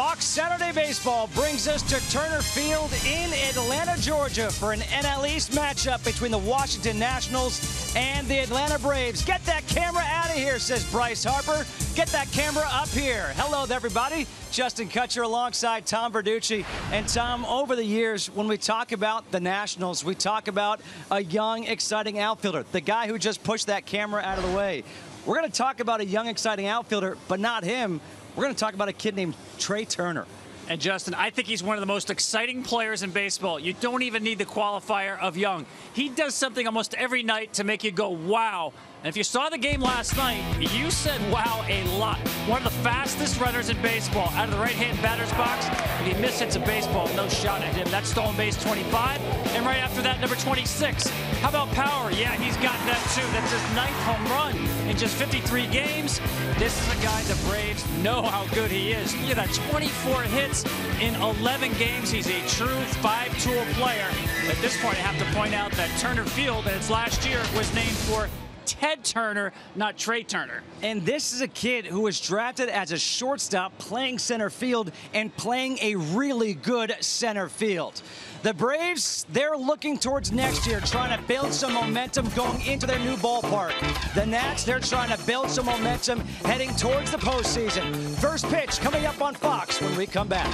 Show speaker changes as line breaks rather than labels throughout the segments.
Fox Saturday Baseball brings us to Turner Field in Atlanta, Georgia for an NL East matchup between the Washington Nationals and the Atlanta Braves. Get that camera out of here, says Bryce Harper. Get that camera up here. Hello, everybody. Justin Kutcher alongside Tom Verducci. And Tom, over the years, when we talk about the Nationals, we talk about a young, exciting outfielder, the guy who just pushed that camera out of the way. We're going to talk about a young, exciting outfielder, but not him. We're going to talk about a kid named Trea Turner.
And Justin, I think he's one of the most exciting players in baseball. You don't even need the qualifier of young. He does something almost every night to make you go, wow. And if you saw the game last night, you said wow a lot. One of the fastest runners in baseball out of the right-hand batter's box. If he mishits a baseball, no shot at him. That's stolen base 25. And right after that, number 26. How about power? Yeah, he's got that too. That's his 9th home run in just 53 games. This is a guy the Braves know how good he is. Look at that, 24 hits in 11 games. He's a true five-tool player. At this point, I have to point out that Turner Field, in its last year, was named for Ted Turner, not Trea Turner.
And this is a kid who was drafted as a shortstop playing center field and playing a really good center field. The Braves, they're looking towards next year, trying to build some momentum going into their new ballpark. The Nats, they're trying to build some momentum heading towards the postseason. First pitch coming up on Fox when we come back.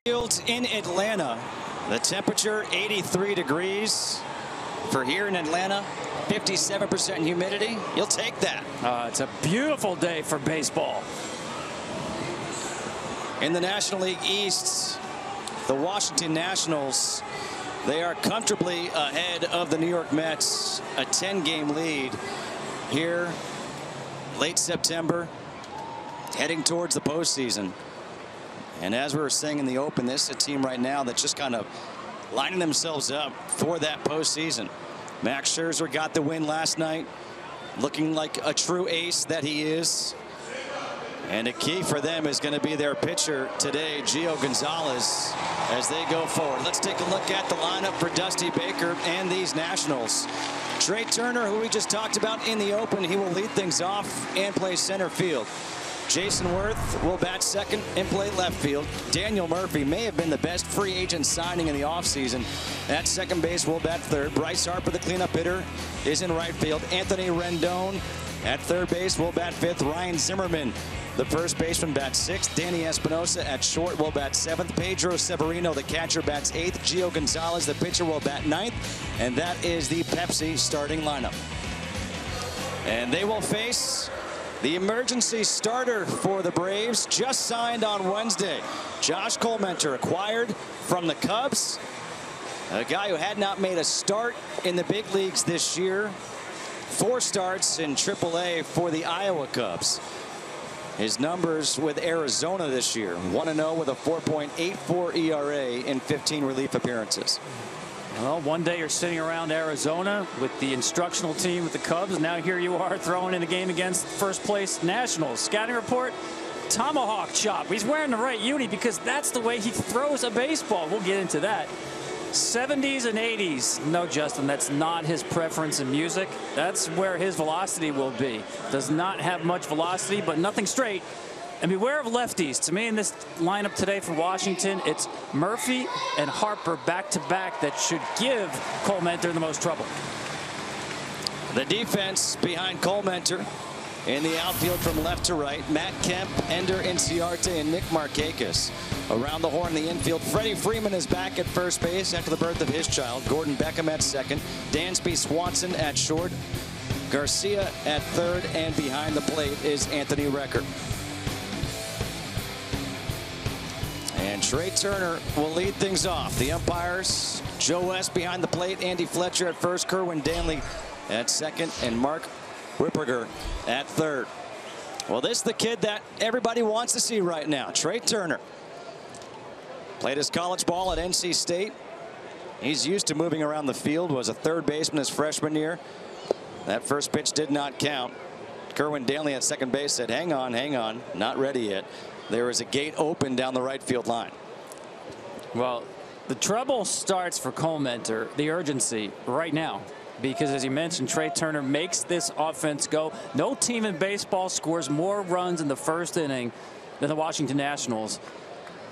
Field in Atlanta. The temperature 83 degrees for here in Atlanta. 57% humidity. You'll take that.
It's a beautiful day for baseball.
In the National League East, the Washington Nationals, they are comfortably ahead of the New York Mets. A 10-game lead here late September, heading towards the postseason. And as we were saying in the open, this is a team right now that's just kind of lining themselves up for that postseason. Max Scherzer got the win last night, looking like a true ace that he is.
And a key for them is going to be their pitcher today, Gio Gonzalez, as they go forward. Let's take a look at the lineup for Dusty Baker and these Nationals. Trey Turner, who we just talked about in the open, he will lead things off and play center field. Jason Worth will bat second and play left field. Daniel Murphy may have been the best free agent signing in the offseason. At second base will bat third. Bryce Harper, the cleanup hitter, is in right field. Anthony Rendon at third base will bat fifth. Ryan Zimmerman, the first baseman, bats sixth. Danny Espinosa at short will bat seventh. Pedro Severino, the catcher, bats eighth. Gio Gonzalez, the pitcher, will bat ninth. And that is the Pepsi starting lineup. And they will face the emergency starter for the Braves, just signed on Wednesday. Josh Collmenter, acquired from the Cubs. A guy who had not made a start in the big leagues this year. 4 starts in AAA for the Iowa Cubs. His numbers with Arizona this year: 1-0 with a 4.84 ERA in 15 relief appearances.
Well, one day you're sitting around Arizona with the instructional team with the Cubs, and now here you are throwing in a game against first place Nationals. Scouting report: tomahawk chop. He's wearing the right uni because that's the way he throws a baseball. We'll get into that. 70s and 80s. No, Justin, that's not his preference in music. That's where his velocity will be. Does not have much velocity, but nothing straight. And beware of lefties. To me, in this lineup today for Washington, it's Murphy and Harper back-to-back that should give Collmenter the most trouble.
The defense behind Collmenter in the outfield from left to right: Matt Kemp, Ender Inciarte, and Nick Markakis. Around the horn in the infield, Freddie Freeman is back at first base after the birth of his child. Gordon Beckham at second. Dansby Swanson at short. Garcia at third, and behind the plate is Anthony Recker. And Trey Turner will lead things off. The umpires: Joe West behind the plate, Andy Fletcher at first, Kerwin Danley at second, and Mark Whipperger at third. Well, this is the kid that everybody wants to see right now. Trey Turner played his college ball at NC State. He's used to moving around the field. Was a third baseman his freshman year. That first pitch did not count. Kerwin Danley at second base said, hang on, not ready yet. There is a gate open down the right field line.
Well, the trouble starts for Collmenter, the urgency right now, because as you mentioned, Trey Turner makes this offense go. No team in baseball scores more runs in the first inning than the Washington Nationals.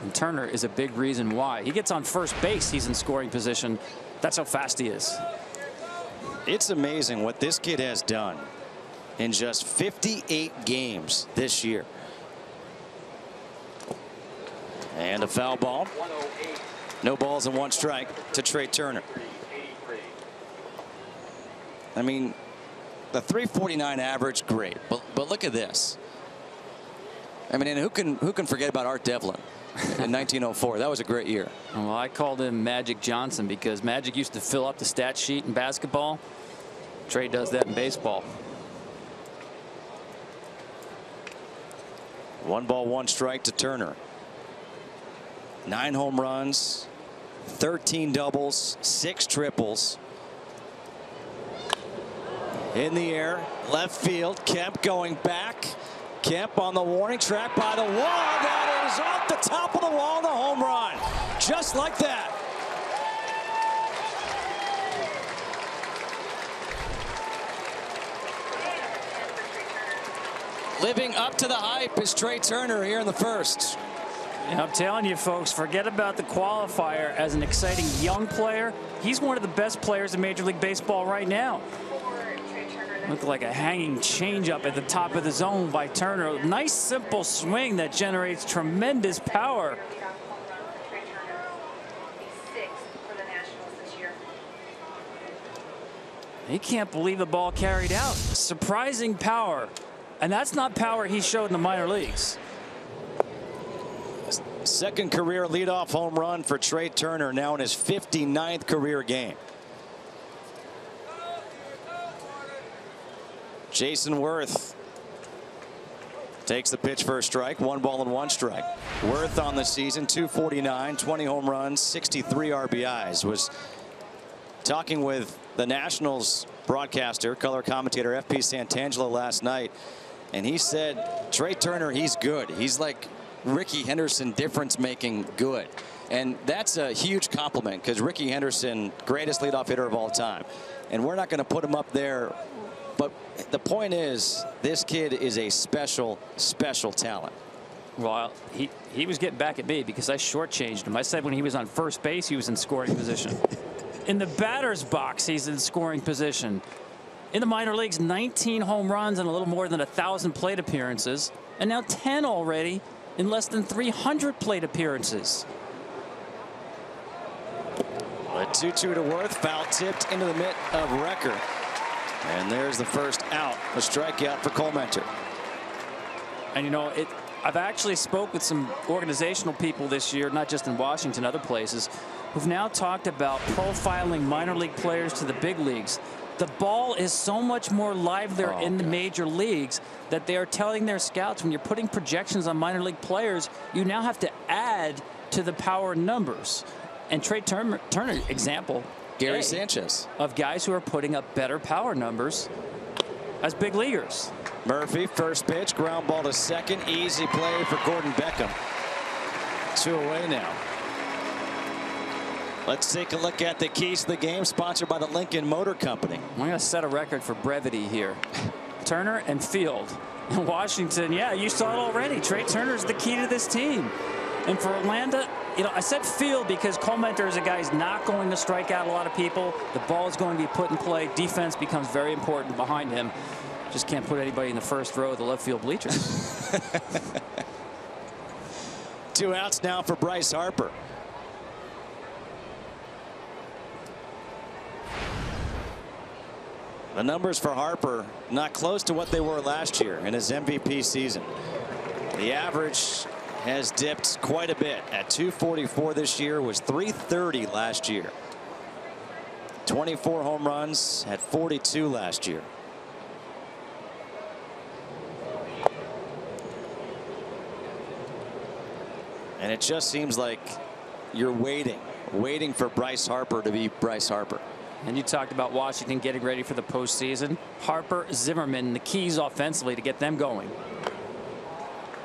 And Turner is a big reason why. He gets on first base, he's in scoring position. That's how fast he is.
It's amazing what this kid has done in just 58 games this year. And a foul ball. No balls and 1 strike to Trey Turner. I mean, the .349 average, great, but look at this. I mean, and who can forget about Art Devlin in 1904? That was a great year.
Well, I called him Magic Johnson because Magic used to fill up the stat sheet in basketball. Trey does that in baseball.
1 ball, 1 strike to Turner. 9 home runs, 13 doubles, 6 triples. In the air, left field. Kemp going back. Kemp on the warning track by the wall. That is off the top of the wall, the home run. Just like that. Living up to the hype is Trey Turner here in the first.
And I'm telling you, folks, forget about the qualifier. As an exciting young player, he's one of the best players in Major League Baseball right now. Looked like a hanging changeup at the top of the zone by Turner. Nice, simple swing that generates tremendous power. He can't believe the ball carried out. Surprising power. And that's not power he showed in the minor leagues.
Second career leadoff home run for Trey Turner, now in his 59th career game. Jason Worth takes the pitch for a strike. 1 ball and 1 strike. Worth on the season, .249, 20 home runs, 63 RBIs. Was talking with the Nationals broadcaster, color commentator F.P. Santangelo last night. and he said, Trey Turner, he's good. He's like Ricky Henderson, difference-making good. And that's a huge compliment, because Ricky Henderson, greatest leadoff hitter of all time. And we're not going to put him up there. But the point is, this kid is a special, special talent.
Well, he was getting back at me because I shortchanged him. I said when he was on first base, he was in scoring position. In the batter's box, he's in scoring position. In the minor leagues, 19 home runs and a little more than 1,000 plate appearances. And now 10 already in less than 300 plate appearances.
A 2-2 to Worth, foul tipped into the mitt of Recker. And there's the first out, a strikeout for Cole Mentor.
And you know, I've actually spoke with some organizational people this year, not just in Washington, other places, who've now talked about profiling minor league players to the big leagues. The ball is so much more livelier in the major leagues that they are telling their scouts, when you're putting projections on minor league players, you now have to add to the power numbers. And Trey Turner example,
Gary Sanchez,
of guys who are putting up better power numbers as big leaguers.
Murphy, first pitch, ground ball to second, easy play for Gordon Beckham. 2 away now. Let's take a look at the keys to the game, sponsored by the Lincoln Motor Company.
I'm going to set a record for brevity here. Turner and Field. In Washington, yeah, you saw it already. Trey Turner is the key to this team. And for Atlanta, you know, I said Field because Cole Mentor is a guy who's not going to strike out a lot of people. The ball is going to be put in play. Defense becomes very important behind him. Just can't put anybody in the first row of the left field bleachers.
2 outs now for Bryce Harper. The numbers for Harper not close to what they were last year in his MVP season. The average has dipped quite a bit. At 244 this year, was 330 last year. 24 home runs, had 42 last year. And it just seems like you're waiting for Bryce Harper to be Bryce Harper.
And you talked about Washington getting ready for the postseason. Harper, Zimmerman, the keys offensively to get them going.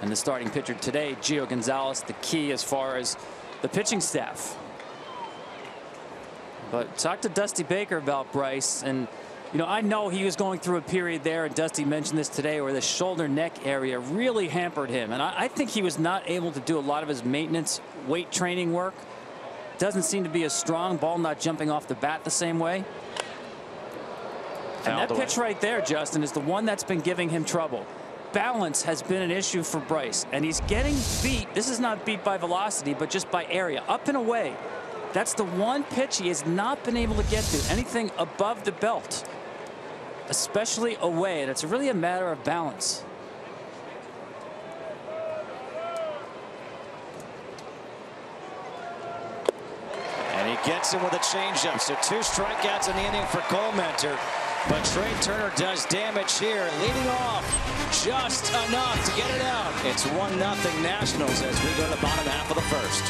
And the starting pitcher today, Gio Gonzalez, the key as far as the pitching staff. But talk to Dusty Baker about Bryce. And, you know, I know he was going through a period there, and Dusty mentioned this today, where the shoulder neck area really hampered him. And I think he was not able to do a lot of his maintenance weight training work. Doesn't seem to be as strong. Ball not jumping off the bat the same way. And that pitch right there, Justin, is the one that's been giving him trouble. Balance has been an issue for Bryce, and he's getting beat. This is not beat by velocity, but just by area, up and away. That's the one pitch he has not been able to get to, anything above the belt, especially away, and it's really a matter of balance.
And he gets him with a changeup. So 2 strikeouts in the inning for Cole Mentor. But Trey Turner does damage here, leading off just enough to get it out. It's 1-0 Nationals as we go to the bottom half of the first.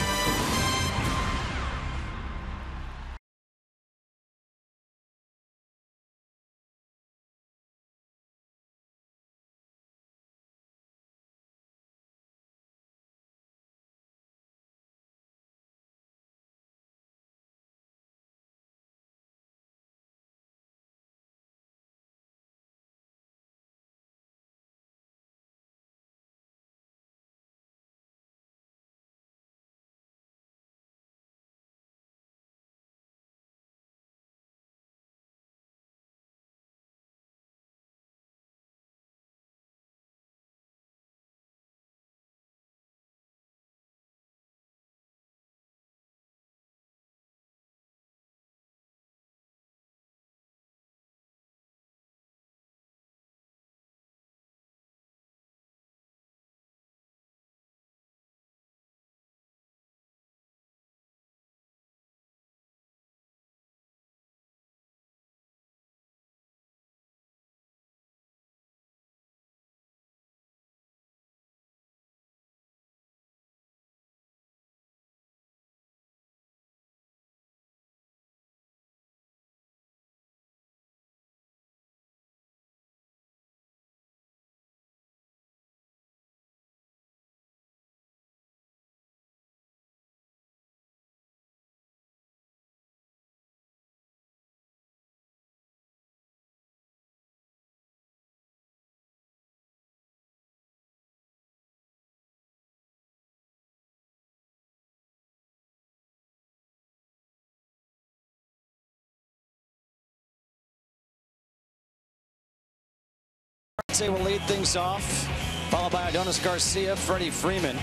Inciarte will lead things off, followed by Adonis Garcia, Freddie Freeman,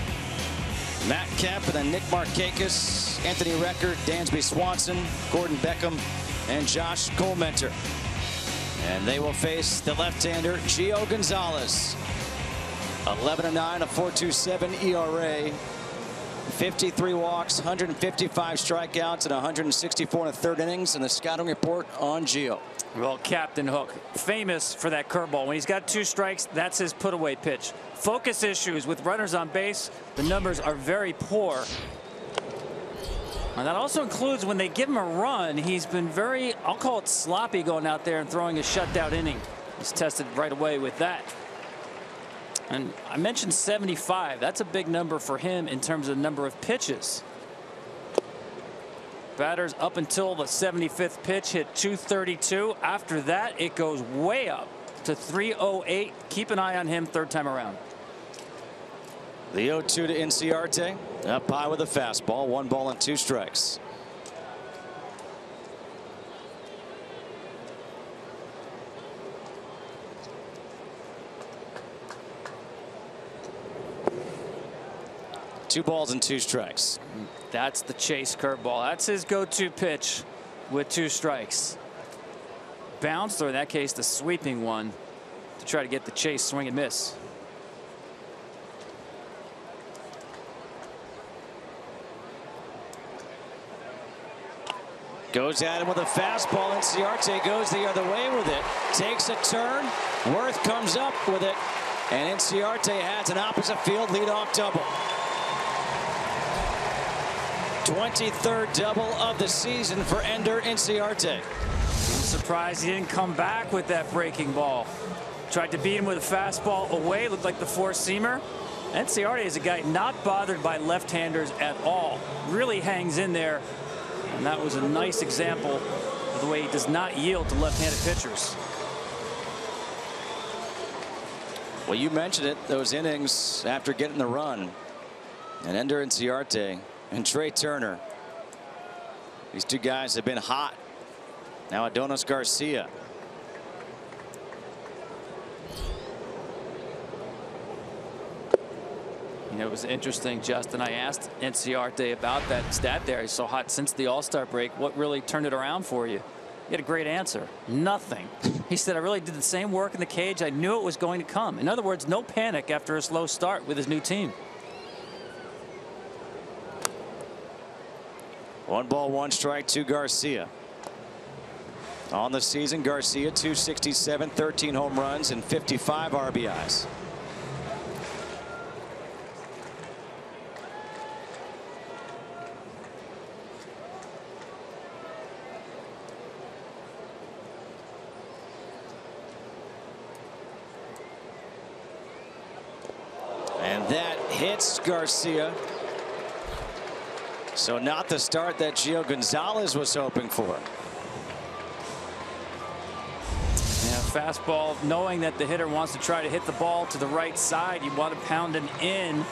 Matt Kemp, and then Nick Markakis, Anthony Recker, Dansby Swanson, Gordon Beckham, and Josh Colementer. And they will face the left-hander, Gio Gonzalez. 11-9, a 4.27 ERA, 53 walks, 155 strikeouts, and 164 in the third innings. And the scouting report on Gio.
Well, Captain Hook, famous for that curveball. When he's got 2 strikes, that's his put-away pitch. Focus issues with runners on base. The numbers are very poor. And that also includes when they give him a run, he's been very, I'll call it sloppy going out there and throwing a shutout inning. He's tested right away with that. And I mentioned 75. That's a big number for him in terms of the number of pitches. Batters up until the 75th pitch hit 232. After that, it goes way up to 308. Keep an eye on him third time around.
The 0-2 to Inciarte. Up high with a fastball. 1 ball and 2 strikes. Two balls and 2 strikes.
That's the chase curveball. That's his go-to pitch with 2 strikes. Bounced, or in that case, the sweeping one to try to get the chase swing and miss.
Goes at him with a fastball. Inciarte goes the other way with it. Takes a turn. Worth comes up with it. And Inciarte has an opposite field leadoff double. 23rd double of the season for Ender Inciarte.
I'm surprised he didn't come back with that breaking ball. Tried to beat him with a fastball away. Looked like the four-seamer. Inciarte is a guy not bothered by left-handers at all. Really hangs in there. And that was a nice example of the way he does not yield to left-handed pitchers.
Well, you mentioned it, those innings after getting the run. And Ender Inciarte and Trey Turner. These two guys have been hot. Now Adonis Garcia.
You know, it was interesting, Justin. I asked Inciarte about that stat there. He's so hot since the All-Star break. What really turned it around for you? He had a great answer. Nothing. He said, I really did the same work in the cage. I knew it was going to come. In other words, no panic after a slow start with his new team.
1 ball, 1 strike to Garcia. On the season, Garcia 267, 13 home runs, and 55 RBIs. And that hits Garcia. So not the start that Gio Gonzalez was hoping for.
Yeah, fastball, knowing that the hitter wants to try to hit the ball to the right side. You want to pound him in,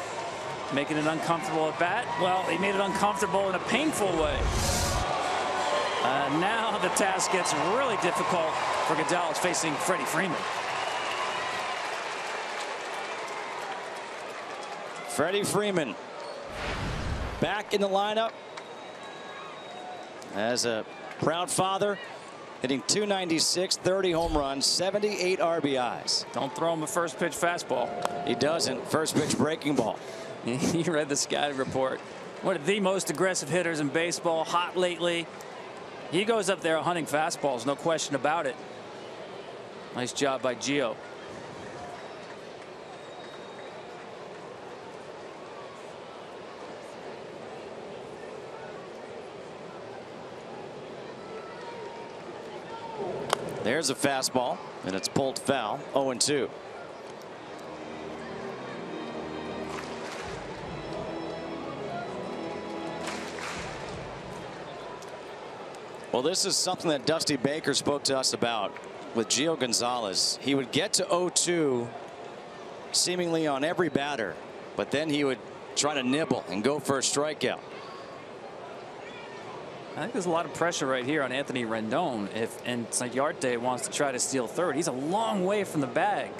making it uncomfortable at bat. Well, he made it uncomfortable in a painful way. Now the task gets really difficult for Gonzalez facing Freddie Freeman.
Freddie Freeman back in the lineup as a proud father, hitting .296, 30 home runs, 78 RBIs.
Don't throw him a first pitch fastball.
He doesn't. First pitch breaking ball.
You read the scouting report. One of the most aggressive hitters in baseball, hot lately. He goes up there hunting fastballs, no question about it. Nice job by Gio.
There's a fastball, and it's pulled foul. 0-2. Well, this is something that Dusty Baker spoke to us about with Gio Gonzalez. He would get to 0-2 seemingly on every batter, but then he would try to nibble and go for a strikeout.
I think there's a lot of pressure right here on Anthony Rendon if Inciarte wants to try to steal third. He's a long way from the bag.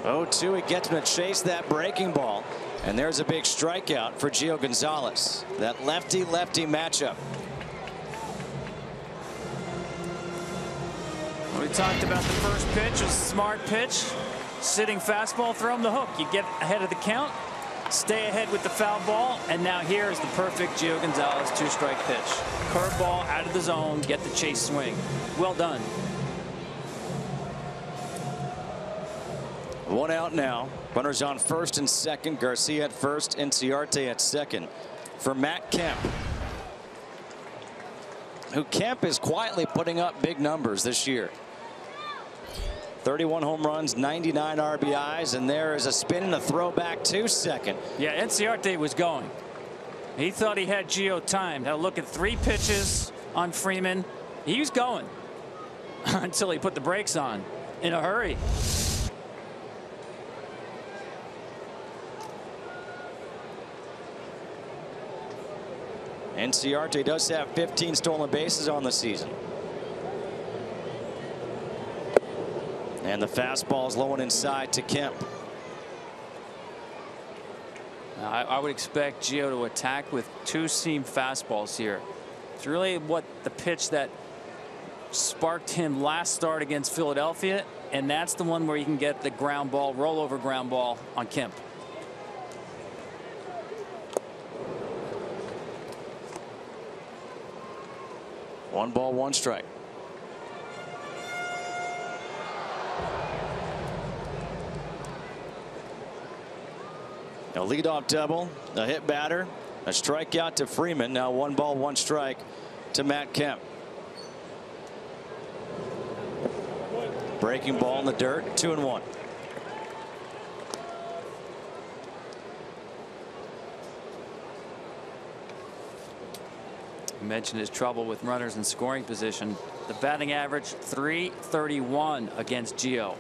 0-2. He gets him to chase that breaking ball. And there's a big strikeout for Gio Gonzalez. That lefty-lefty matchup.
We talked about the first pitch. It was a smart pitch. Sitting fastball, throw him the hook. You get ahead of the count, stay ahead with the foul ball, and now here is the perfect Gio Gonzalez 2-strike pitch. Curveball out of the zone, get the chase swing. Well done.
One out now. Runners on first and second. Garcia at first, Inciarte at second. For Matt Kemp, who Kemp is quietly putting up big numbers this year. 31 home runs, 99 RBIs, and there is a spin and a throwback to second.
Yeah, Inciarte was going. He thought he had Gio timed. Now look at 3 pitches on Freeman. He was going until he put the brakes on in a hurry.
Inciarte does have 15 stolen bases on the season. And the fastball is low and inside to Kemp.
I would expect Gio to attack with 2-seam fastballs here. It's really what the pitch that sparked him last start against Philadelphia, and that's the one where you can get the ground ball, rollover ground ball on Kemp.
One ball, one strike. A leadoff double, a hit batter, a strikeout to Freeman. Now 1 ball, 1 strike to Matt Kemp. Breaking ball in the dirt, 2-1.
You mentioned his trouble with runners in scoring position. The batting average .331 against Gio.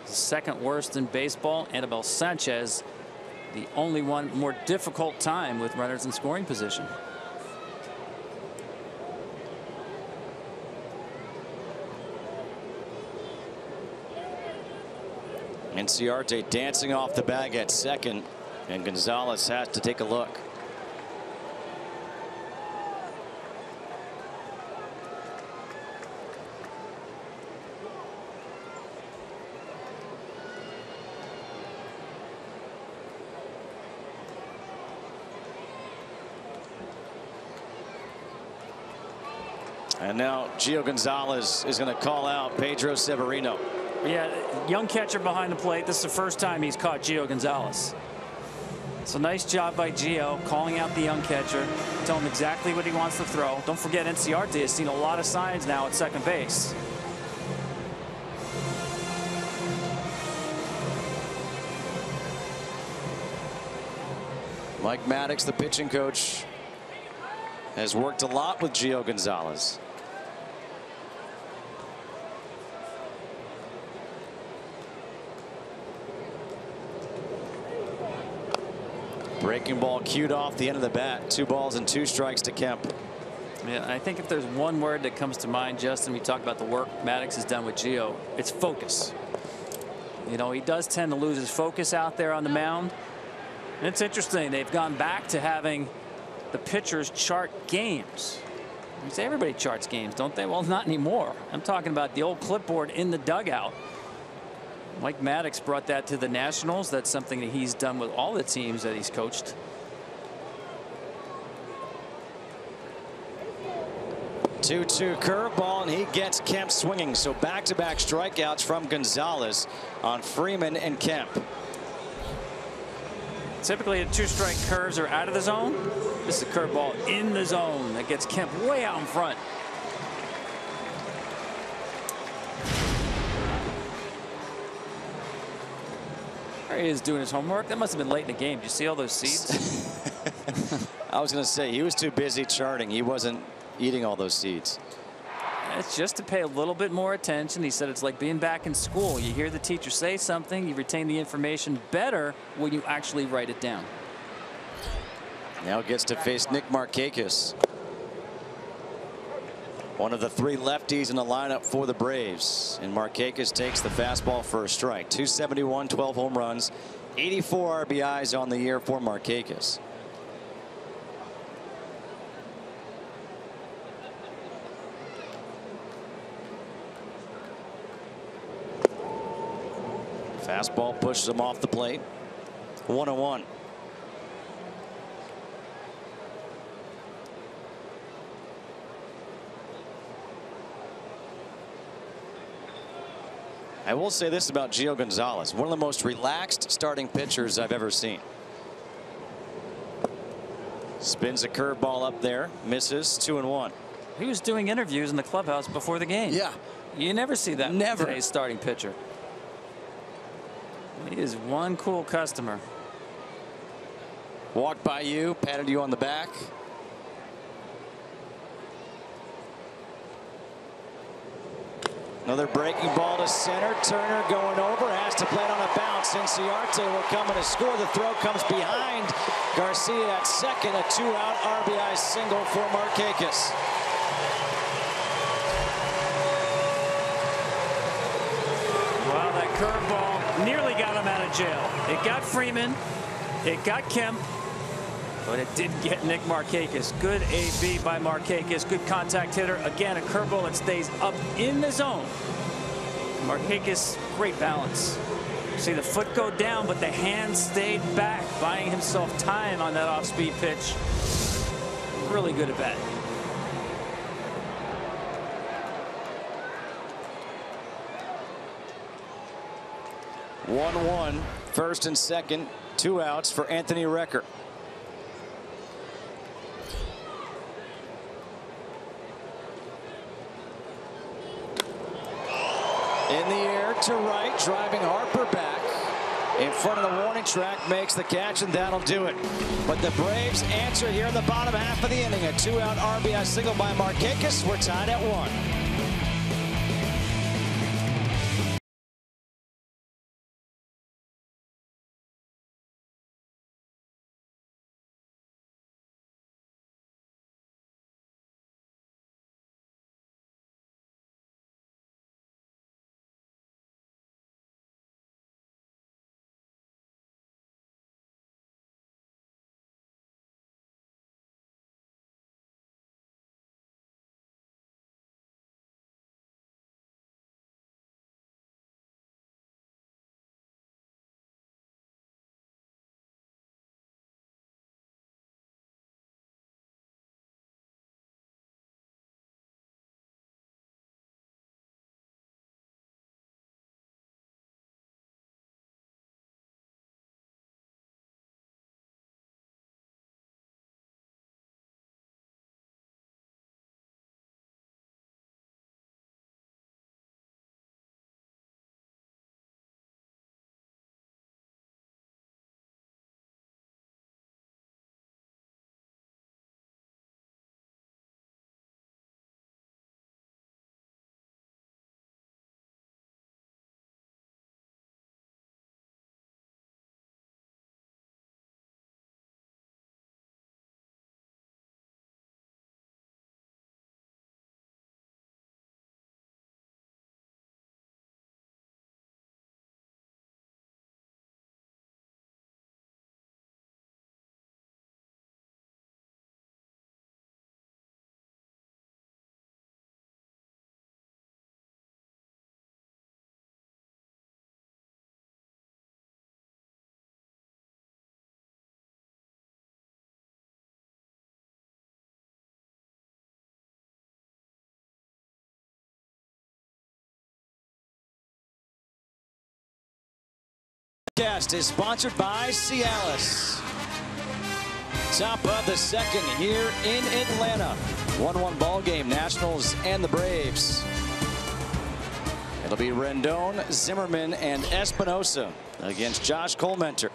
The second worst in baseball. Anibal Sanchez, the only one more difficult time with runners in scoring position.
Inciarte dancing off the bag at second, and Gonzalez has to take a look. And now Gio Gonzalez is going to call out Pedro Severino.
Yeah, young catcher behind the plate. This is the first time he's caught Gio Gonzalez. So nice job by Gio calling out the young catcher, telling him exactly what he wants to throw. Don't forget, Inciarte has seen a lot of signs now at second base.
Mike Maddox, the pitching coach, has worked a lot with Gio Gonzalez. Breaking ball cued off the end of the bat. 2 balls and 2 strikes to Kemp.
Yeah, I think if there's one word that comes to mind, Justin, we talk about the work Maddox has done with Gio, it's focus. You know, he does tend to lose his focus out there on the mound. And it's interesting, they've gone back to having the pitchers chart games. You say everybody charts games, don't they? Well, not anymore. I'm talking about the old clipboard in the dugout. Mike Maddox brought that to the Nationals. That's something that he's done with all the teams that he's coached.
Two-two curveball, and he gets Kemp swinging. So back-to-back strikeouts from Gonzalez on Freeman and Kemp.
Typically, the 2-strike curves are out of the zone. This is a curveball in the zone that gets Kemp way out in front. There he is doing his homework. That must have been late in the game. Did you see all those seeds?
I was going to say, he was too busy charting. He wasn't eating all those seeds.
It's just to pay a little bit more attention. He said it's like being back in school. You hear the teacher say something, you retain the information better when you actually write it down.
Now gets to face Nick Markakis. One of the 3 lefties in the lineup for the Braves. And Markakis takes the fastball for a strike. 271, 12 home runs, 84 RBIs on the year for Markakis. Fastball pushes him off the plate. 1-1. I will say this about Gio Gonzalez, one of the most relaxed starting pitchers I've ever seen. Spins a curveball up there, misses. 2-1.
He was doing interviews in the clubhouse before the game.
Yeah.
You never see that.
Never.
Today's starting pitcher. He is one cool customer.
Walked by you, patted you on the back. Another breaking ball to center. Turner going over, has to play it on a bounce. Inciarte will come in to score. The throw comes behind Garcia at second. A 2-out RBI single for Markakis.
Wow, that curveball nearly got him out of jail. It got Freeman, it got Kemp, but it didn't get Nick Markakis. Good AB by Markakis. Good contact hitter. Again, a curveball that stays up in the zone. Markakis, great balance. See the foot go down, but the hand stayed back, buying himself time on that off-speed pitch. Really good at bat.
One, first and second, 2 outs for Anthony Recker. In the air to right, driving Harper back in front of the warning track, makes the catch, and that'll do it. But the Braves answer here in the bottom half of the inning. A 2-out RBI single by Markakis. We're tied at 1. Podcast is sponsored by Cialis. Top of the second here in Atlanta. 1-1 ball game, Nationals and the Braves. It'll be Rendon, Zimmerman, and Espinosa against Josh Colmenter.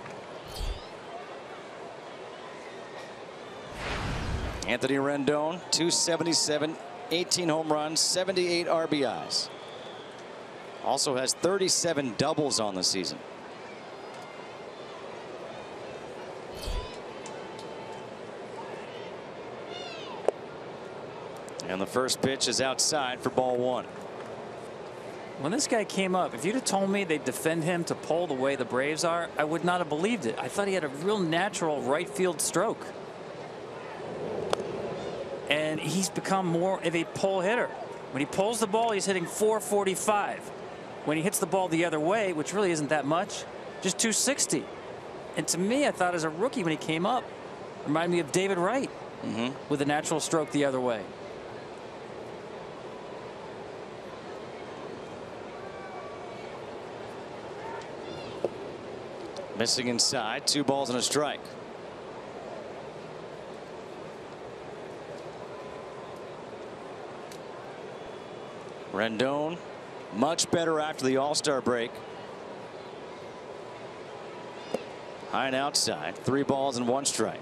Anthony Rendon, 277, 18 home runs, 78 RBIs. Also has 37 doubles on the season. And the first pitch is outside for ball one.
When this guy came up, if you'd have told me they'd defend him to pull the way the Braves are, I would not have believed it. I thought he had a real natural right field stroke. And he's become more of a pull hitter. When he pulls the ball, he's hitting 445. When he hits the ball the other way, which really isn't that much, just 260. And to me, I thought as a rookie when he came up, reminded me of David Wright with a natural stroke the other way.
Missing inside, 2 balls and a strike. Rendon much better after the All-Star break. High and outside, 3 balls and 1 strike.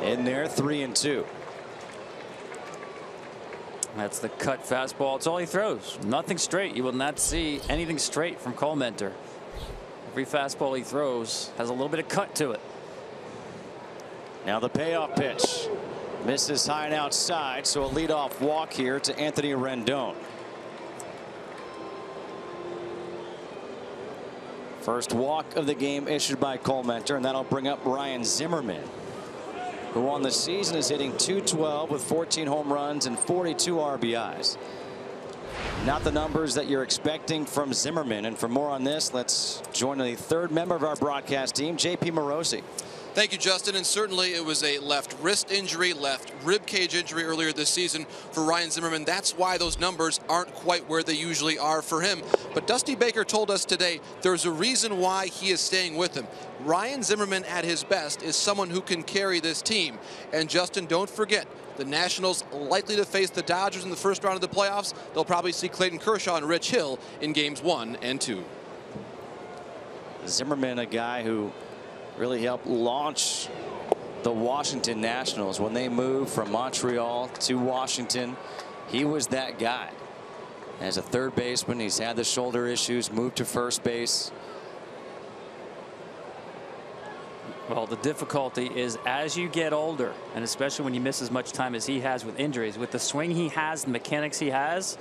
In there, 3-2.
That's the cut fastball. It's all he throws. Nothing straight. You will not see anything straight from Comenter. Every fastball he throws has a little bit of cut to it.
Now the payoff pitch. Misses high and outside, so a leadoff walk here to Anthony Rendon. First walk of the game issued by Comenter, and that'll bring up Ryan Zimmerman, who on the season is hitting .212 with 14 home runs and 42 RBIs. Not the numbers that you're expecting from Zimmerman. And for more on this, let's join the third member of our broadcast team, JP Morosi.
Thank you, Justin. And certainly it was a left wrist injury, left rib cage injury earlier this season for Ryan Zimmerman. That's why those numbers aren't quite where they usually are for him. But Dusty Baker told us today there's a reason why he is staying with him. Ryan Zimmerman at his best is someone who can carry this team. And Justin, don't forget, the Nationals likely to face the Dodgers in the first round of the playoffs. They'll probably see Clayton Kershaw and Rich Hill in games 1 and 2.
Zimmerman, a guy who really helped launch the Washington Nationals when they moved from Montreal to Washington. He was that guy. As a third baseman, he's had the shoulder issues, moved to first base.
Well, the difficulty is as you get older, and especially when you miss as much time as he has with injuries, with the swing he has, the mechanics he has,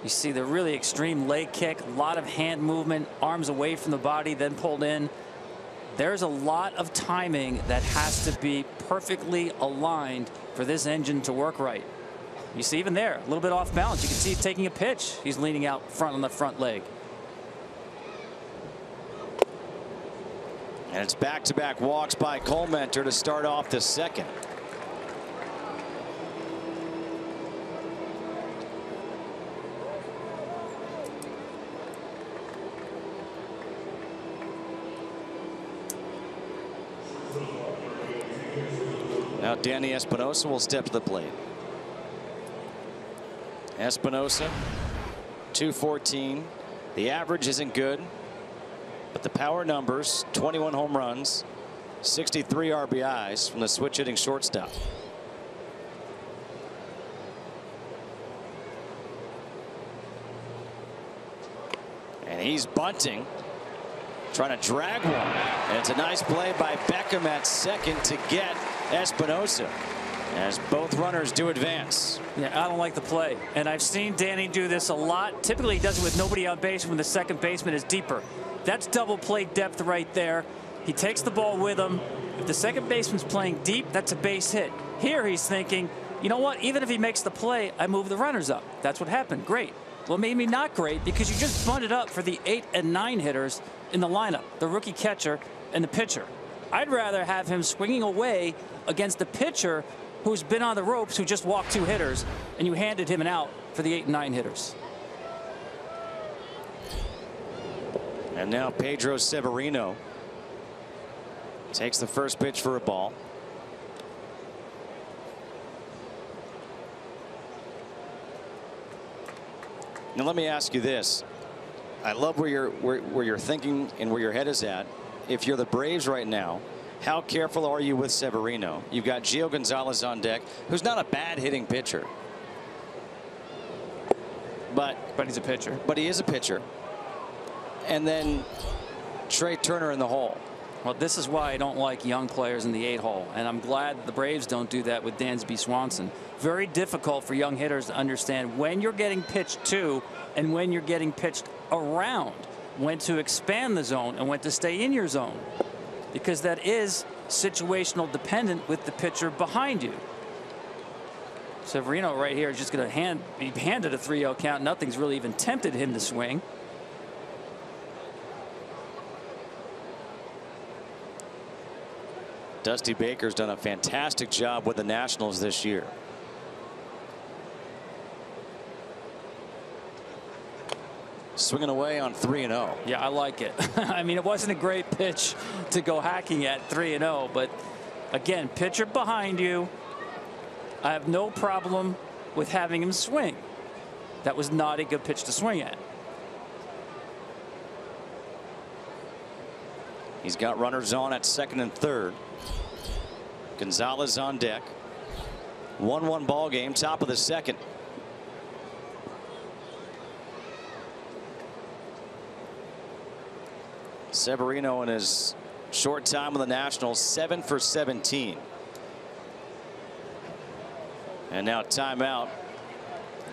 you see the really extreme leg kick, a lot of hand movement, arms away from the body, then pulled in. There's a lot of timing that has to be perfectly aligned for this engine to work right. You see even there, a little bit off balance. You can see he's taking a pitch. He's leaning out front on the front leg.
And it's back-to-back walks by Comenter to start off the second. Now Danny Espinosa will step to the plate. Espinosa, 214. The average isn't good, but the power numbers, 21 home runs, 63 RBIs from the switch hitting shortstop. And he's bunting, trying to drag one. And it's a nice play by Beckham at second to get Espinosa, as both runners do advance.
Yeah, I don't like the play. And I've seen Danny do this a lot. Typically he does it with nobody on base when the second baseman is deeper. That's double play depth right there. He takes the ball with him. If the second baseman's playing deep, that's a base hit. Here he's thinking, you know what, even if he makes the play, I move the runners up. That's what happened. Great. Well, maybe not great, because you just bunted up for the 8 and 9 hitters in the lineup, the rookie catcher and the pitcher. I'd rather have him swinging away against the pitcher who's been on the ropes, who just walked 2 hitters, and you handed him an out for the 8 and 9 hitters.
And now Pedro Severino takes the first pitch for a ball. Now let me ask you this. I love where you're thinking and where your head is at. If you're the Braves right now, how careful are you with Severino? You've got Gio Gonzalez on deck, who's not a bad hitting pitcher. But
he's a pitcher.
But he is a pitcher. And then Trey Turner in the hole.
Well, this is why I don't like young players in the 8-hole, and I'm glad the Braves don't do that with Dansby Swanson. Very difficult for young hitters to understand when you're getting pitched to and when you're getting pitched around, when to expand the zone and when to stay in your zone, because that is situational dependent with the pitcher behind you. Severino right here is just going to be handed a 3-0 count. Nothing's really even tempted him to swing.
Dusty Baker's done a fantastic job with the Nationals this year. Swinging away on 3-0.
Yeah, I like it. I mean, it wasn't a great pitch to go hacking at 3-0, but again, pitcher behind you. I have no problem with having him swing. That was not a good pitch to swing at.
He's got runners on at second and third. Gonzalez on deck. 1-1 ball game, top of the second. Severino in his short time with the Nationals, 7 for 17. And now timeout.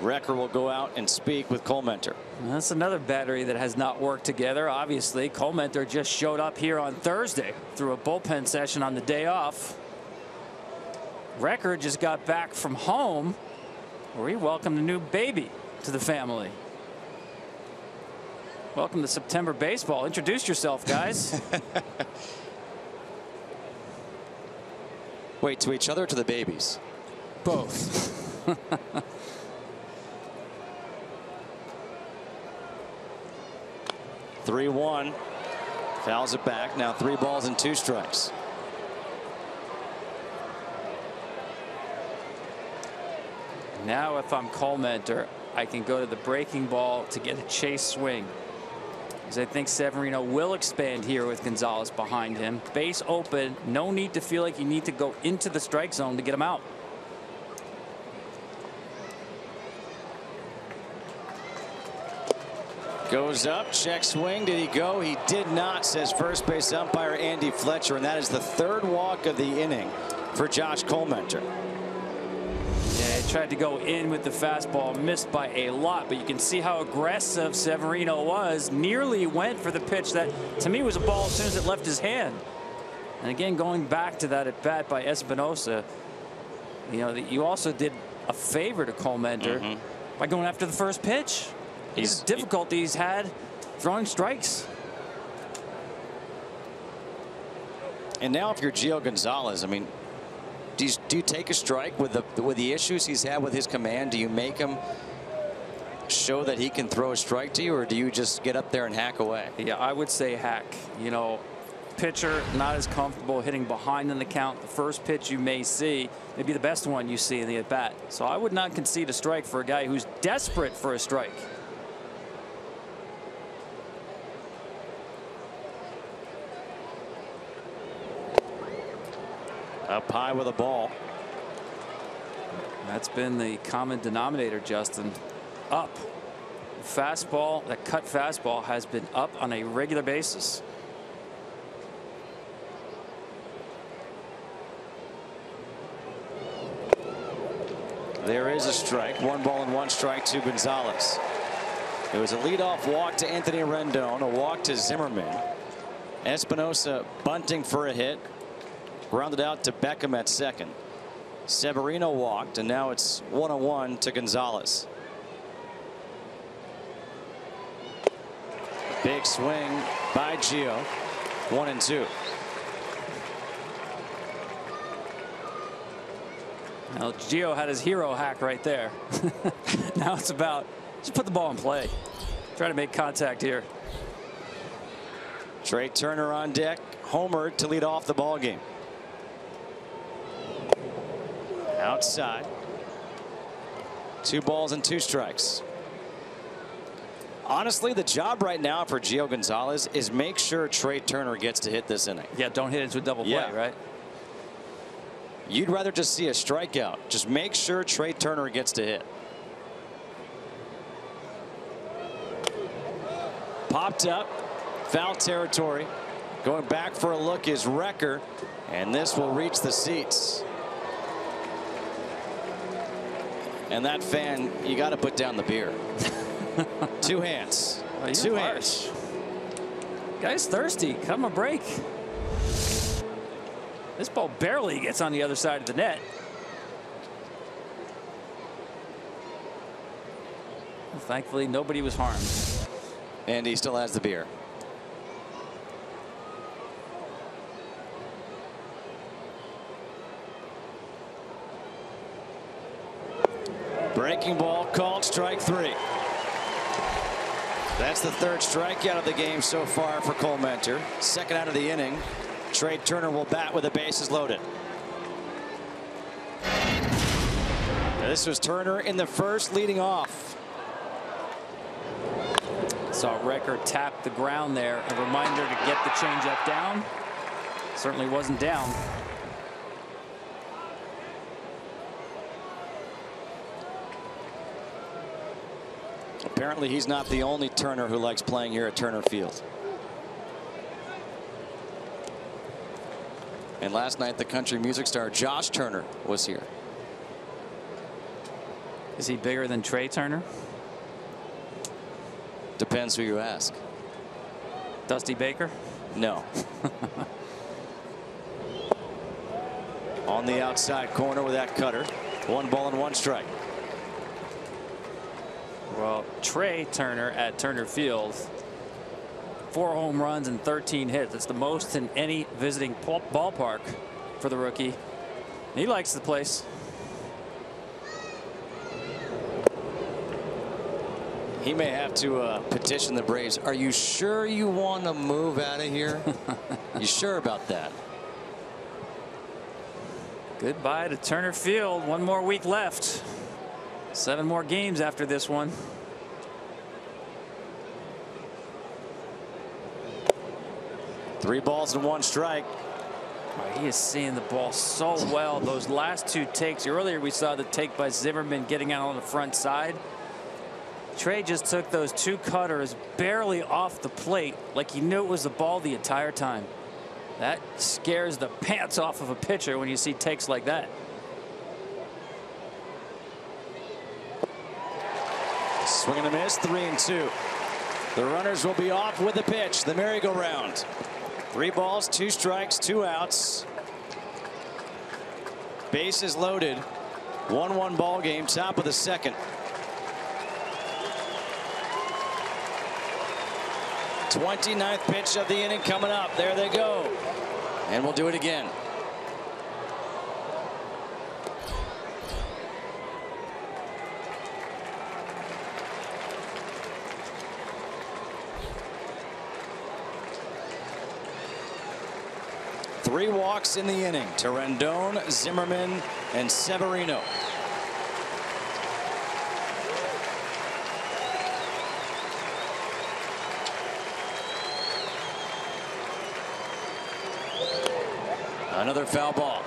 Recker will go out and speak with Cole Mentor.
That's another battery that has not worked together. Obviously, Cole Mentor just showed up here on Thursday through a bullpen session on the day off. Recker just got back from home where he welcomed a new baby to the family. Welcome to September baseball. Introduce yourself, guys.
Wait, to each other or to the babies?
Both.
3-1. Fouls it back. Now 3 balls and 2 strikes.
Now if I'm Cole Mentor, I can go to the breaking ball to get a chase swing, because I think Severino will expand here with Gonzalez behind him. Base open. No need to feel like you need to go into the strike zone to get him out.
Goes up, check swing. Did he go? He did not, says first base umpire Andy Fletcher, and that is the 3rd walk of the inning for Josh Cole Mentor.
Yeah, he tried to go in with the fastball, missed by a lot, but you can see how aggressive Severino was. Nearly went for the pitch that to me was a ball as soon as it left his hand. And again, going back to that at bat by Espinosa, you know, you also did a favor to Cole Mentor by going after the first pitch. His difficulty he's had throwing strikes.
And now if you're Gio Gonzalez, I mean, do you take a strike with the issues he's had with his command? Do you make him show that he can throw a strike to you, or do you just get up there and hack away?
Yeah, I would say hack. You know, pitcher not as comfortable hitting behind in the count. The first pitch you may see may be the best one you see in the at bat. So I would not concede a strike for a guy who's desperate for a strike.
Up high with a ball.
That's been the common denominator, Justin. Up. Fastball, that cut fastball has been up on a regular basis.
There is a strike. 1 ball and 1 strike to Gonzalez. It was a leadoff walk to Anthony Rendon, a walk to Zimmerman. Espinosa bunting for a hit. Grounded out to Beckham at second. Severino walked, and now it's 1-1 to Gonzalez. Big swing by Gio. 1-2.
Well, Gio had his hero hack right there. Now it's about just put the ball in play. Try to make contact here.
Trey Turner on deck, homered to lead off the ball game. Outside. 2 balls and 2 strikes. Honestly, the job right now for Gio Gonzalez is make sure Trey Turner gets to hit this inning.
Yeah, don't hit into a double play, right?
You'd rather just see a strikeout. Just make sure Trey Turner gets to hit. Popped up. Foul territory. Going back for a look is Wrecker. And this will reach the seats. And that fan, you got to put down the beer. Two hands.
Well,
Two hands.
Guy's thirsty. Cut him a break. This ball barely gets on the other side of the net. Well, thankfully, nobody was harmed.
And he still has the beer. Breaking ball called, strike 3. That's the third strikeout of the game so far for Cole Mentor. Second out of the inning. Trey Turner will bat with the bases loaded. This was Turner in the first, leading off.
Saw Wrecker tap the ground there. A reminder to get the changeup down. Certainly wasn't down.
Apparently he's not the only Turner who likes playing here at Turner Field. And last night the country music star Josh Turner was here.
Is he bigger than Trey Turner?
Depends who you ask.
Dusty Baker?
No. On the outside corner with that cutter. 1 ball and 1 strike.
Well, Trey Turner at Turner Field, 4 home runs and 13 hits. It's the most in any visiting ballpark for the rookie. He likes the place.
He may have to petition the Braves. Are you sure you want to move out of here? You sure about that?
Goodbye to Turner Field. 1 more week left. 7 more games after this one.
Three balls and 1 strike.
He is seeing the ball so well. Those last 2 takes. Earlier we saw the take by Zimmerman getting out on the front side. Trey just took those 2 cutters barely off the plate like he knew it was the ball the entire time. That scares the pants off of a pitcher when you see takes like that.
Swing and a miss, 3-2. The runners will be off with the pitch, the merry-go-round. 3 balls, 2 strikes, 2 outs. Bases loaded. 1-1 ball game, top of the second. 29th pitch of the inning coming up. There they go. And we'll do it again. Three walks in the inning to Rendon, Zimmerman, and Severino. Another foul ball.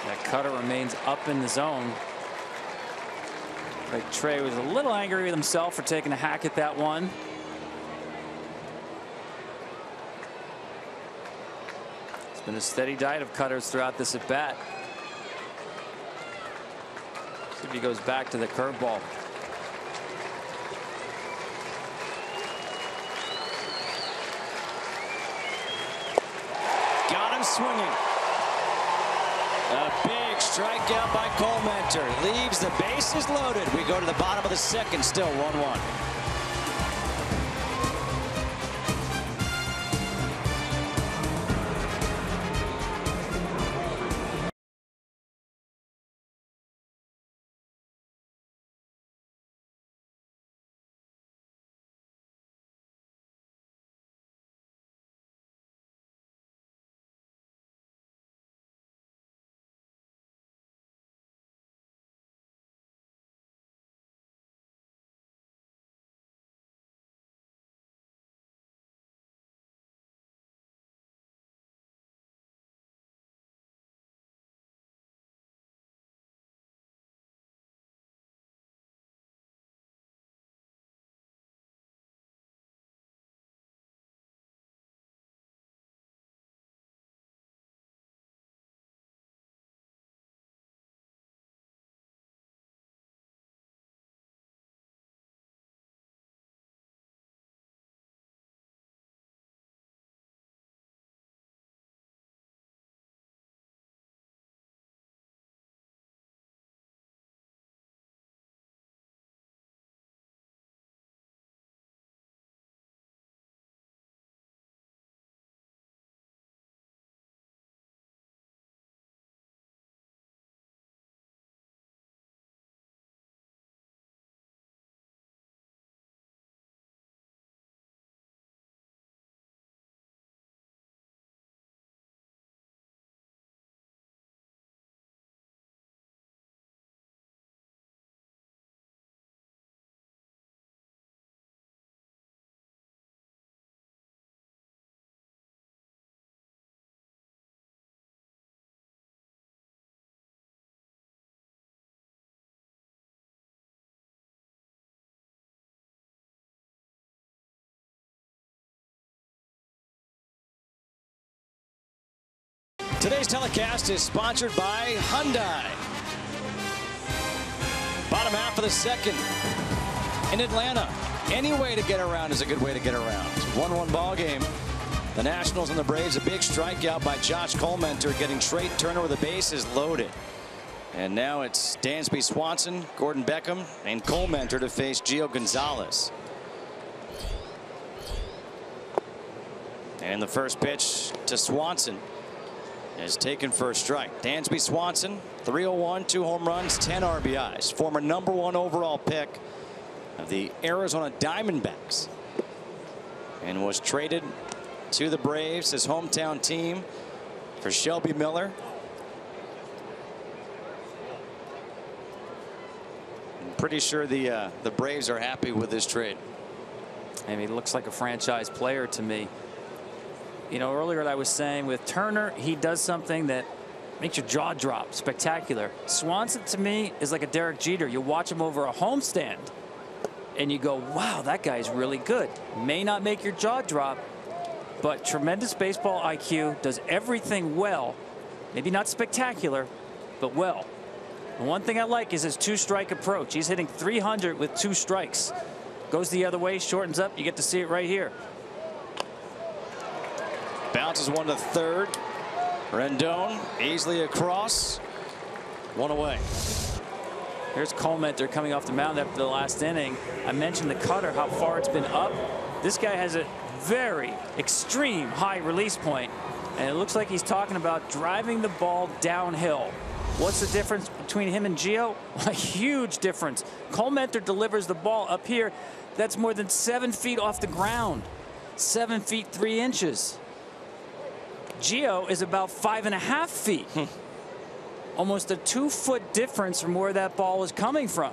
That cutter remains up in the zone. Like Trey was a little angry with himself for taking a hack at that one. It's been a steady diet of cutters throughout this at bat. See if he goes back to the curveball.
Got him swinging. A big strikeout by Cole Mentor. Leaves the bases loaded. We go to the bottom of the second, still 1-1. Today's telecast is sponsored by Hyundai. Bottom half of the second in Atlanta. Any way to get around is a good way to get around. 1-1 ball game. The Nationals and the Braves, a big strikeout by Josh Collmenter, getting Trey Turner with the bases loaded. And now it's Dansby Swanson, Gordon Beckham, and Collmenter to face Gio Gonzalez. And the first pitch to Swanson is taken for a strike. Dansby Swanson, 301, 2 home runs, 10 RBIs. Former #1 overall pick of the Arizona Diamondbacks. And was traded to the Braves, his hometown team, for Shelby Miller. I'm pretty sure the Braves are happy with this trade.
I mean, he looks like a franchise player to me. You know, earlier I was saying with Turner, he does something that makes your jaw drop. Spectacular. Swanson to me is like a Derek Jeter. You watch him over a homestand and you go, wow, that guy's really good. May not make your jaw drop, but tremendous baseball IQ, does everything well. Maybe not spectacular, but well. And one thing I like is his 2-strike approach. He's hitting 300 with 2 strikes. Goes the other way, shortens up. You get to see it right here.
Bounces one to third. Rendon easily across. 1 away.
Here's Collmenter coming off the mound after the last inning. I mentioned the cutter, how far it's been up. This guy has a very extreme high release point, and it looks like he's talking about driving the ball downhill. What's the difference between him and Gio? A huge difference. Collmenter delivers the ball up here. That's more than 7 feet off the ground. 7 feet 3 inches. Gio is about 5.5 feet. Almost a 2-foot difference from where that ball was coming from.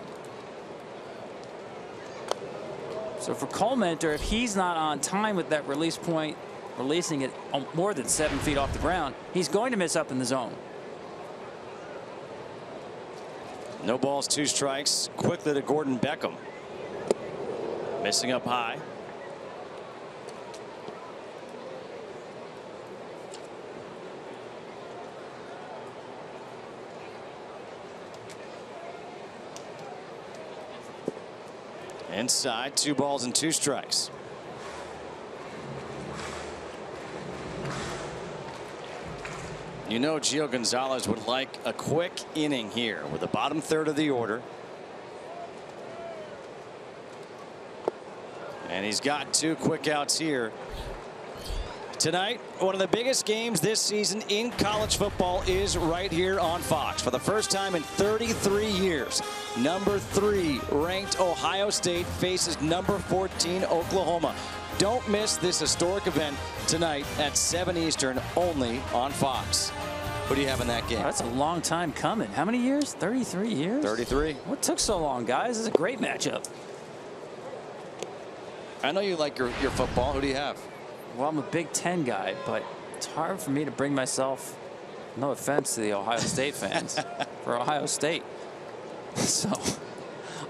So for Collmenter, if he's not on time with that release point, releasing it more than 7 feet off the ground, he's going to miss up in the zone.
No balls, 2 strikes. Quickly to Gordon Beckham. Missing up high. Inside, 2 balls and 2 strikes. You know Gio Gonzalez would like a quick inning here with the bottom third of the order. And he's got 2 quick outs here. Tonight, one of the biggest games this season in college football is right here on Fox. For the first time in 33 years, number 3 ranked Ohio State faces number 14 Oklahoma. Don't miss this historic event tonight at 7 Eastern, only on Fox. Who do you have in that game?
That's a long time coming. How many years? 33 years? 33. What took so long, guys? This is a great matchup.
I know you like your football. Who do you have?
Well, I'm a Big Ten guy, but it's hard for me to bring myself, no offense to the Ohio State fans, for Ohio State. So,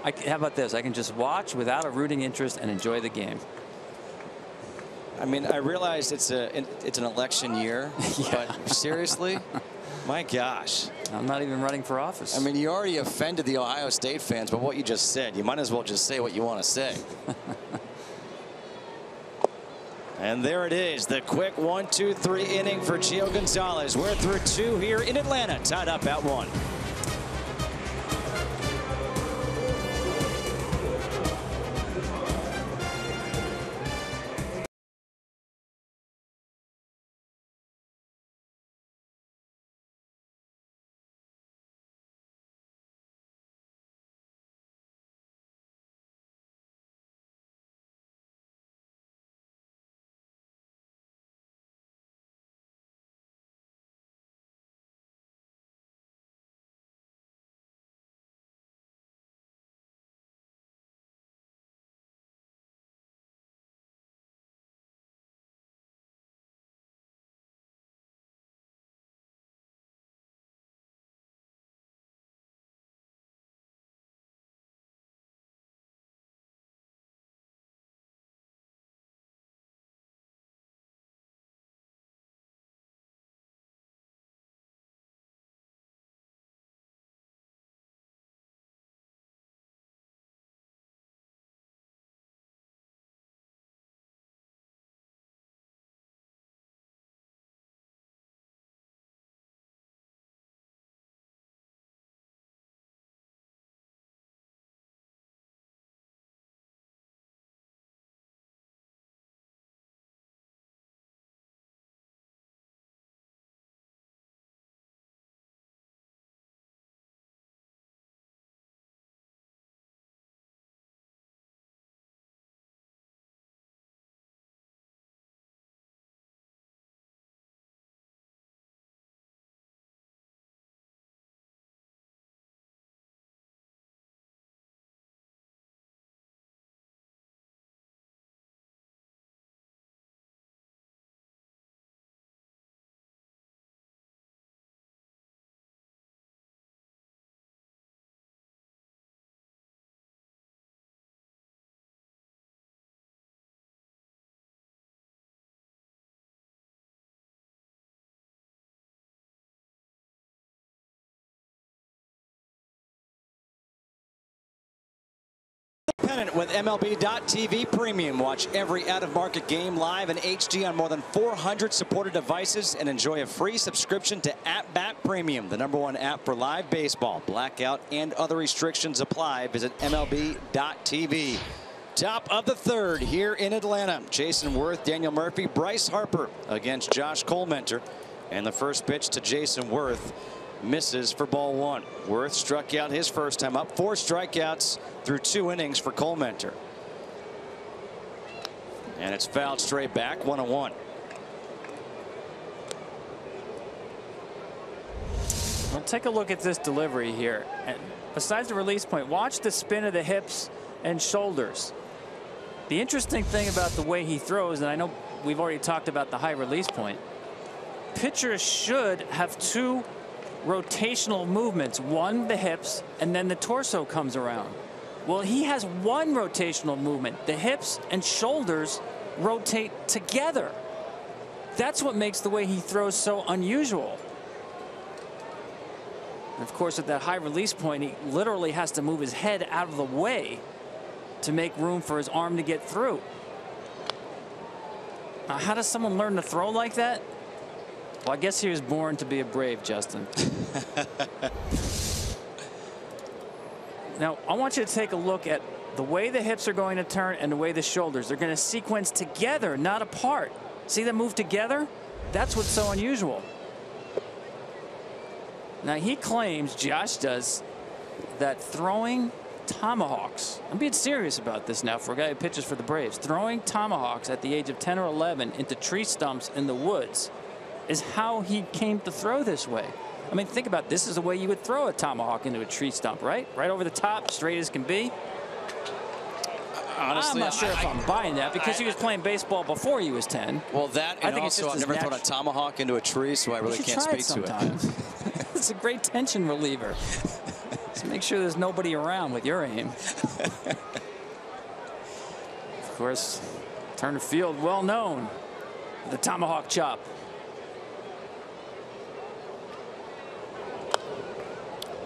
how about this? I can just watch without a rooting interest and enjoy the game.
I mean, I realize it's an election year,
Yeah.
but seriously, my gosh.
I'm not even running for office.
I mean, you already offended the Ohio State fans by what you just said. You might as well just say what you want to say. And there it is, the quick 1-2-3 inning for Gio Gonzalez. We're through 2 here in Atlanta, tied up at 1. pennant with MLB.TV Premium. Watch every out-of-market game live in HD on more than 400 supported devices and enjoy a free subscription to AtBat Premium, the #1 app for live baseball. Blackout and other restrictions apply. Visit MLB.TV. Top of the third here in Atlanta. Jason Worth, Daniel Murphy, Bryce Harper against Josh Collmenter. And the first pitch to Jason Worth misses for ball 1. Worth struck out his first time up. 4 strikeouts through 2 innings for Collmenter. And it's fouled straight back, 1-1.
Well, take a look at this delivery here. And besides the release point, watch the spin of the hips and shoulders. The interesting thing about the way he throws, and I know we've already talked about the high release point, pitchers should have 2 rotational movements. One, the hips, and then the torso comes around. Well, he has 1 rotational movement. The hips and shoulders rotate together. That's what makes the way he throws so unusual. And of course, at that high release point, he literally has to move his head out of the way to make room for his arm to get through. Now, how does someone learn to throw like that? Well, I guess he was born to be a Brave, Justin. Now, I want you to take a look at the way the hips are going to turn and the way the shoulders. They're going to sequence together, not apart. See them move together? That's what's so unusual. Now, he claims, Josh does, that throwing tomahawks, I'm being serious about this now for a guy who pitches for the Braves, throwing tomahawks at the age of 10 or 11 into tree stumps in the woods is how he came to throw this way. I mean, think about this is the way you would throw a tomahawk into a tree stump, right? Right over the top, straight as can be.
Honestly,
I'm not sure if I'm buying that because he was playing baseball before he was 10.
Well, that and
I think
also I've never thrown a tomahawk into a tree, so I really can't speak to it.
It's a great tension reliever. Just make sure there's nobody around with your aim. Of course, Turner Field, well known, the tomahawk chop.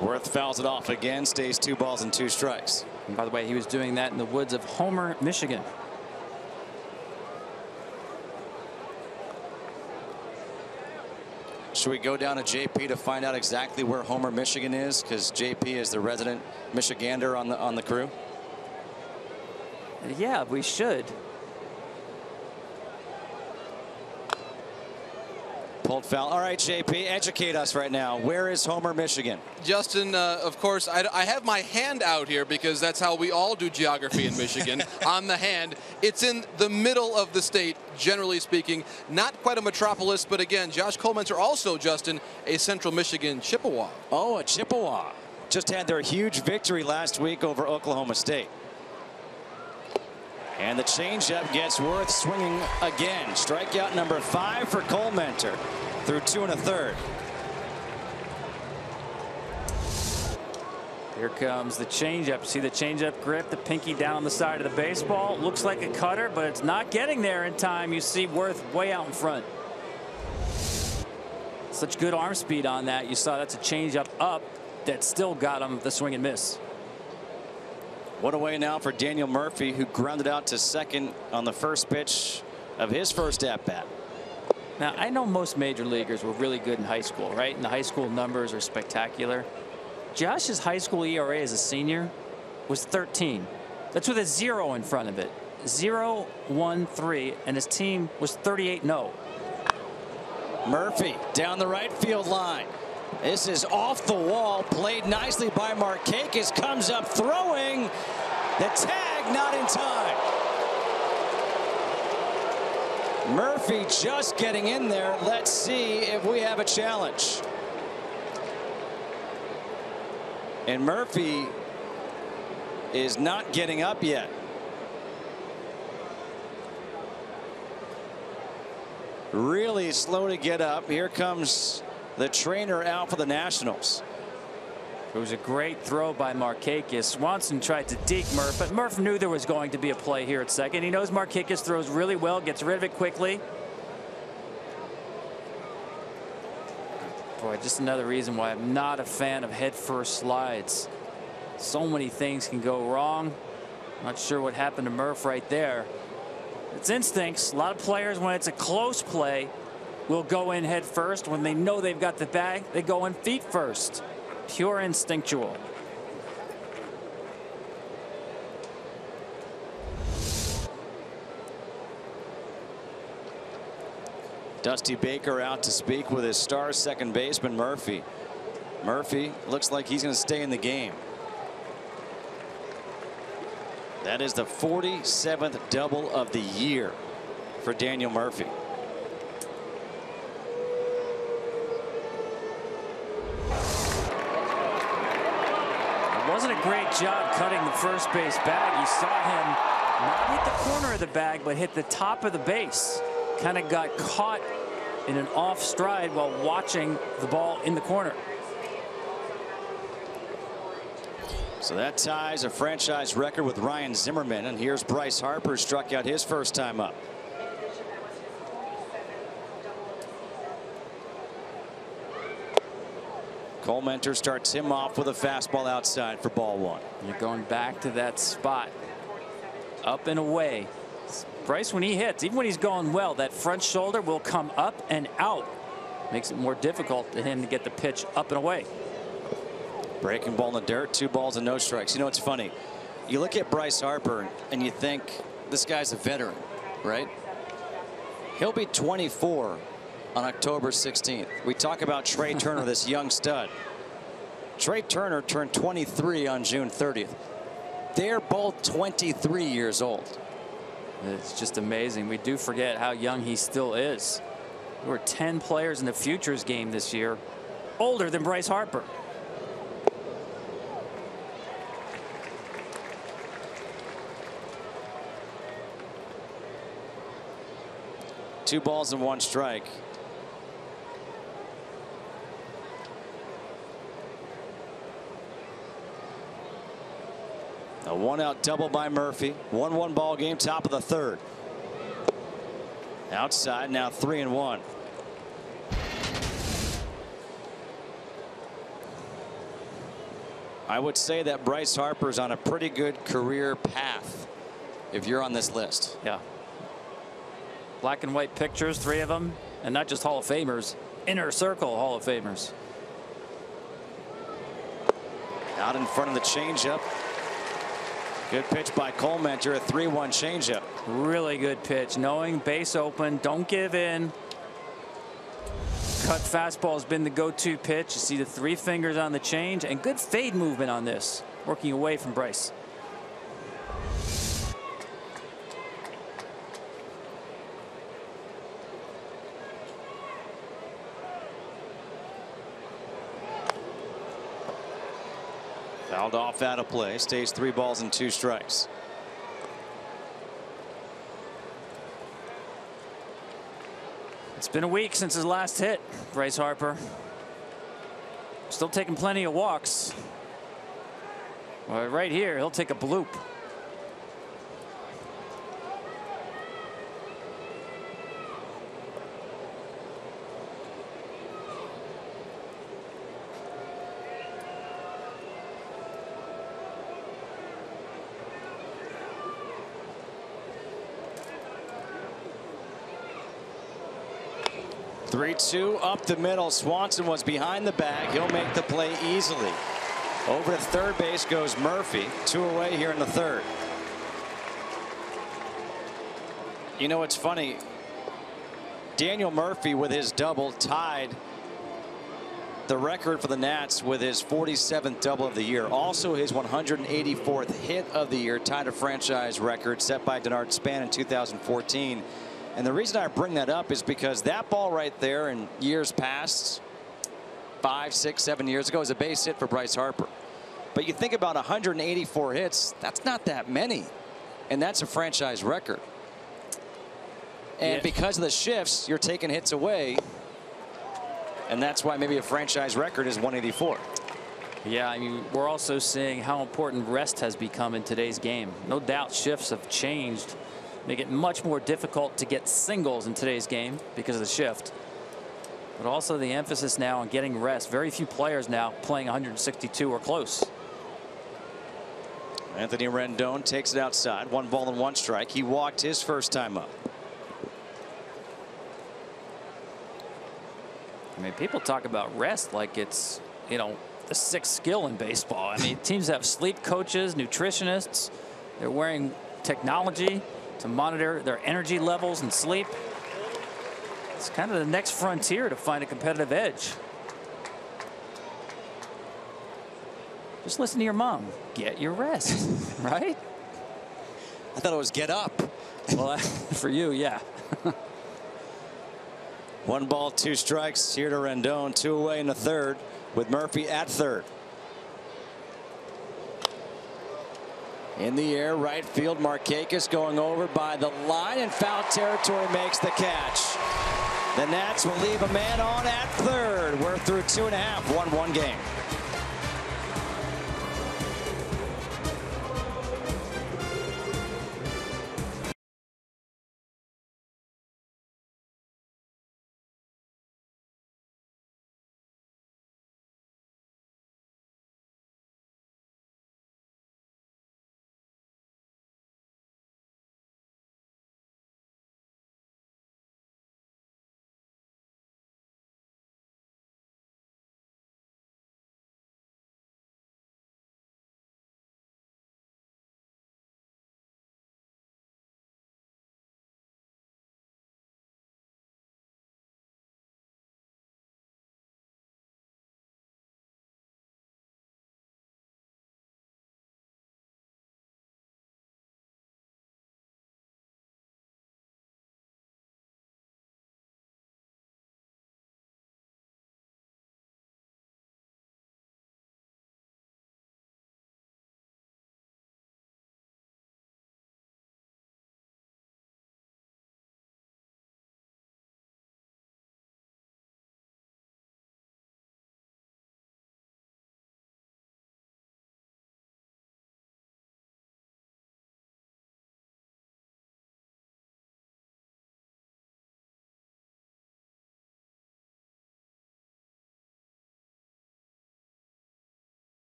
Worth fouls it off again, stays 2 balls and 2 strikes.
And by the way, he was doing that in the woods of Homer, Michigan.
Should we go down to JP to find out exactly where Homer, Michigan is? Because JP is the resident Michigander on the crew.
Yeah, we should.
Pulled foul. All right, JP, educate us right now. Where is Homer, Michigan?
Justin, of course, I have my hand out here because that's how we all do geography in Michigan. On the hand, it's in the middle of the state, generally speaking. Not quite a metropolis, but again, Josh Collmenter also, Justin, a Central Michigan Chippewa.
Oh, a Chippewa. Just had their huge victory last week over Oklahoma State. And the changeup gets Worth swinging again. Strikeout number 5 for Collmenter through 2 1/3.
Here comes the changeup. See the changeup grip, the pinky down on the side of the baseball. Looks like a cutter, but it's not getting there in time. You see Worth way out in front. Such good arm speed on that. You saw that's a changeup up that still got him the swing and miss.
One away now for Daniel Murphy, who grounded out to second on the first pitch of his first at-bat.
Now, I know most major leaguers were really good in high school, right? And the high school numbers are spectacular. Josh's high school ERA as a senior was 13. That's with a 0 in front of it. 0-1-3, and his team was 38-0.
Murphy down the right field line. This is off the wall, played nicely by Markakis, comes up throwing. The tag not in time. Murphy just getting in there. Let's see if we have a challenge. And Murphy is not getting up yet. Really slow to get up. Here comes the trainer out for the Nationals.
It was a great throw by Markakis. Swanson tried to deke Murph, but Murph knew there was going to be a play here at second. He knows Markakis throws really well, gets rid of it quickly. Boy, just another reason why I'm not a fan of head-first slides. So many things can go wrong. Not sure what happened to Murph right there. It's instincts. A lot of players, when it's a close play, will go in head first. When they know they've got the bag, they go in feet first. Pure instinctual.
Dusty Baker out to speak with his star second baseman Murphy. Murphy looks like he's going to stay in the game. That is the 47th double of the year for Daniel Murphy.
It wasn't a great job cutting the first base bag. You saw him not hit the corner of the bag, but hit the top of the base. Kind of got caught in an off stride while watching the ball in the corner.
So that ties a franchise record with Ryan Zimmerman, and here's Bryce Harper, struck out his first time up. Cole Mentor starts him off with a fastball outside for ball one.
You're going back to that spot, up and away. Bryce, when he hits, even when he's going well, that front shoulder will come up and out. Makes it more difficult for him to get the pitch up and away.
Breaking ball in the dirt, 2 balls and no strikes. You know, it's funny. You look at Bryce Harper and you think this guy's a veteran, right? He'll be 24 on October 16th. We talk about Trey Turner, this young stud. Trey Turner turned 23 on June 30th. They're both 23 years old.
It's just amazing. We do forget how young he still is. There were 10 players in the Futures game this year older than Bryce Harper.
Two balls and 1 strike. A 1-out double by Murphy. 1-1 ball game, top of the third. Outside, now 3-1. I would say that Bryce Harper's on a pretty good career path if you're on this list.
Yeah. Black and white pictures, 3 of them, and not just Hall of Famers, inner circle Hall of Famers.
Out in front of the changeup. Good pitch by Cole Mentor, a 3-1 changeup.
Really good pitch, knowing base open, don't give in. Cut fastball has been the go-to pitch. You see the 3 fingers on the change, and good fade movement on this, working away from Bryce.
Fouled off out of play. Stays 3 balls and 2 strikes.
It's been a week since his last hit, Bryce Harper. Still taking plenty of walks. Well, right here, he'll take a bloop.
Three-2 up the middle. Swanson was behind the bag. He'll make the play easily. Over to third base goes Murphy. 2 away here in the third. You know, it's funny. Daniel Murphy with his double tied the record for the Nats with his 47th double of the year. Also his 184th hit of the year, tied a franchise record set by Denard Span in 2014. And the reason I bring that up is because that ball right there in years past, 5, 6, 7 years ago, is a base hit for Bryce Harper. But you think about 184 hits, that's not that many. And that's a franchise record. And because of the shifts, you're taking hits away. And that's why maybe a franchise record is 184.
Yeah, I mean, we're also seeing how important rest has become in today's game. No doubt shifts have changed. Make it much more difficult to get singles in today's game because of the shift. But also the emphasis now on getting rest. Very few players now playing 162 or close.
Anthony Rendon takes it outside. 1 ball and 1 strike. He walked his first time up.
I mean, people talk about rest like it's, you know, the sixth skill in baseball. I mean, teams have sleep coaches, nutritionists. They're wearing technology to monitor their energy levels and sleep. It's kind of the next frontier to find a competitive edge. Just listen to your mom. Get your rest, right?
I thought it was get up.
Well, for you, yeah.
1 ball, 2 strikes here to Rendon. 2 away in the third with Murphy at third. In the air, right field. Markakis going over by the line, and foul territory makes the catch. The Nats will leave a man on at third. We're through 2.5, 1-1 game.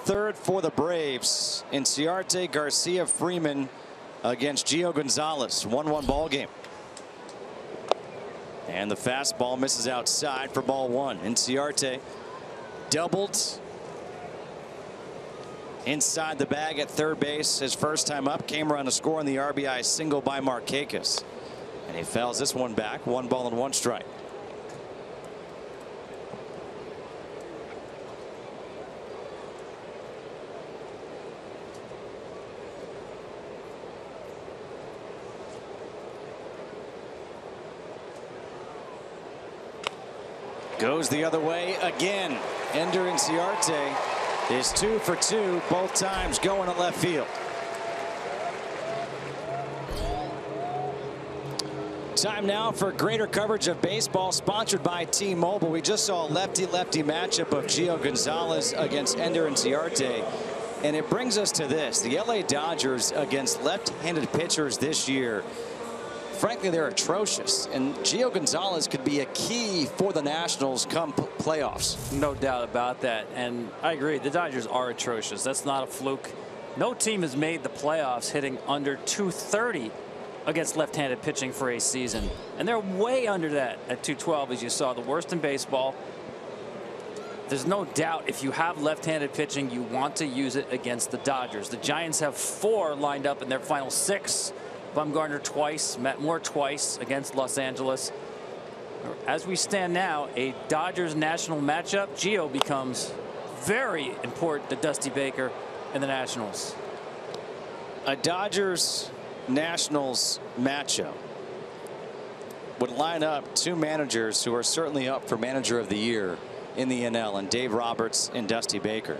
Third for the Braves. Inciarte, Garcia, Freeman against Gio Gonzalez. 1-1 ball game. And the fastball misses outside for ball 1. Inciarte doubled inside the bag at third base. His first time up, came around to score on the RBI single by Markakis. And he fouls this one back. 1 ball and 1 strike. Goes the other way again. Ender Inciarte is 2 for 2, both times going to left field. Time now for greater coverage of baseball, sponsored by T-Mobile. We just saw a lefty-lefty matchup of Gio Gonzalez against Ender Inciarte. And it brings us to this. The LA Dodgers against left-handed pitchers this year. Frankly, they're atrocious, and Gio Gonzalez could be a key for the Nationals come playoffs.
No doubt about that, and I agree. The Dodgers are atrocious. That's not a fluke. No team has made the playoffs hitting under 230 against left-handed pitching for a season, and they're way under that at 212, as you saw, the worst in baseball. There's no doubt if you have left-handed pitching, you want to use it against the Dodgers. The Giants have 4 lined up in their final 6. Bumgarner twice, Matt Moore twice against Los Angeles. As we stand now, a Dodgers-National matchup. Gio becomes very important to Dusty Baker and the Nationals.
A Dodgers-Nationals matchup would line up two managers who are certainly up for Manager of the Year in the NL, and Dave Roberts and Dusty Baker.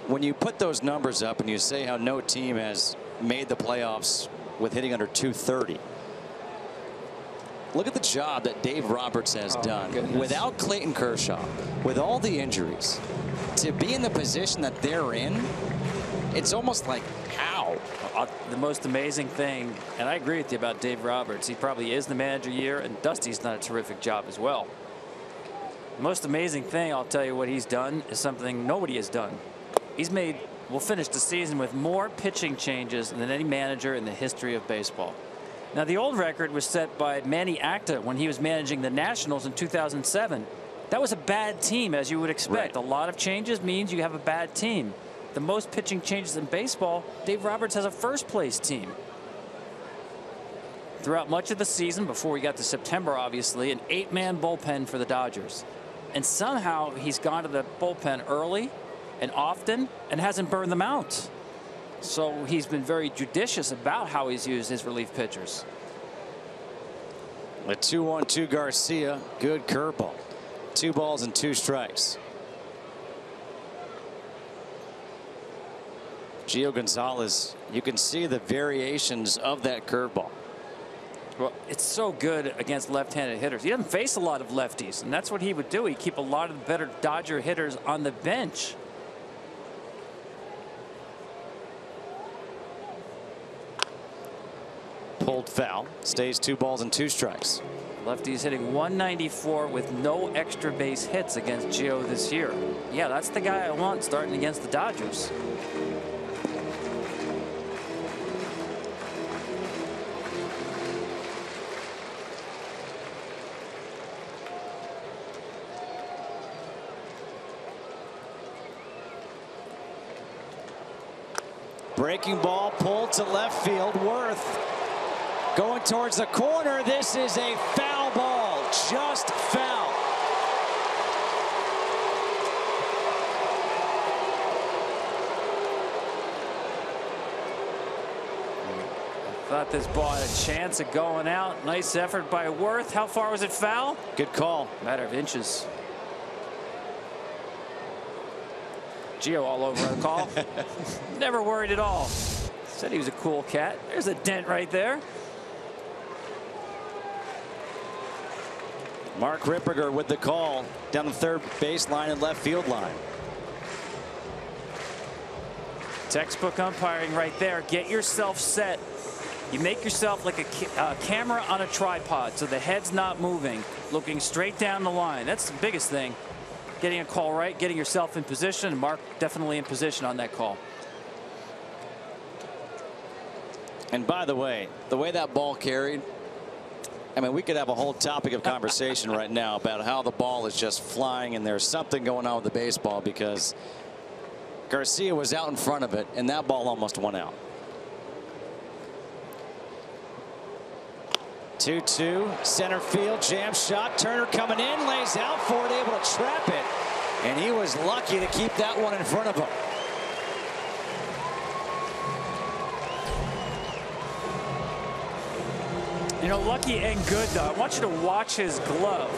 When you put those numbers up and you say how no team has made the playoffs with hitting under 230, look at the job that Dave Roberts has done without Clayton Kershaw, with all the injuries, to be in the position that they're in. It's almost like, how?
The most amazing thing, and I agree with you about Dave Roberts, he probably is the Manager of the Year, and Dusty's done a terrific job as well. The most amazing thing, I'll tell you what he's done, is something nobody has done. We'll finish the season with more pitching changes than any manager in the history of baseball. Now, the old record was set by Manny Acta when he was managing the Nationals in 2007. That was a bad team, as you would expect.
Right.
A lot of changes means you have a bad team. The most pitching changes in baseball, Dave Roberts has a first-place team. Throughout much of the season, before we got to September, obviously, an 8-man bullpen for the Dodgers. And somehow he's gone to the bullpen early and often and hasn't burned them out. So he's been very judicious about how he's used his relief pitchers.
A 2-1-2 Garcia, good curveball. 2 balls and 2 strikes. Gio Gonzalez, you can see the variations of that curveball.
Well, it's so good against left-handed hitters. He doesn't face a lot of lefties, and that's what he would do. He'd keep a lot of the better Dodger hitters on the bench.
Pulled foul. Stays 2 balls and 2 strikes.
Lefty's hitting 194 with no extra base hits against Gio this year. Yeah, that's the guy I want starting against the Dodgers.
Breaking ball pulled to left field. Worth going towards the corner. This is a foul ball. Just foul.
Thought this ball had a chance of going out. Nice effort by Worth. How far was it foul?
Good call.
Matter of inches. Gio all over the call. Never worried at all. Said he was a cool cat. There's a dent right there.
Mark Ripperger with the call down the third baseline and left field line.
Textbook umpiring right there. Get yourself set. You make yourself like a camera on a tripod so the head's not moving, looking straight down the line. That's the biggest thing. Getting a call right, getting yourself in position. Mark definitely in position on that call.
And by the way that ball carried, I mean, we could have a whole topic of conversation right now about how the ball is just flying and there's something going on with the baseball, because Garcia was out in front of it and that ball almost went out. 2-2 center field, jam shot. Turner coming in, lays out for it, able to trap it, and he was lucky to keep that one in front of him.
You know, lucky and good, though. I want you to watch his glove.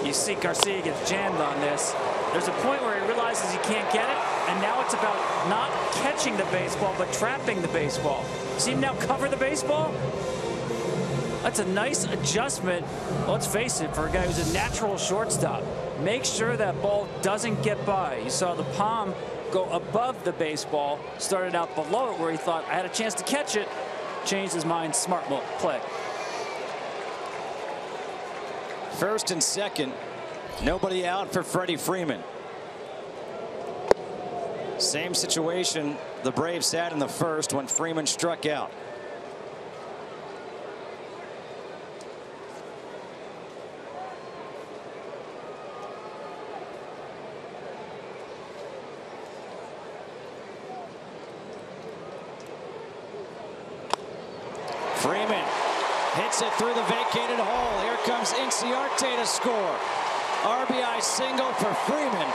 You see Garcia gets jammed on this. There's a point where he realizes he can't get it, and now it's about not catching the baseball, but trapping the baseball. See him now cover the baseball? That's a nice adjustment. Let's face it, for a guy who's a natural shortstop. Make sure that ball doesn't get by. You saw the palm go above the baseball, started out below it where he thought, I had a chance to catch it. Changed his mind. Smart play.
First and second, nobody out for Freddie Freeman. Same situation the Braves had in the first when Freeman struck out. Freeman Hits it through the vacated hole. Here comes Inciarte to score. RBI single for Freeman.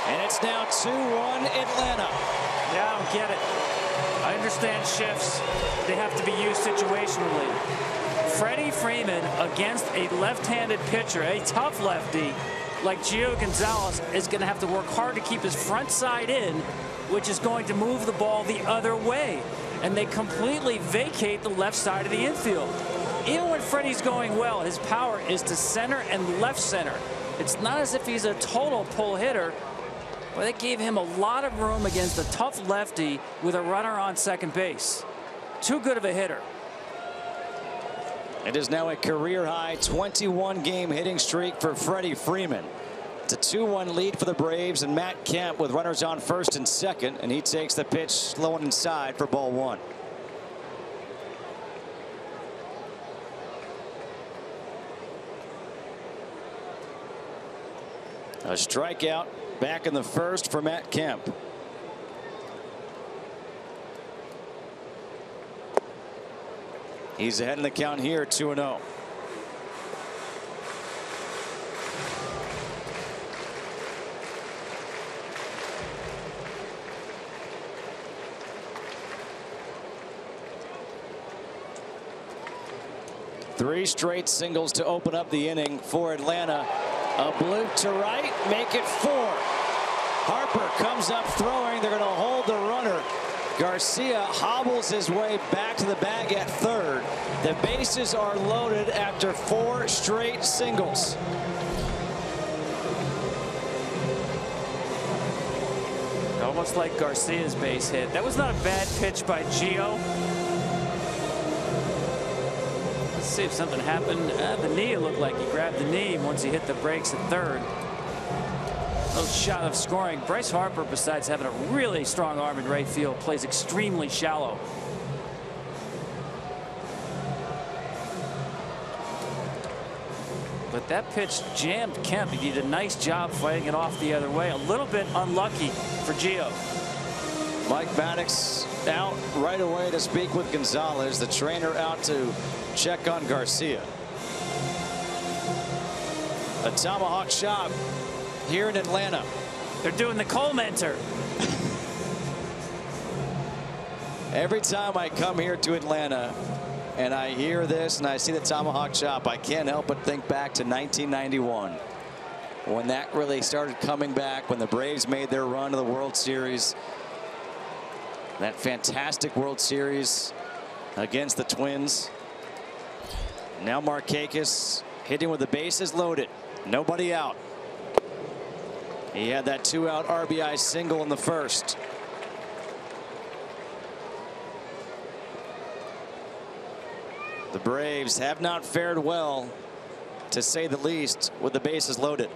And it's now 2-1 Atlanta.
Yeah, I don't get it. I understand shifts. They have to be used situationally. Freddie Freeman against a left-handed pitcher, a tough lefty like Gio Gonzalez, is going to have to work hard to keep his front side in, which is going to move the ball the other way. And they completely vacate the left side of the infield. Even when Freddie's going well, his power is to center and left center. It's not as if he's a total pull hitter. Well, they gave him a lot of room against a tough lefty with a runner on second base. Too good of a hitter.
It is now a career-high 21-game hitting streak for Freddie Freeman. It's a 2-1 lead for the Braves, and Matt Kemp with runners on first and second, and he takes the pitch slow and inside for ball one. A strikeout back in the first for Matt Kemp. He's ahead in the count here, 2-0. Three straight singles to open up the inning for Atlanta. A bloop to right, make it 4. Harper comes up throwing. They're going to hold the runner. Garcia hobbles his way back to the bag at third. The bases are loaded after 4 straight singles.
Almost like Garcia's base hit. That was not a bad pitch by Gio. Let's see if something happened. The knee, it looked like he grabbed the knee once he hit the brakes at third. No shot of scoring. Bryce Harper, besides having a really strong arm in right field, plays extremely shallow. But that pitch jammed Kemp. He did a nice job fighting it off the other way. A little bit unlucky for Gio.
Mike Maddox out right away to speak with Gonzalez. The trainer out to check on Garcia. A tomahawk chop here in Atlanta.
They're doing the Cole Mentor.
Every time I come here to Atlanta and I hear this and I see the tomahawk chop, I can't help but think back to 1991 when that really started coming back, when the Braves made their run to the World Series. That fantastic World Series against the Twins. Now Markakis hitting with the bases loaded. Nobody out. He had that 2-out RBI single in the first. The Braves have not fared well, to say the least, with the bases loaded.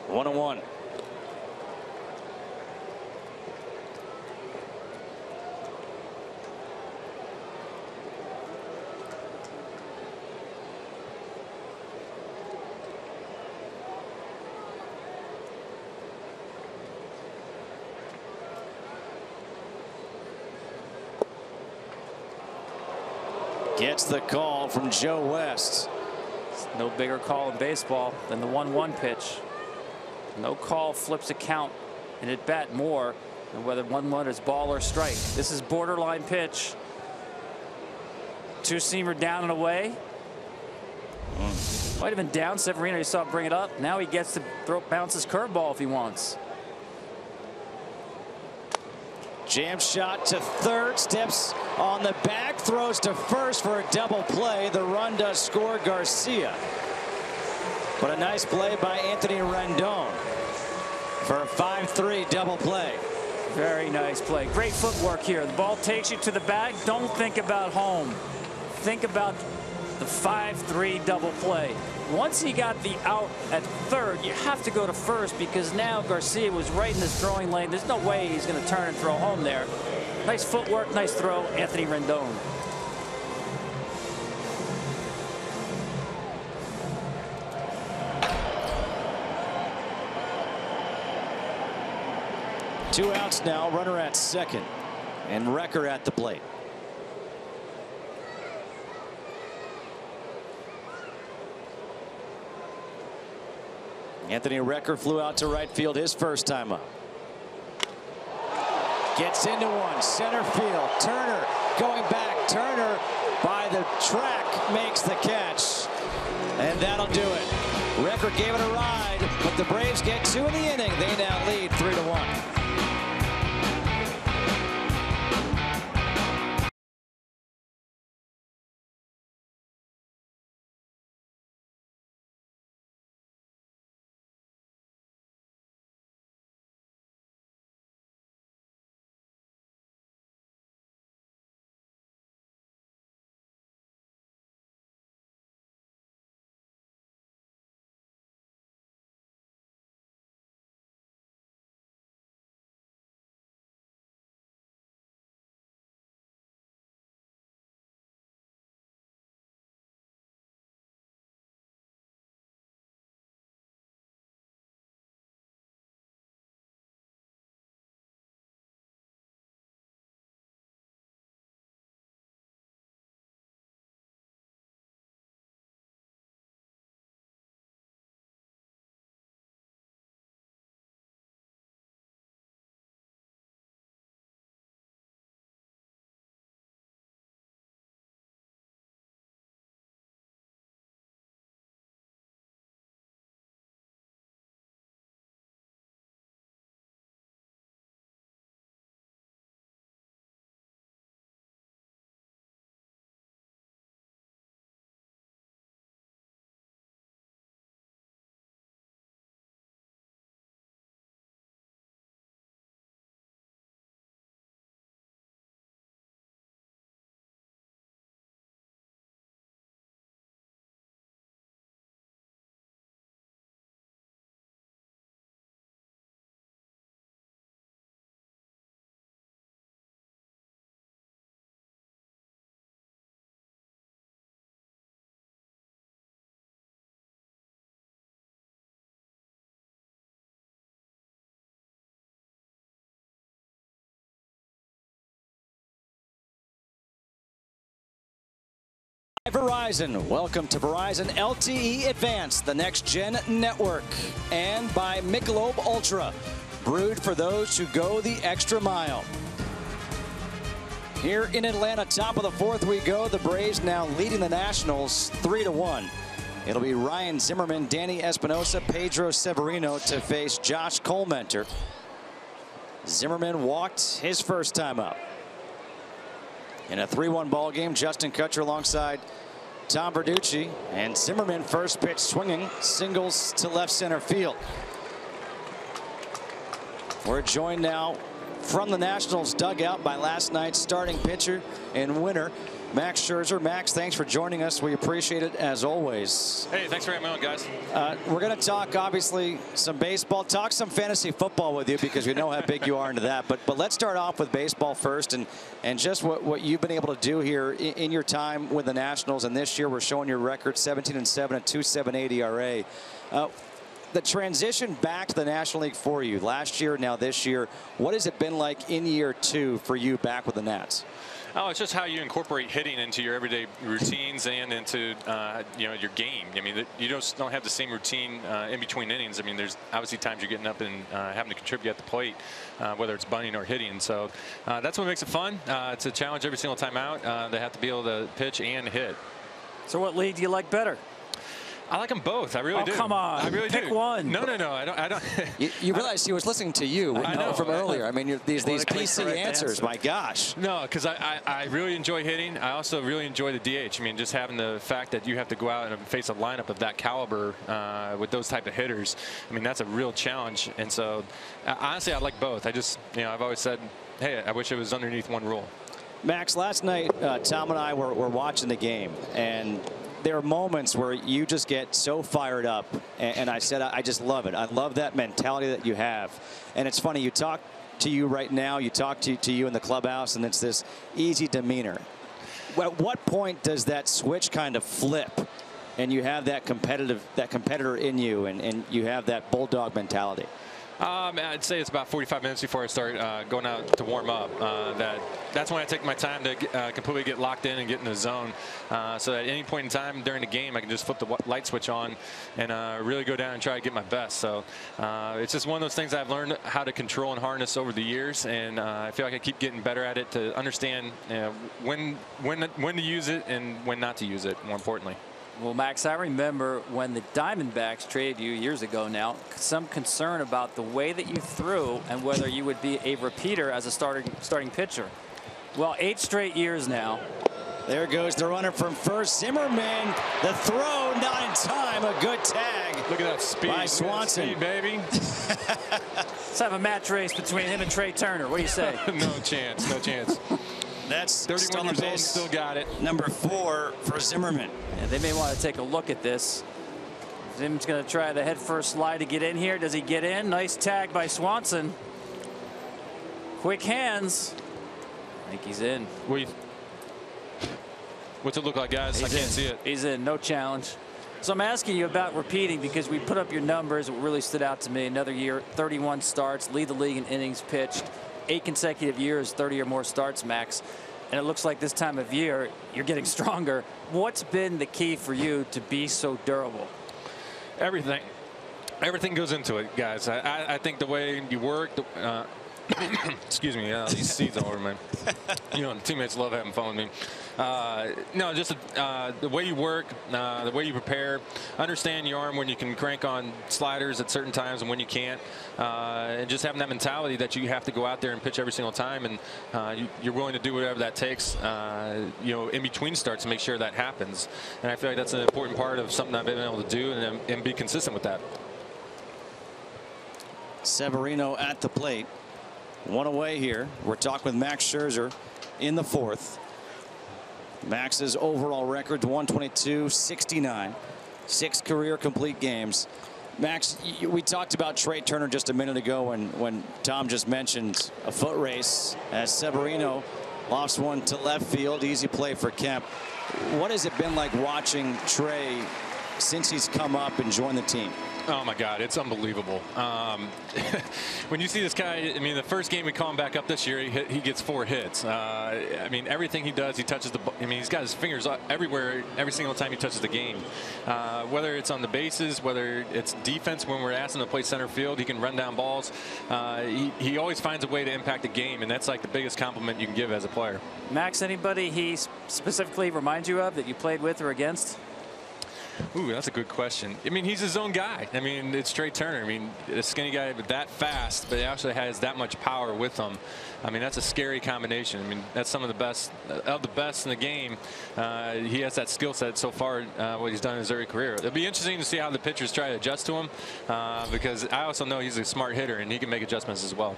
One and one. Gets the call from Joe West.
No bigger call in baseball than the 1-1 pitch. No call flips a count and at bat more than whether 1-1 is ball or strike. This is borderline pitch. Two-seamer down and away. Might have been down. Severino, you saw him bring it up. Now he gets to bounce his curveball if he wants.
Jam shot to third, steps on the back, throws to first for a double play. The run does score Garcia. But a nice play by Anthony Rendon for a 5-3 double play.
Very nice play. Great footwork here. The ball takes you to the bag. Don't think about home. Think about the 5-3 double play. Once he got the out at third, you have to go to first because now Garcia was right in his throwing lane. There's no way he's going to turn and throw home there. Nice footwork, nice throw, Anthony Rendon.
2 outs now, runner at second, and Recker at the plate. Anthony Recker flew out to right field his first time up. Gets into one, center field. Turner going back. Turner by the track makes the catch, and that'll do it. Recker gave it a ride, but the Braves get 2 in the inning. They now lead 3-1. Verizon. Welcome to Verizon LTE Advanced, the next gen network, and by Michelob Ultra, brewed for those who go the extra mile. Here in Atlanta, top of the 4th we go. The Braves now leading the Nationals 3-1. It'll be Ryan Zimmerman, Danny Espinosa, Pedro Severino to face Josh Collmenter. Zimmerman walked his first time up. In a 3-1 ball game, Justin Kutcher alongside Tom Verducci, and Zimmerman first pitch swinging, singles to left center field. We're joined now from the Nationals dugout by last night's starting pitcher and winner, Max Scherzer. Max, thanks for joining us. We appreciate it as always.
Hey, thanks for having me on, guys.
We're going to talk, obviously, some baseball, talk some fantasy football with you because we know how big you are into that. But let's start off with baseball first, and just what you've been able to do here in your time with the Nationals. And this year, we're showing your record 17-7 at 2.78 ERA. The transition back to the National League for you last year, now this year, what has it been like in year 2 for you back with the Nats?
Oh, it's just how you incorporate hitting into your everyday routines and into your game. I mean, you just don't have the same routine in between innings. I mean, there's obviously times you're getting up and having to contribute at the plate, whether it's bunting or hitting. So that's what makes it fun. It's a challenge every single time out. They have to be able to pitch and hit.
So what league do you like better?
I like them both. I really do.
Come on.
I really
Pick
do.
one.
No. I don't.
You realize he was listening to you
I know.
from earlier. I mean, these PC
correct
answers,
answer.
my gosh.
No, because I really enjoy hitting. I also really enjoy the DH. I mean, just having the fact that you have to go out and face a lineup of that caliber with those type of hitters. I mean, that's a real challenge. And so, honestly, I like both. I just, I've always said, hey, I wish it was underneath one rule.
Max, last night, Tom and I were watching the game, and there are moments where you just get so fired up, and I said I just love it. I love that mentality that you have. And it's funny, you talk to you right now, you talk to you in the clubhouse, and it's this easy demeanor. At what point does that switch kind of flip and you have that competitor in you, and you have that bulldog mentality?
I'd say it's about 45 minutes before I start going out to warm up. That's when I take my time to completely get locked in and get in the zone. So at any point in time during the game, I can just flip the light switch on and really go down and try to get my best. So it's just one of those things I've learned how to control and harness over the years, and I feel like I keep getting better at it to understand when to use it and when not to use it, more importantly.
Well, Max, I remember when the Diamondbacks traded you years ago now, some concern about the way that you threw and whether you would be a repeater as a starting pitcher. Well, 8 straight years now.
There goes the runner from first. Zimmerman, the throw not in time. A good tag.
Look at that speed.
By Swanson.
Speed, baby.
Let's have a match race between him and Trey Turner. What do you say?
No chance. No chance.
That's
31 years old, still got it.
Number 4 for Zimmerman.
And they may want to take a look at this. Zim's going to try the head first slide to get in here. Does he get in? Nice tag by Swanson. Quick hands. I think he's in.
What's it look like, guys? I can't see it.
He's in. No challenge. So I'm asking you about repeating because we put up your numbers. What really stood out to me, another year, 31 starts, lead the league in innings pitched, 8 consecutive years, 30 or more starts, Max. And it looks like this time of year you're getting stronger. What's been the key for you to be so durable?
Everything. Everything goes into it, guys. I think the way you work, excuse me, these seeds all over me. You know, teammates love having fun with me. No, just the way you work, the way you prepare, understand your arm when you can crank on sliders at certain times and when you can't, and just having that mentality that you have to go out there and pitch every single time, and you're willing to do whatever that takes, you know, in between starts to make sure that happens. And I feel like that's an important part of something I've been able to do and be consistent with that.
Severino at the plate. One away here. We're talking with Max Scherzer in the 4th. Max's overall record 122-69. 6 career complete games. Max, we talked about Trey Turner just a minute ago when Tom just mentioned a foot race as Severino lofts one to left field. Easy play for Kemp. What has it been like watching Trey since he's come up and joined the team?
Oh my God, it's unbelievable. When you see this guy, I mean, the first game we call him back up this year, he gets 4 hits. I mean, everything he does, he touches the ball. I mean, he's got his fingers everywhere every single time he touches the game. Whether it's on the bases, whether it's defense when we're asking to play center field, he can run down balls. He always finds a way to impact the game, and that's like the biggest compliment you can give as a player.
Max, anybody he specifically reminds you of that you played with or against?
Ooh, that's a good question. I mean, he's his own guy. I mean, it's Trey Turner. I mean, a skinny guy but that fast, but he actually has that much power with him. I mean, that's a scary combination. I mean, that's some of the best in the game. He has that skill set so far, what he's done in his early career. It'll be interesting to see how the pitchers try to adjust to him because I also know he's a smart hitter and he can make adjustments as well.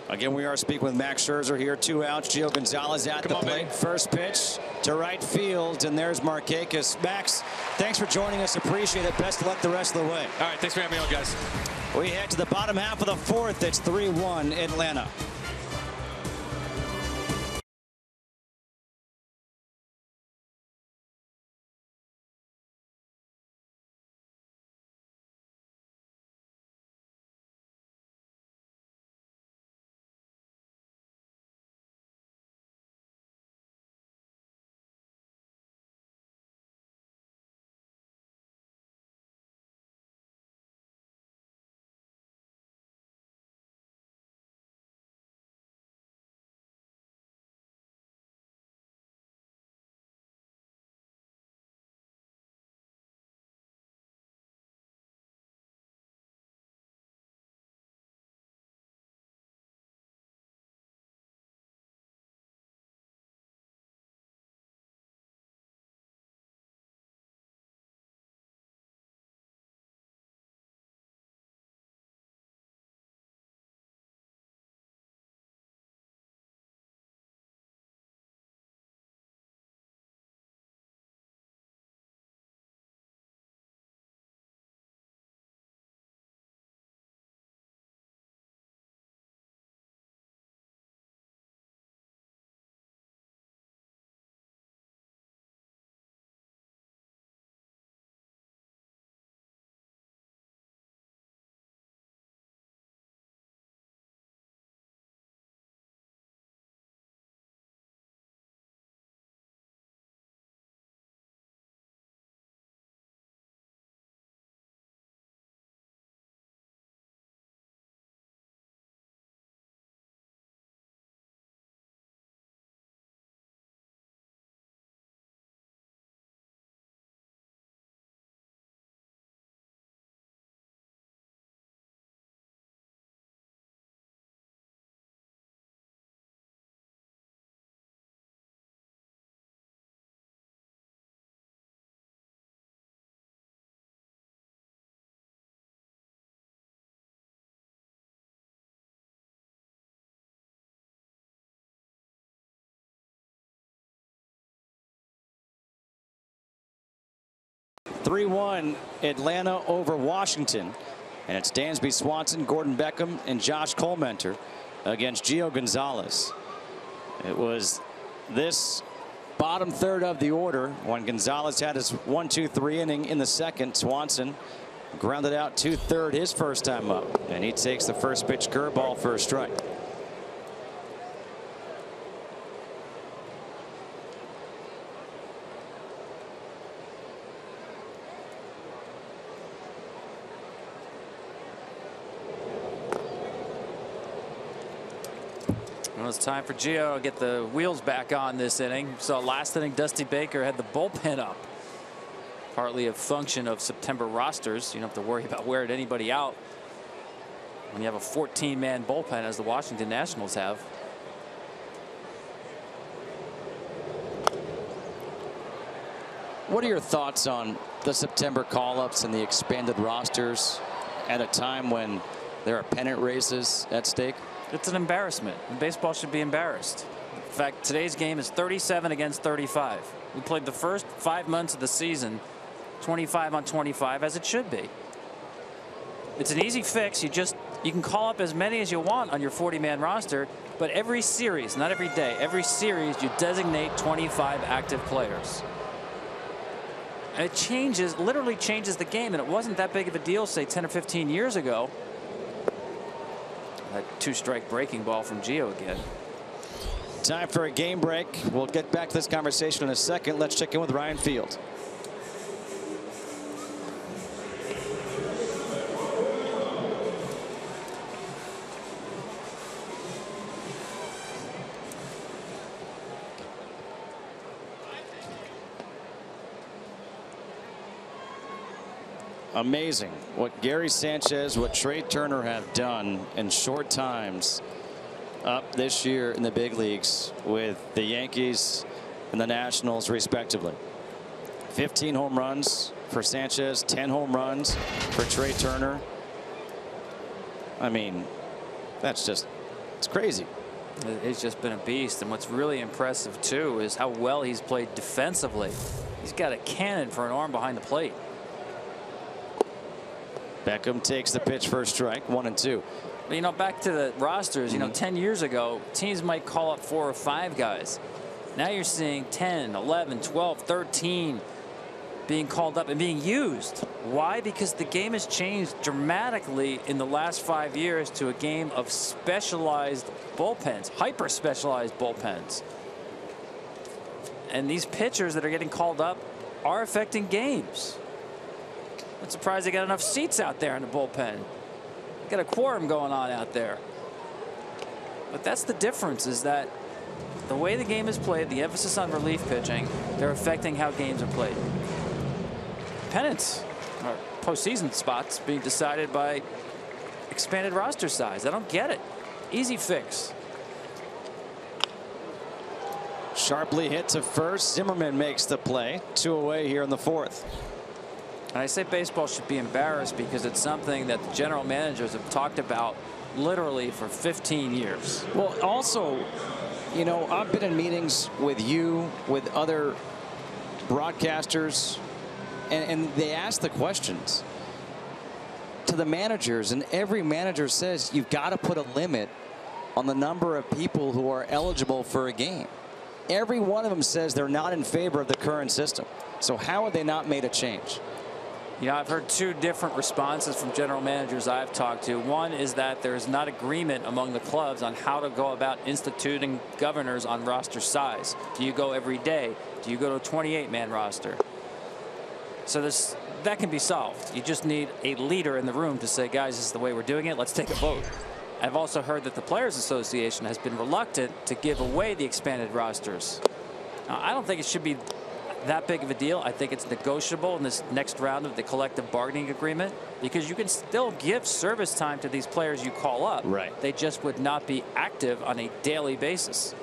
Again, we are speaking with Max Scherzer here. 2 outs. Gio Gonzalez at the plate. Baby. First pitch to right field, and there's Markakis. Max, thanks for joining us. Appreciate it. Best of luck the rest of the way.
All right, thanks for having me on, guys.
We head to the bottom half of the 4th. It's 3-1 Atlanta. 3-1 Atlanta over Washington. And it's Dansby Swanson, Gordon Beckham, and Josh Colmenter against Gio Gonzalez. It was this bottom third of the order when Gonzalez had his 1-2-3 inning in the second. Swanson grounded out 2/3 his first time up, and he takes the first pitch curveball for a strike.
Well, it's time for Gio to get the wheels back on this inning. So last inning, Dusty Baker had the bullpen up. Partly a function of September rosters. You don't have to worry about wearing anybody out when you have a 14-man bullpen, as the Washington Nationals have.
What are your thoughts on the September call-ups and the expanded rosters at a time when there are pennant races at stake?
It's an embarrassment. Baseball should be embarrassed. In fact, today's game is 37 against 35. We played the first 5 months of the season 25 on 25, as it should be. It's an easy fix. You can call up as many as you want on your 40-man roster, but every series, not every day, every series you designate 25 active players. And it changes, literally changes the game, and it wasn't that big of a deal, say 10 or 15 years ago. That 2-strike breaking ball from Gio again.
Time for a game break. We'll get back to this conversation in a second. Let's check in with Ryan Field. Amazing what Gary Sanchez, what Trey Turner have done in short times up this year in the big leagues with the Yankees and the Nationals respectively. 15 home runs for Sanchez, 10 home runs for Trey Turner. I mean, that's just, it's crazy.
He's just been a beast, and what's really impressive too is how well he's played defensively. He's got a cannon for an arm behind the plate.
Beckham takes the pitch for a strike, 1-2.
But, you know, back to the rosters, you know, 10 years ago, teams might call up 4 or 5 guys. Now you're seeing 10, 11, 12, 13 being called up and being used. Why? Because the game has changed dramatically in the last 5 years to a game of specialized bullpens, hyper specialized bullpens. And these pitchers that are getting called up are affecting games. I'm surprised they got enough seats out there in the bullpen. Got a quorum going on out there. But that's the difference, is that the way the game is played, the emphasis on relief pitching, they're affecting how games are played. Pennants or postseason spots being decided by expanded roster size. I don't get it. Easy fix.
Sharply hit to first. Zimmerman makes the play. 2 away here in the 4th.
And I say baseball should be embarrassed because it's something that the general managers have talked about literally for 15 years.
Well, also, you know, I've been in meetings with you, with other broadcasters, and they ask the questions to the managers, and every manager says you've got to put a limit on the number of people who are eligible for a game. Every one of them says they're not in favor of the current system. So how have they not made a change?
You know, I've heard 2 different responses from general managers I've talked to. One is that there is not agreement among the clubs on how to go about instituting governors on roster size. Do you go every day? Do you go to a 28-man roster? So that can be solved. You just need a leader in the room to say, guys, this is the way we're doing it. Let's take a vote. I've also heard that the Players Association has been reluctant to give away the expanded rosters. Now, I don't think it should be that big of a deal. I think it's negotiable in this next round of the collective bargaining agreement, because you can still give service time to these players you call up.
Right.
They just would not be active on a daily basis.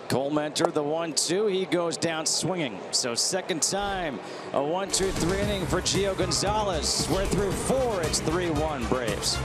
Colmenter, the 1-2, he goes down swinging. So second time, a 1-2-3 inning for Gio Gonzalez. We're through 4. It's 3-1 Braves.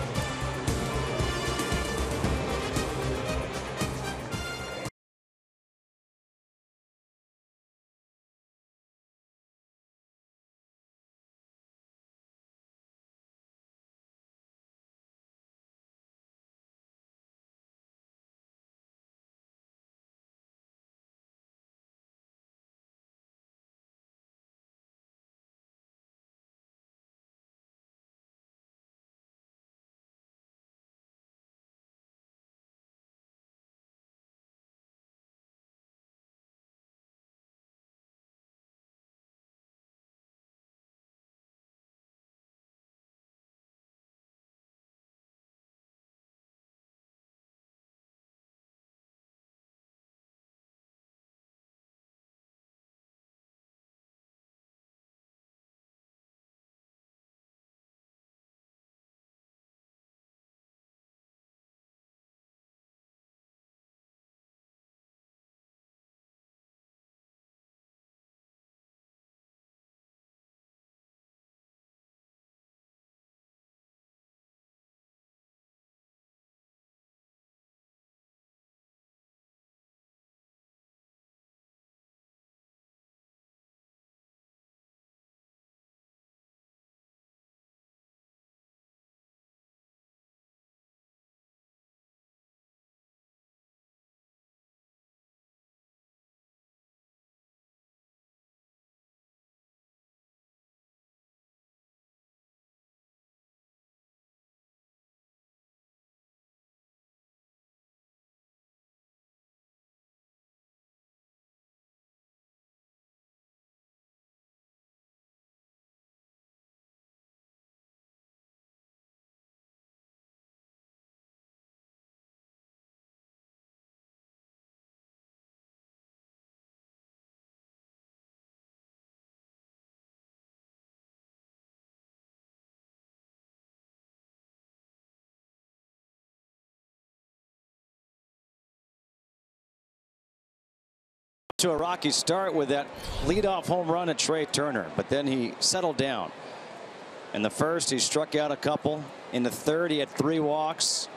to a rocky start with that leadoff home run at Trea Turner, but then he settled down. In the first, he struck out a couple. In the third, he had 3 walks,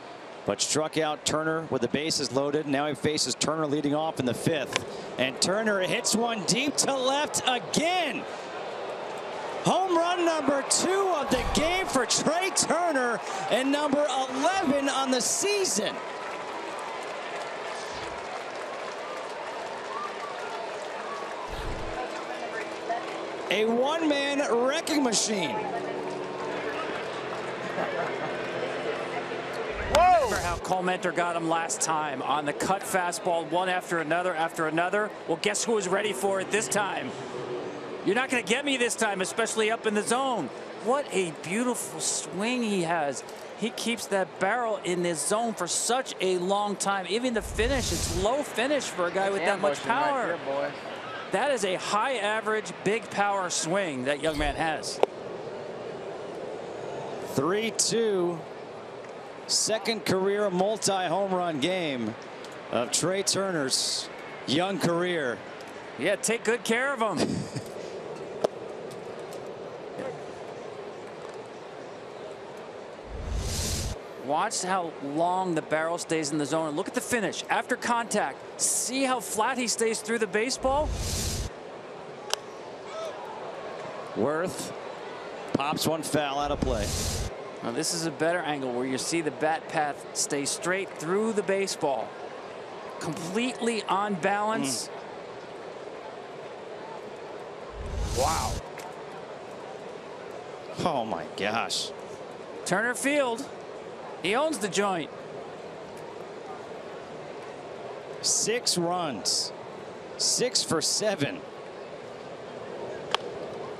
but struck out Turner with the bases loaded. Now he faces Turner leading off in the 5th, and Turner hits one deep to left again. Home run number 2 of the game for Trea Turner, and number 11 on the season. A one-man wrecking machine.
Remember how Cole Mentor got him last time on the cut fastball, one after another after another? Well, guess who was ready for it this time? You're not going to get me this time, especially up in the zone. What a beautiful swing he has. He keeps that barrel in this zone for such a long time. Even the finish, it's low finish for a guy with that much power.
Right here, boy.
That is a high average, big power swing that young man has.
3-2. Second career multi-home run game of Trea Turner's young career.
Yeah, take good care of him. Watch how long the barrel stays in the zone. And look at the finish after contact. See how flat he stays through the baseball?
Worth pops one foul out of play.
Now this is a better angle where you see the bat path stay straight through the baseball. Completely on balance. Wow.
Oh my gosh.
Turner Field. He owns the joint.
6 runs. 6 for 7.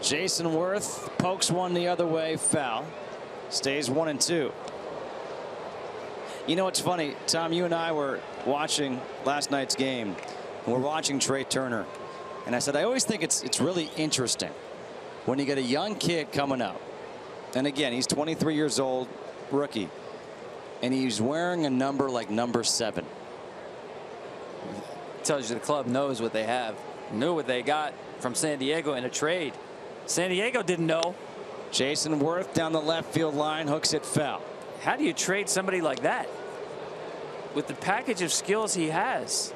Jason Worth pokes one the other way, foul. Stays 1-2. You know, it's funny, Tom, you and I were watching last night's game, and we're watching Trea Turner. And I said, I always think it's really interesting when you get a young kid coming up. And again, he's 23 years old, rookie. And he's wearing a number like number 7.
Tells you the club knows what they have, knew what they got from San Diego in a trade. San Diego didn't know.
Jason Worth down the left field line, hooks it foul.
How do you trade somebody like that with the package of skills he has?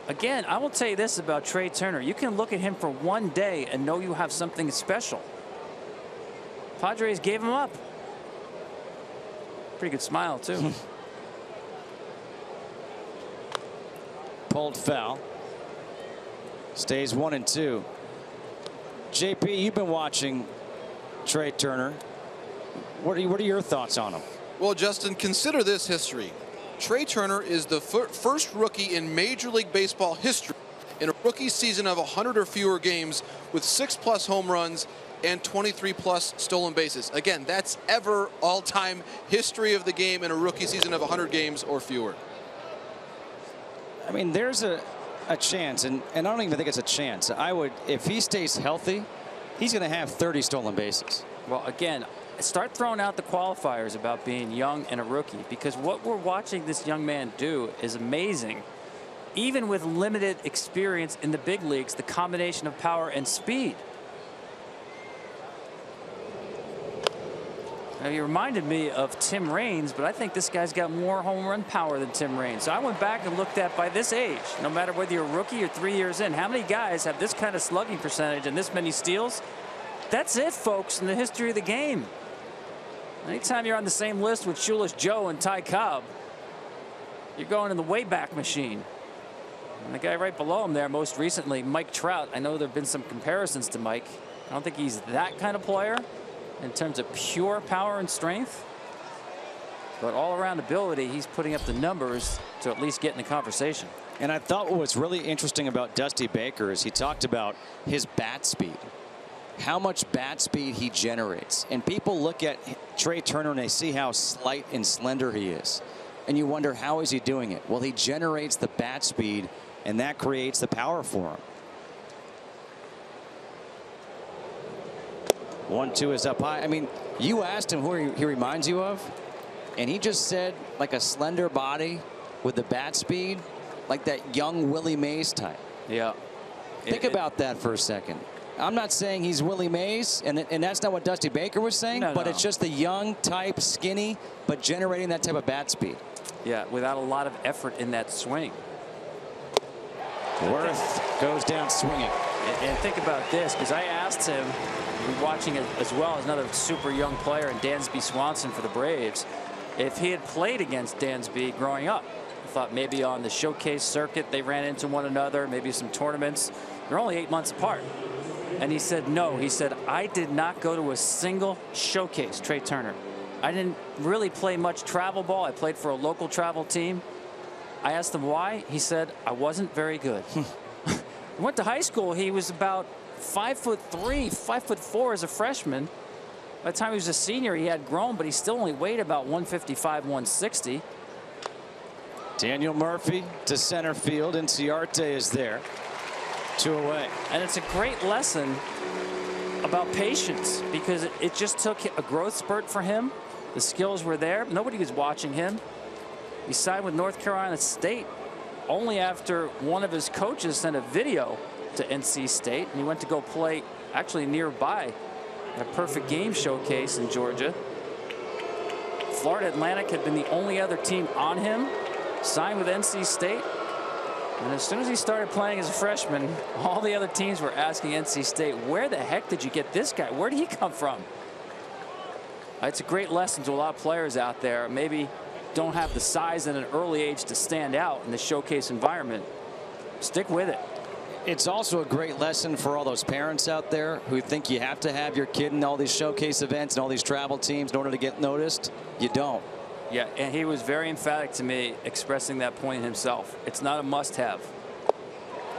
Again, I will tell you this about Trea Turner. You can look at him for one day and know you have something special. Padres gave him up. Pretty good smile, too.
Pulled foul. Stays 1-2. JP, you've been watching Trea Turner. What are your thoughts on him?
Well, Justin, consider this history. Trea Turner is the first rookie in Major League Baseball history in a rookie season of 100 or fewer games with 6+ home runs and 23+ stolen bases. Again, that's ever all-time history of the game in a rookie season of 100 games or fewer.
I mean, there's a chance, and I don't even think it's a chance. If he stays healthy, he's going to have 30 stolen bases.
Well, again, start throwing out the qualifiers about being young and a rookie, because what we're watching this young man do is amazing. Even with limited experience in the big leagues, the combination of power and speed. Now, he reminded me of Tim Raines, but I think this guy's got more home run power than Tim Raines. So I went back and looked at, by this age, no matter whether you're a rookie or 3 years in, how many guys have this kind of slugging percentage and this many steals? That's it, folks, in the history of the game. Anytime you're on the same list with Shoeless Joe and Ty Cobb, you're going in the Wayback Machine. And the guy right below him there, most recently, Mike Trout. I know there have been some comparisons to Mike. I don't think he's that kind of player in terms of pure power and strength, but all-around ability, he's putting up the numbers to at least get in the conversation.
And I thought what was really interesting about Dusty Baker is he talked about his bat speed, how much bat speed he generates. And people look at Trea Turner and they see how slight and slender he is, and you wonder, how is he doing it? Well, he generates the bat speed, and that creates the power for him. 1-2 is up high. I mean, you asked him who he reminds you of, and he just said like a slender body with the bat speed, like that young Willie Mays type.
Yeah.
Think about that for a second. I'm not saying he's Willie Mays, and that's not what Dusty Baker was saying,
No,
but
no.
it's just the young type, skinny, but generating that type of bat speed.
Yeah, without a lot of effort in that swing.
Worth goes down swinging.
And think about this, because I asked him, watching it as well as another super young player in Dansby Swanson for the Braves, if he had played against Dansby growing up. I thought maybe on the showcase circuit they ran into one another, maybe some tournaments. They're only 8 months apart. And he said no. He said, I did not go to a single showcase, Trey Turner. I didn't really play much travel ball. I played for a local travel team. I asked him why. He said, I wasn't very good. He went to high school. He was about 5'3", 5'4" as a freshman. By the time he was a senior, he had grown, but he still only weighed about 155, 160.
Daniel Murphy to center field, and Ciarte is there. 2 away.
And it's a great lesson about patience, because it just took a growth spurt for him. The skills were there. Nobody was watching him. He signed with North Carolina State only after one of his coaches sent a video to NC State, and he went to go play actually nearby at a perfect game showcase in Georgia. Florida Atlantic had been the only other team on him, signed with NC State. And as soon as he started playing as a freshman, all the other teams were asking NC State, where the heck did you get this guy? Where did he come from? It's a great lesson to a lot of players out there. Maybe don't have the size at an early age to stand out in the showcase environment. Stick with it.
It's also a great lesson for all those parents out there who think you have to have your kid in all these showcase events and all these travel teams in order to get noticed. You don't.
Yeah, and he was very emphatic to me, expressing that point himself. It's not a must-have.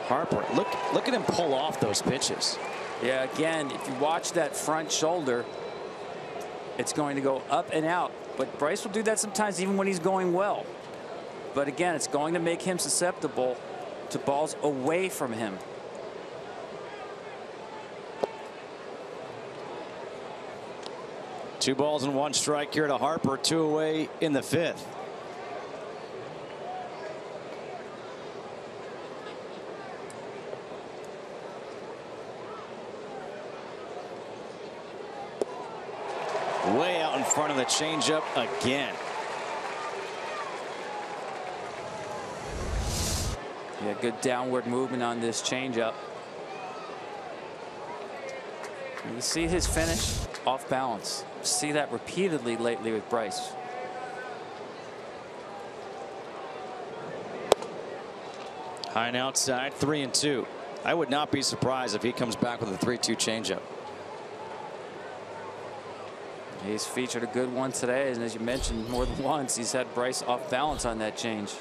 Harper, look at him pull off those pitches.
Yeah, again, if you watch that front shoulder, it's going to go up and out. But Bryce will do that sometimes even when he's going well. But again, it's going to make him susceptible to balls away from him.
Two balls and one strike here to Harper, 2 away in the 5th. Way out in front of the changeup again.
Yeah, good downward movement on this changeup. You see his finish off balance. See that repeatedly lately with Bryce.
High and outside, 3-2. I would not be surprised if he comes back with a 3-2 changeup.
He's featured a good one today, and as you mentioned, more than once he's had Bryce off balance on that change.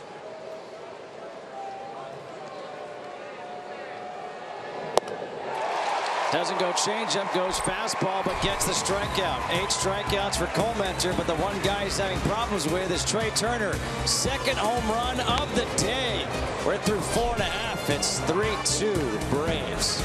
Doesn't go changeup, goes fastball, but gets the strikeout. 8 strikeouts for Comenter, but the one guy he's having problems with is Trey Turner. 2nd home run of the day. We're through 4.5. It's 3-2 the Braves.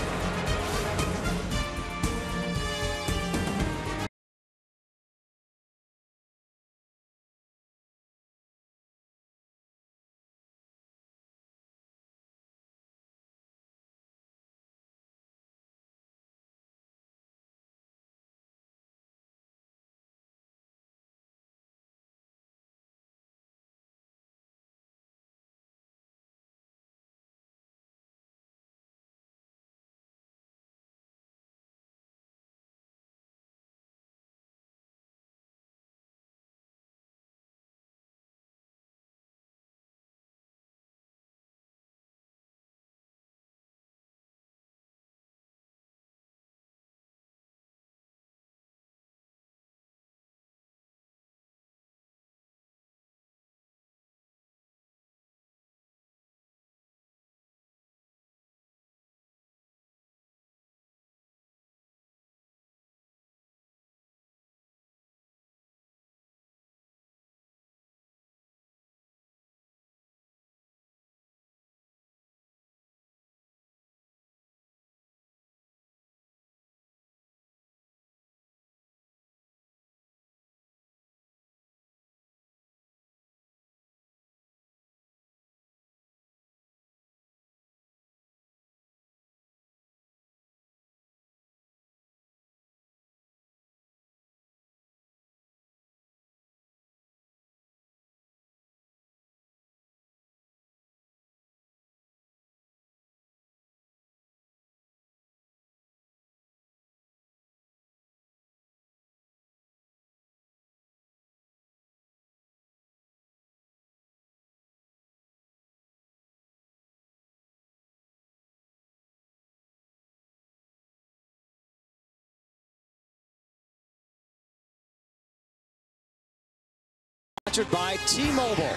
Sponsored by T-Mobile,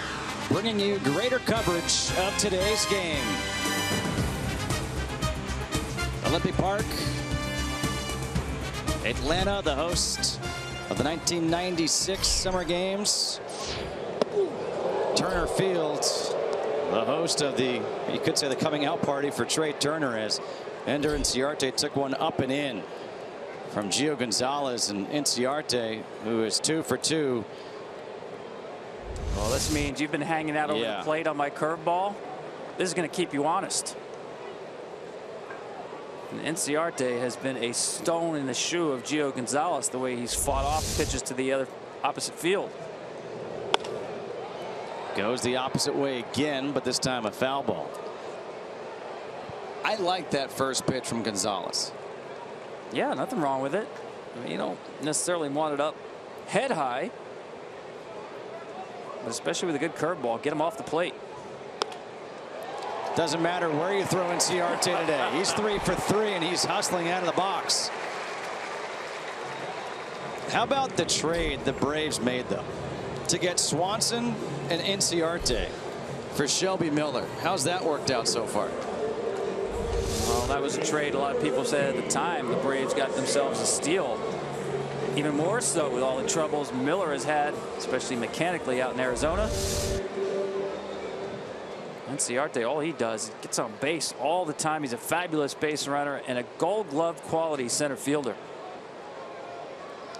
bringing you greater coverage of today's game. Olympic Park, Atlanta, the host of the 1996 Summer Games. Turner Field, the host of the, you could say, the coming out party for Trey Turner, as Ender Inciarte took one up and in from Gio Gonzalez, and Inciarte, who is 2 for 2.
Well, this means you've been hanging out over the plate on my curveball. This is going to keep you honest. And Inciarte has been a stone in the shoe of Gio Gonzalez, the way he's fought off pitches to the other opposite field.
Goes the opposite way again, but this time a foul ball. I like that first pitch from Gonzalez.
Yeah, nothing wrong with it. I mean, you don't necessarily want it up head high, but especially with a good curveball, get him off the plate.
Doesn't matter where you throw Inciarte today. He's 3 for 3, and he's hustling out of the box. How about the trade the Braves made, though, to get Swanson and Inciarte for Shelby Miller? How's that worked out so far?
Well, that was a trade a lot of people said at the time the Braves got themselves a steal. Even more so with all the troubles Miller has had, especially mechanically out in Arizona. Inciarte, all he does is gets on base all the time. He's a fabulous base runner and a Gold Glove quality center fielder.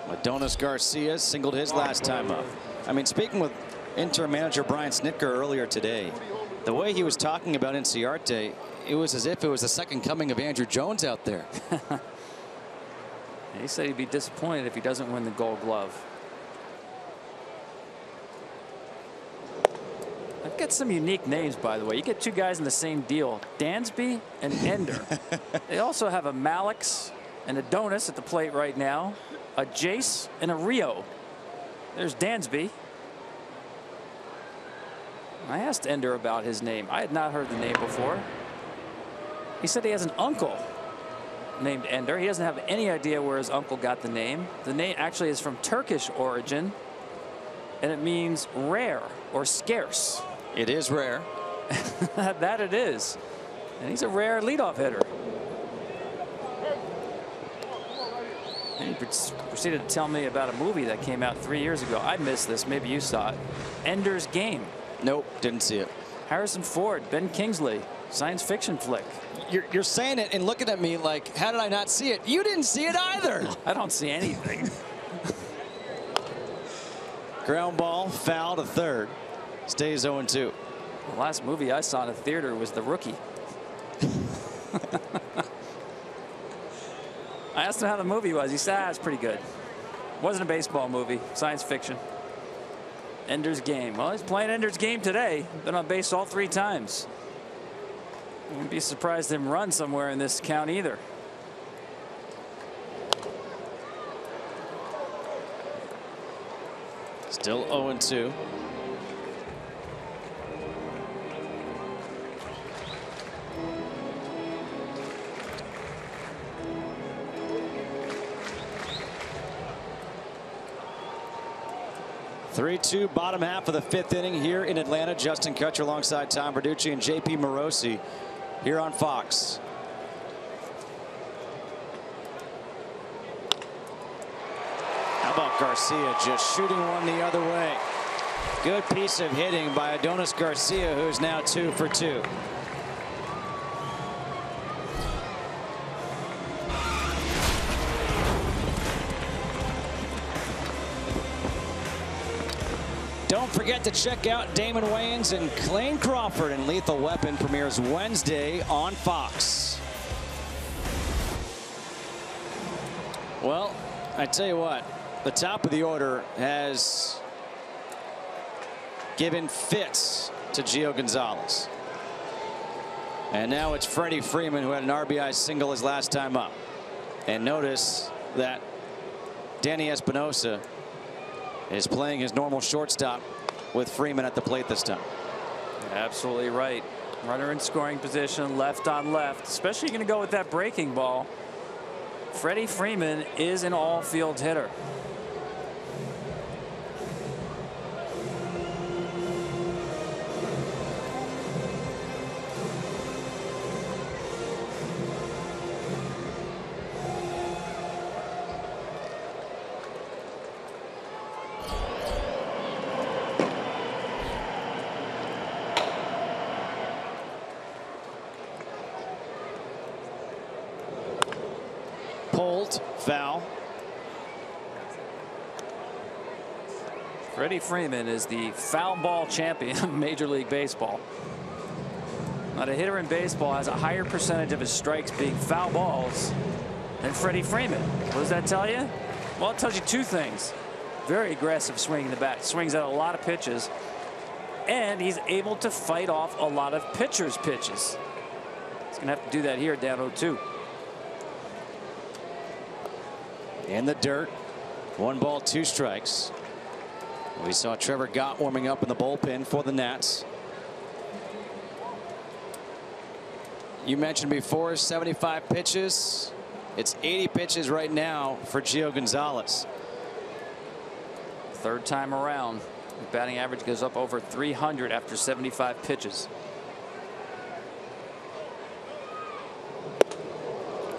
Adonis Garcia singled his last time up. I mean, speaking with interim manager Brian Snitker earlier today, the way he was talking about Inciarte, it was as if it was the second coming of Andrew Jones out there.
He said he'd be disappointed if he doesn't win the Gold Glove. I've got some unique names, by the way. You get two guys in the same deal, Dansby and Ender. They also have a Malix and Adonis at the plate right now, a Jace and a Rio. There's Dansby. I asked Ender about his name. I had not heard the name before. He said he has an uncle named Ender. He doesn't have any idea where his uncle got the name. The name actually is from Turkish origin, and it means rare or scarce.
It is rare.
That it is. And he's a rare leadoff hitter. And he proceeded to tell me about a movie that came out 3 years ago. I missed this. Maybe you saw it. Ender's Game.
Nope, didn't see it.
Harrison Ford, Ben Kingsley, science fiction flick.
You're saying it and looking at me like, how did I not see it? You didn't see it either.
I don't see anything.
Ground ball, foul to third. Stays 0-2.
The last movie I saw in a theater was The Rookie. I asked him how the movie was. He said, it's pretty good. Wasn't a baseball movie, science fiction. Ender's Game. Well, he's playing Ender's Game today. Been on base all 3 times. Wouldn't be surprised him run somewhere in this count either.
Still 0-2. (3-2) bottom half of the 5th inning here in Atlanta. Justin Kutcher alongside Tom Verducci and JP Morosi here on Fox. How about Garcia just shooting one the other way? Good piece of hitting by Adonis Garcia, who's now 2 for 2. Don't forget to check out Damon Wayans and Clayne Crawford in Lethal Weapon. Premieres Wednesday on Fox. Well, I tell you what, the top of the order has given fits to Gio Gonzalez. And now it's Freddie Freeman, who had an RBI single his last time up. And notice that Danny Espinosa is playing his normal shortstop with Freeman at the plate this time.
Absolutely right. Runner in scoring position, left on left, especially going to go with that breaking ball. Freddie Freeman is an all-field hitter.
foul.
Freddie Freeman is the foul ball champion of Major League Baseball. Not a hitter in baseball has a higher percentage of his strikes being foul balls than Freddie Freeman. What does that tell you? Well, it tells you two things. Very aggressive swinging the bat. Swings out a lot of pitches. And he's able to fight off a lot of pitchers' pitches. He's going to have to do that here down 0-2.
In the dirt. 1 ball, 2 strikes. We saw Trevor Gott warming up in the bullpen for the Nats. You mentioned before 75 pitches. It's 80 pitches right now for Gio Gonzalez.
Third time around. The batting average goes up over 300 after 75 pitches.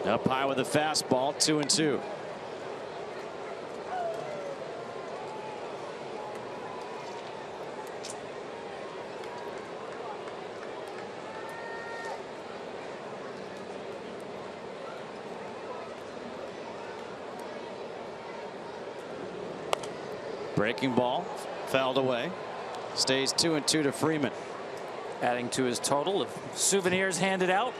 Up high with a fastball, 2-2. Breaking ball, fouled away. Stays 2-2 to Freeman.
Adding to his total of souvenirs handed out.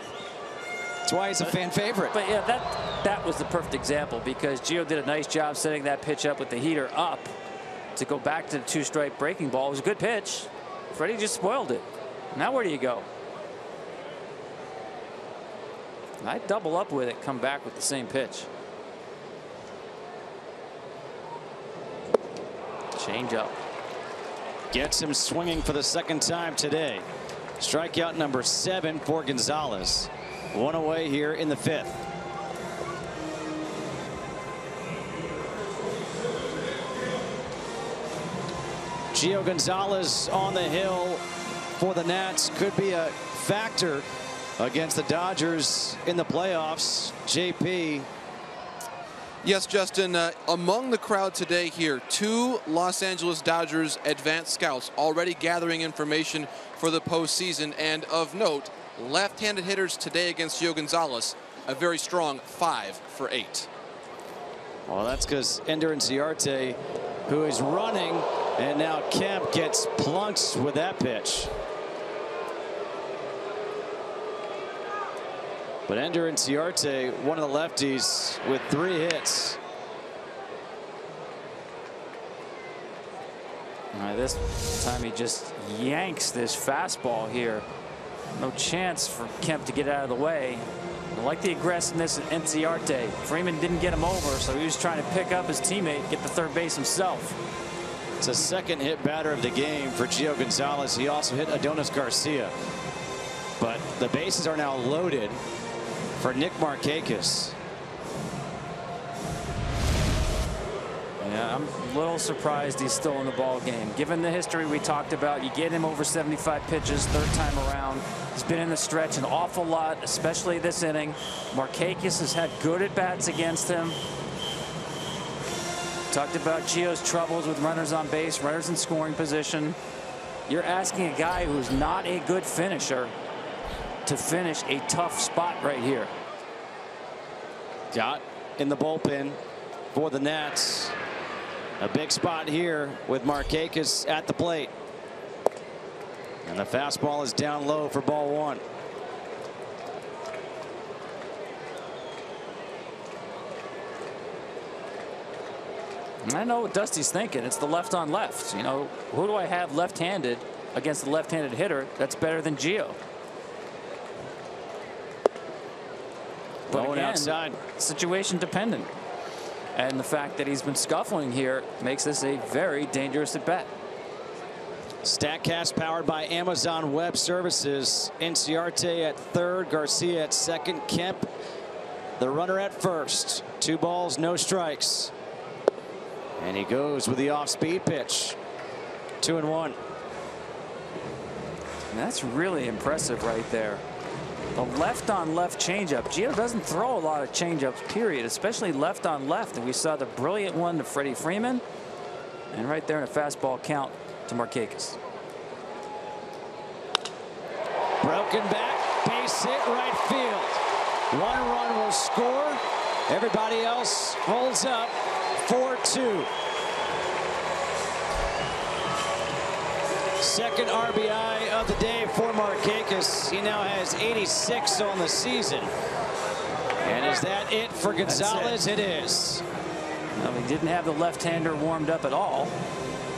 That's why he's a fan favorite.
But yeah, that was the perfect example, because Gio did a nice job setting that pitch up with the heater up to go back to the 2-strike breaking ball. It was a good pitch. Freddie just spoiled it. Now where do you go? I'd double up with it, come back with the same pitch. Change up.
Gets him swinging for the second time today. Strikeout number 7 for Gonzalez. 1 away here in the 5th. Gio Gonzalez on the hill for the Nats. Could be a factor against the Dodgers in the playoffs. JP.
Yes, Justin, among the crowd today here, 2 Los Angeles Dodgers advanced scouts already gathering information for the postseason. And of note, left-handed hitters today against Gio Gonzalez, a very strong 5 for 8.
Well, that's because Ender Inciarte, who is running, and now Kemp gets plunked with that pitch. But Ender Inciarte, one of the lefties, with 3 hits.
This time he just yanks this fastball here. No chance for Kemp to get out of the way. I like the aggressiveness of Inciarte. Freeman didn't get him over, so he was trying to pick up his teammate, get the third base himself.
It's a second hit batter of the game for Gio Gonzalez. He also hit Adonis Garcia. But the bases are now loaded for Nick Markakis.
Yeah, I'm a little surprised he's still in the ball game. Given the history we talked about, you get him over 75 pitches, third time around. He's been in the stretch an awful lot, especially this inning. Markakis has had good at-bats against him. Talked about Gio's troubles with runners on base, runners in scoring position. You're asking a guy who's not a good finisher to finish a tough spot right here.
Gott in the bullpen for the Nats. A big spot here with Markakis at the plate. And the fastball is down low for ball 1.
I know what Dusty's thinking. It's the left on left. You know, who do I have left-handed against the left-handed hitter that's better than Gio? But
Going
again,
outside.
Situation dependent. And the fact that he's been scuffling here makes this a very dangerous at bat.
StatCast powered by Amazon Web Services. Inciarte at third, Garcia at second, Kemp the runner at first. 2 balls, no strikes. And he goes with the off-speed pitch. 2-1.
And that's really impressive right there. The left-on-left changeup. Gio doesn't throw a lot of changeups, period, especially left-on-left. And we saw the brilliant one to Freddie Freeman. And right there in a fastball count to Markakis.
Broken back, base hit right field. 1 run will score, Everybody else holds up 4-2. Second RBI of the day for Markakis. He now has 86 on the season. And is that it for Gonzalez? It is.
Well, he didn't have the left-hander warmed up at all.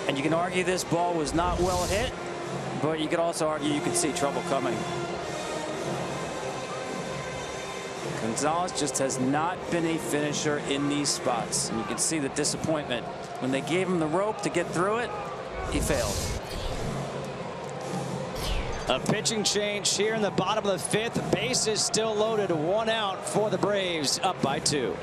And you can argue this ball was not well hit, but you could also argue you could see trouble coming. Gonzalez just has not been a finisher in these spots. And you can see the disappointment. When they gave him the rope to get through it, he failed.
A pitching change here in the bottom of the 5th. Bases still loaded. 1 out for the Braves, up by 2.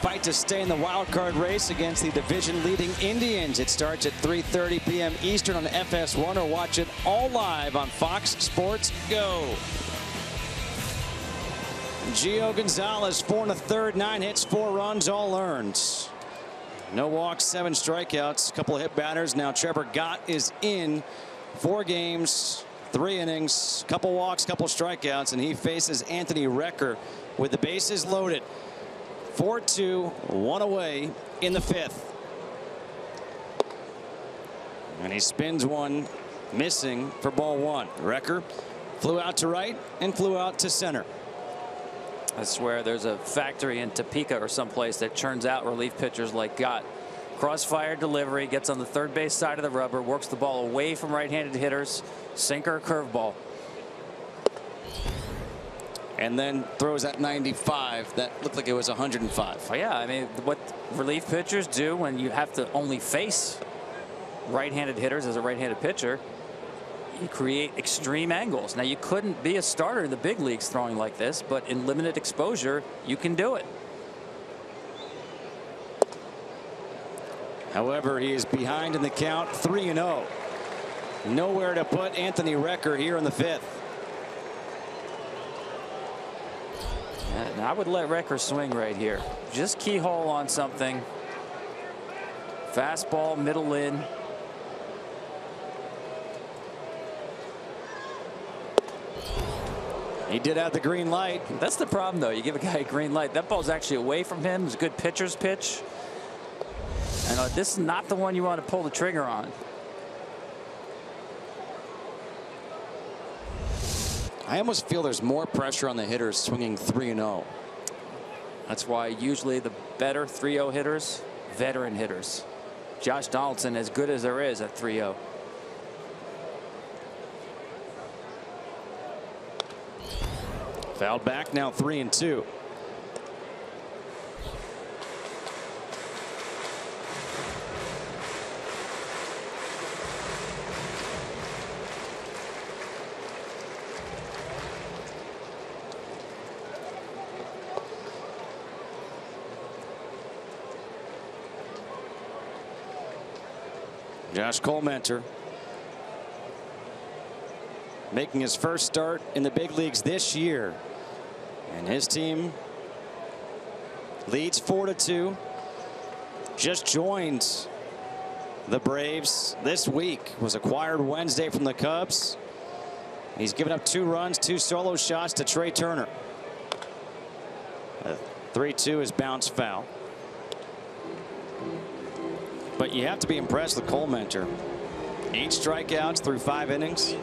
Fight to stay in the wild card race against the division leading Indians. It starts at 3:30 p.m. Eastern on FS1, or watch it all live on Fox Sports Go. Gio Gonzalez, 4 1/3, 9 hits, 4 runs, all earned. No walks, 7 strikeouts, a couple of hit batters. Now Trevor Gott is in. 4 games, 3 innings, couple walks, couple strikeouts, and he faces Anthony Recker with the bases loaded. 4-2, 1 away in the 5th. And he spins one, missing for ball 1. Recker flew out to right and flew out to center.
I swear there's a factory in Topeka or someplace that churns out relief pitchers like Gott. Crossfire delivery, gets on the third base side of the rubber, works the ball away from right-handed hitters, sinker, curveball.
And then throws at 95. That looked like it was 105.
Oh, yeah, I mean, what relief pitchers do when you have to only face right-handed hitters as a right-handed pitcher, you create extreme angles. Now, you couldn't be a starter in the big leagues throwing like this, but in limited exposure, you can do it.
However, he is behind in the count, 3-0. Nowhere to put Anthony Recker here in the 5th.
And I would let Recker swing right here. Just keyhole on something. Fastball, middle in.
He did have the green light.
That's the problem, though. You give a guy a green light. That ball's actually away from him. It's a good pitcher's pitch. And this is not the one you want to pull the trigger on.
I almost feel there's more pressure on the hitters swinging 3-0.
That's why usually the better 3-0 hitters, veteran hitters. Josh Donaldson, as good as there is at 3-0.
Fouled back, now 3-2. Josh Collmenter making his first start in the big leagues this year, and his team leads 4-2. Just joined the Braves this week. Was acquired Wednesday from the Cubs. He's given up 2 runs, 2 solo shots to Trey Turner. 3-2 is bounce foul. But you have to be impressed with Collmenter. 8 strikeouts through 5 innings.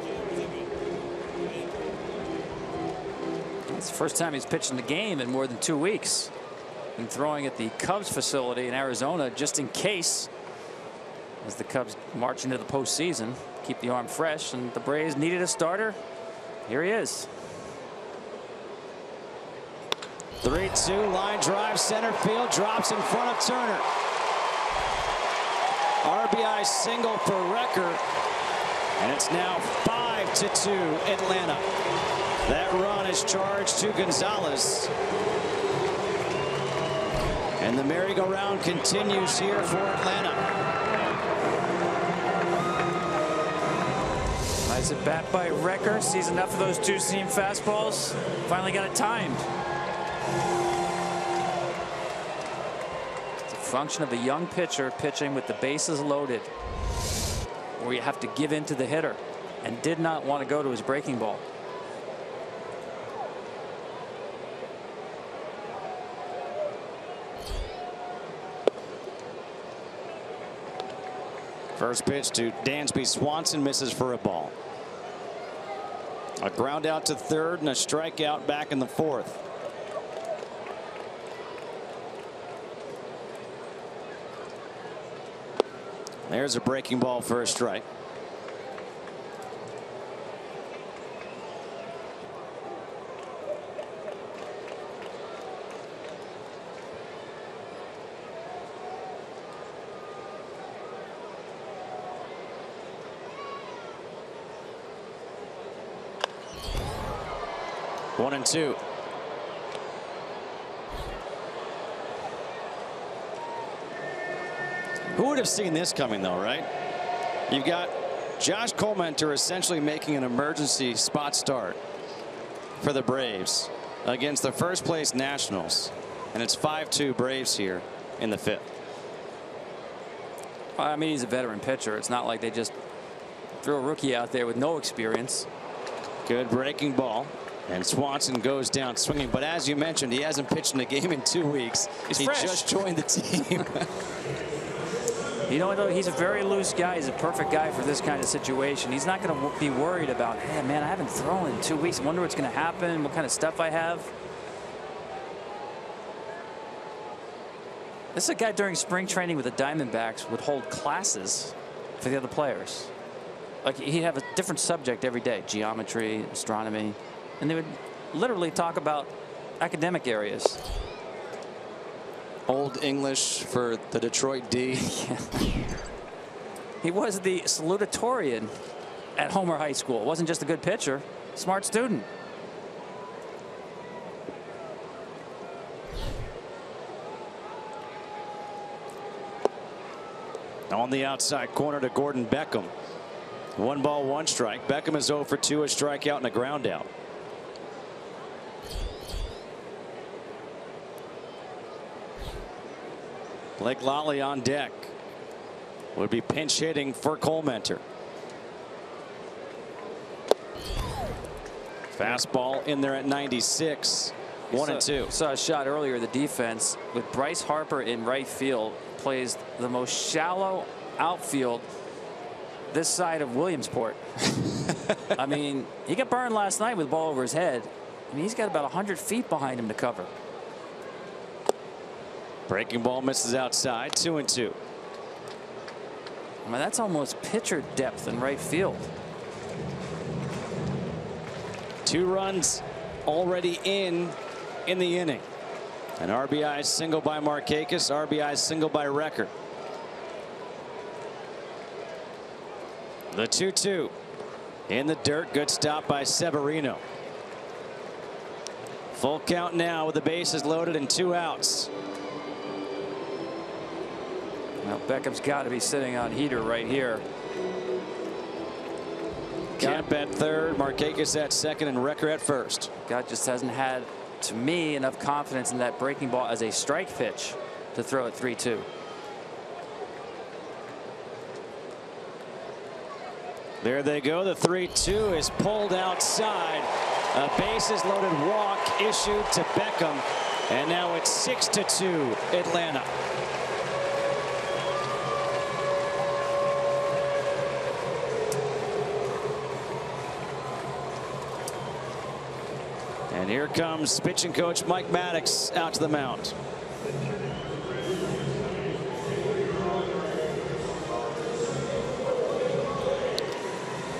It's the first time he's pitched in the game in more than 2 weeks. And throwing at the Cubs facility in Arizona just in case, as the Cubs march into the postseason, keep the arm fresh, and the Braves needed a starter. Here he is.
3-2 line drive center field, drops in front of Turner. RBI single for Recker, and it's now 5-2 Atlanta. That run is charged to Gonzalez, and the merry-go-round continues here for Atlanta.
Nice at bat by Recker. Sees enough of those 2-seam fastballs. Finally got it timed. Function of a young pitcher pitching with the bases loaded, where you have to give in to the hitter, and did not want to go to his breaking ball.
First pitch to Dansby Swanson, misses for a ball. A ground out to third and a strikeout back in the 4th. There's a breaking ball for a strike. One and two. Who would have seen this coming, though, right? You've got Josh Collmenter essentially making an emergency spot start for the Braves against the first place Nationals, and it's 5-2 Braves here in the 5th.
Well, I mean, he's a veteran pitcher. It's not like they just threw a rookie out there with no experience.
Good breaking ball, and Swanson goes down swinging. But as you mentioned, he hasn't pitched in the game in 2 weeks. He just joined the team.
You know, he's a very loose guy. He's a perfect guy for this kind of situation. He's not going to be worried about, hey, man, I haven't thrown in 2 weeks. I wonder what's going to happen, what kind of stuff I have. This is a guy during spring training with the Diamondbacks would hold classes for the other players. Like, he'd have a different subject every day, geometry, astronomy, and they would literally talk about academic areas.
Old English for the Detroit D.
He was the salutatorian at Homer High School. Wasn't just a good pitcher, smart student.
On the outside corner to Gordon Beckham. 1 ball, 1 strike. Beckham is 0 for 2, a strikeout and a ground out. Blake Lally on deck. Would be pinch hitting for Collmenter. Fastball in there at 96. 1-2.
Saw a shot earlier. The defense with Bryce Harper in right field plays the most shallow outfield this side of Williamsport. I mean, he got burned last night with the ball over his head. I mean, he's got about 100 feet behind him to cover.
Breaking ball misses outside. 2-2.
I mean, that's almost pitcher depth in right field.
2 runs already in the inning. An RBI single by Markakis, RBI single by Record. The 2-2 in the dirt. Good stop by Severino. Full count now with the bases loaded and 2 outs.
Well, Beckham's got to be sitting on heater right here.
Camp at third, Markakis at second, and Record at first.
God just hasn't had, to me, enough confidence in that breaking ball as a strike pitch to throw at 3-2.
There they go. The 3-2 is pulled outside. A bases loaded walk issued to Beckham. And now it's 6-2 Atlanta. And here comes pitching coach Mike Maddox out to the mound.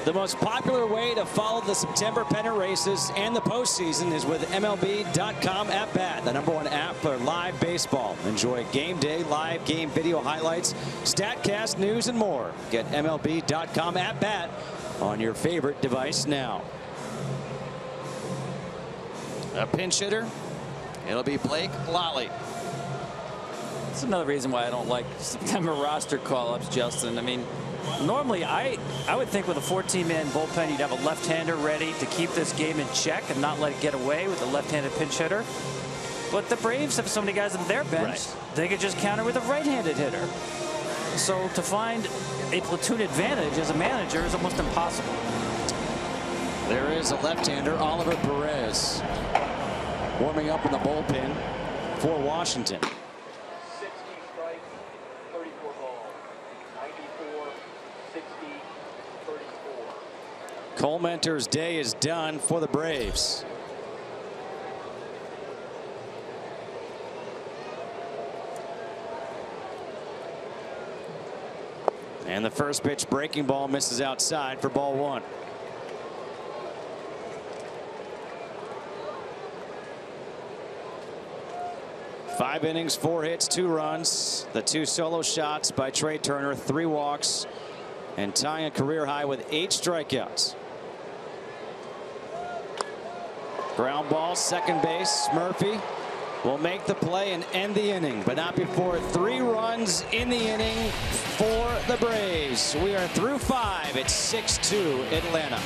The most popular way to follow the September pennant races and the postseason is with MLB.com At Bat, the #1 app for live baseball. Enjoy game day, live game video highlights, StatCast news, and more. Get MLB.com At Bat on your favorite device now. A pinch hitter. It'll be Blake Lally.
That's another reason why I don't like September roster call-ups, Justin. I mean, normally I would think with a 14-man bullpen you'd have a left-hander ready to keep this game in check and not let it get away with a left-handed pinch hitter. But the Braves have so many guys on their bench, they could just counter with a right-handed hitter. So to find a platoon advantage as a manager is almost impossible.
There is a left-hander, Oliver Perez, warming up in the bullpen for Washington.
60 strikes, 34 balls. 94, 60, 34.
Cole Mentor's day is done for the Braves. And the first pitch breaking ball misses outside for ball 1. Five innings, 4 hits, 2 runs. The 2 solo shots by Trey Turner, 3 walks, and tying a career high with 8 strikeouts. Ground ball, second base. Murphy will make the play and end the inning, but not before 3 runs in the inning for the Braves. We are through 5. It's 6-2 Atlanta.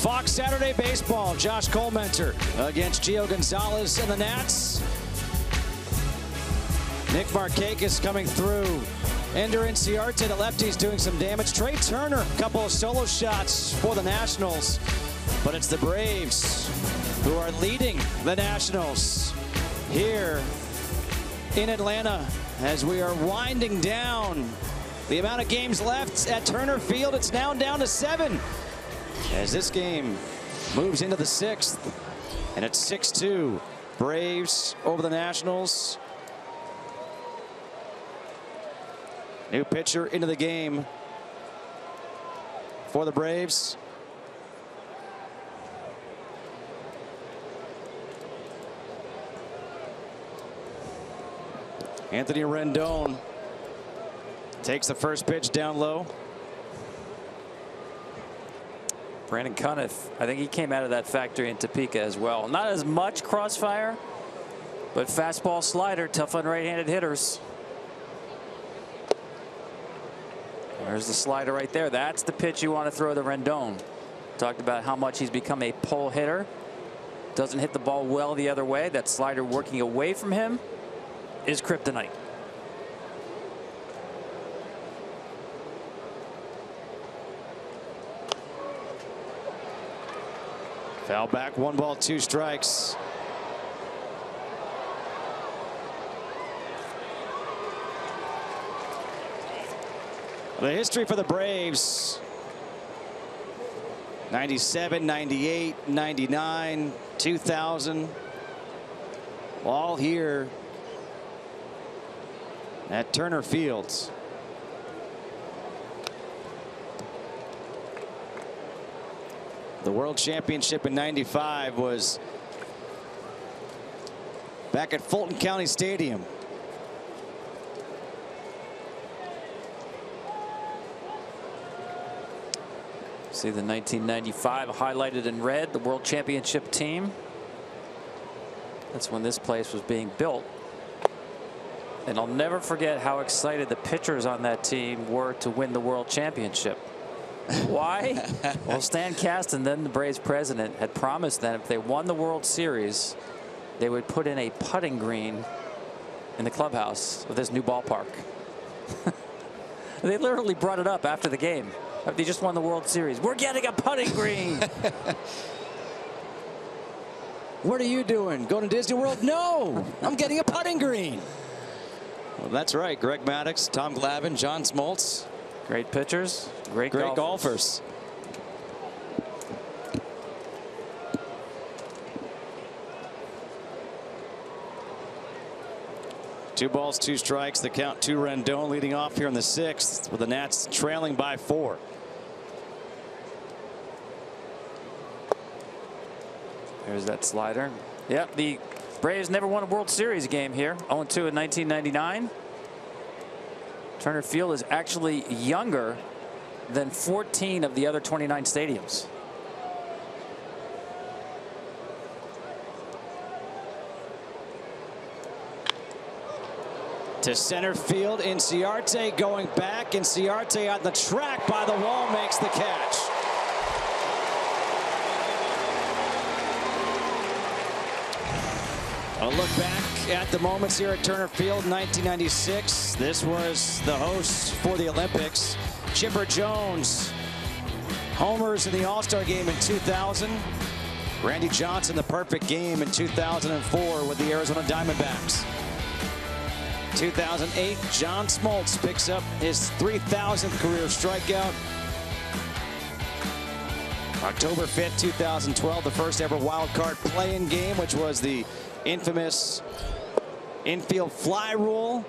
Fox Saturday Baseball. Josh Colmenter against Gio Gonzalez and the Nats. Nick Markakis coming through. Ender Inciarte, the lefty's doing some damage. Trey Turner, a couple of solo shots for the Nationals. But it's the Braves who are leading the Nationals here in Atlanta as we are winding down the amount of games left at Turner Field. It's now down to 7 as this game moves into the 6th. And it's 6-2. Braves over the Nationals. New pitcher into the game for the Braves. Anthony Rendon takes the first pitch down low.
Brandon Cuniff, I think he came out of that factory in Topeka as well. Not as much crossfire, but fastball slider, tough on right-handed hitters. There's the slider right there. That's the pitch you want to throw to Rendon. Talked about how much he's become a pull hitter. Doesn't hit the ball well the other way. That slider working away from him is kryptonite.
Foul back, 1 ball, 2 strikes. The history for the Braves: 97, 98, 99, 2000. All here at Turner Field. The World Championship in '95 was back at Fulton County Stadium.
See the 1995 highlighted in red, the World Championship team. That's when this place was being built. And I'll never forget how excited the pitchers on that team were to win the World Championship. Why? Well, Stan Kasten, then the Braves president, had promised them if they won the World Series, they would put in a putting green in the clubhouse of this new ballpark. They literally brought it up after the game. They just won the World Series. We're getting a putting green.
What are you doing? Going to Disney World? No, I'm getting a putting green. Well, that's right. Greg Maddux, Tom Glavine, John Smoltz.
Great pitchers, great
golfers. 2 balls, 2 strikes. The count to Rendon leading off here in the 6th with the Nats trailing by 4.
There's that slider. Yep, the Braves never won a World Series game here. 0-2 in 1999. Turner Field is actually younger than 14 of the other 29 stadiums.
To center field, Inciarte going back. Inciarte on the track by the wall makes the catch. A look back at the moments here at Turner Field, 1996. This was the host for the Olympics. Chipper Jones, homers in the All-Star game in 2000. Randy Johnson, the perfect game in 2004 with the Arizona Diamondbacks. 2008, John Smoltz picks up his 3,000th career strikeout. October 5th, 2012, the first ever wild card play-in game, which was the infamous infield fly rule.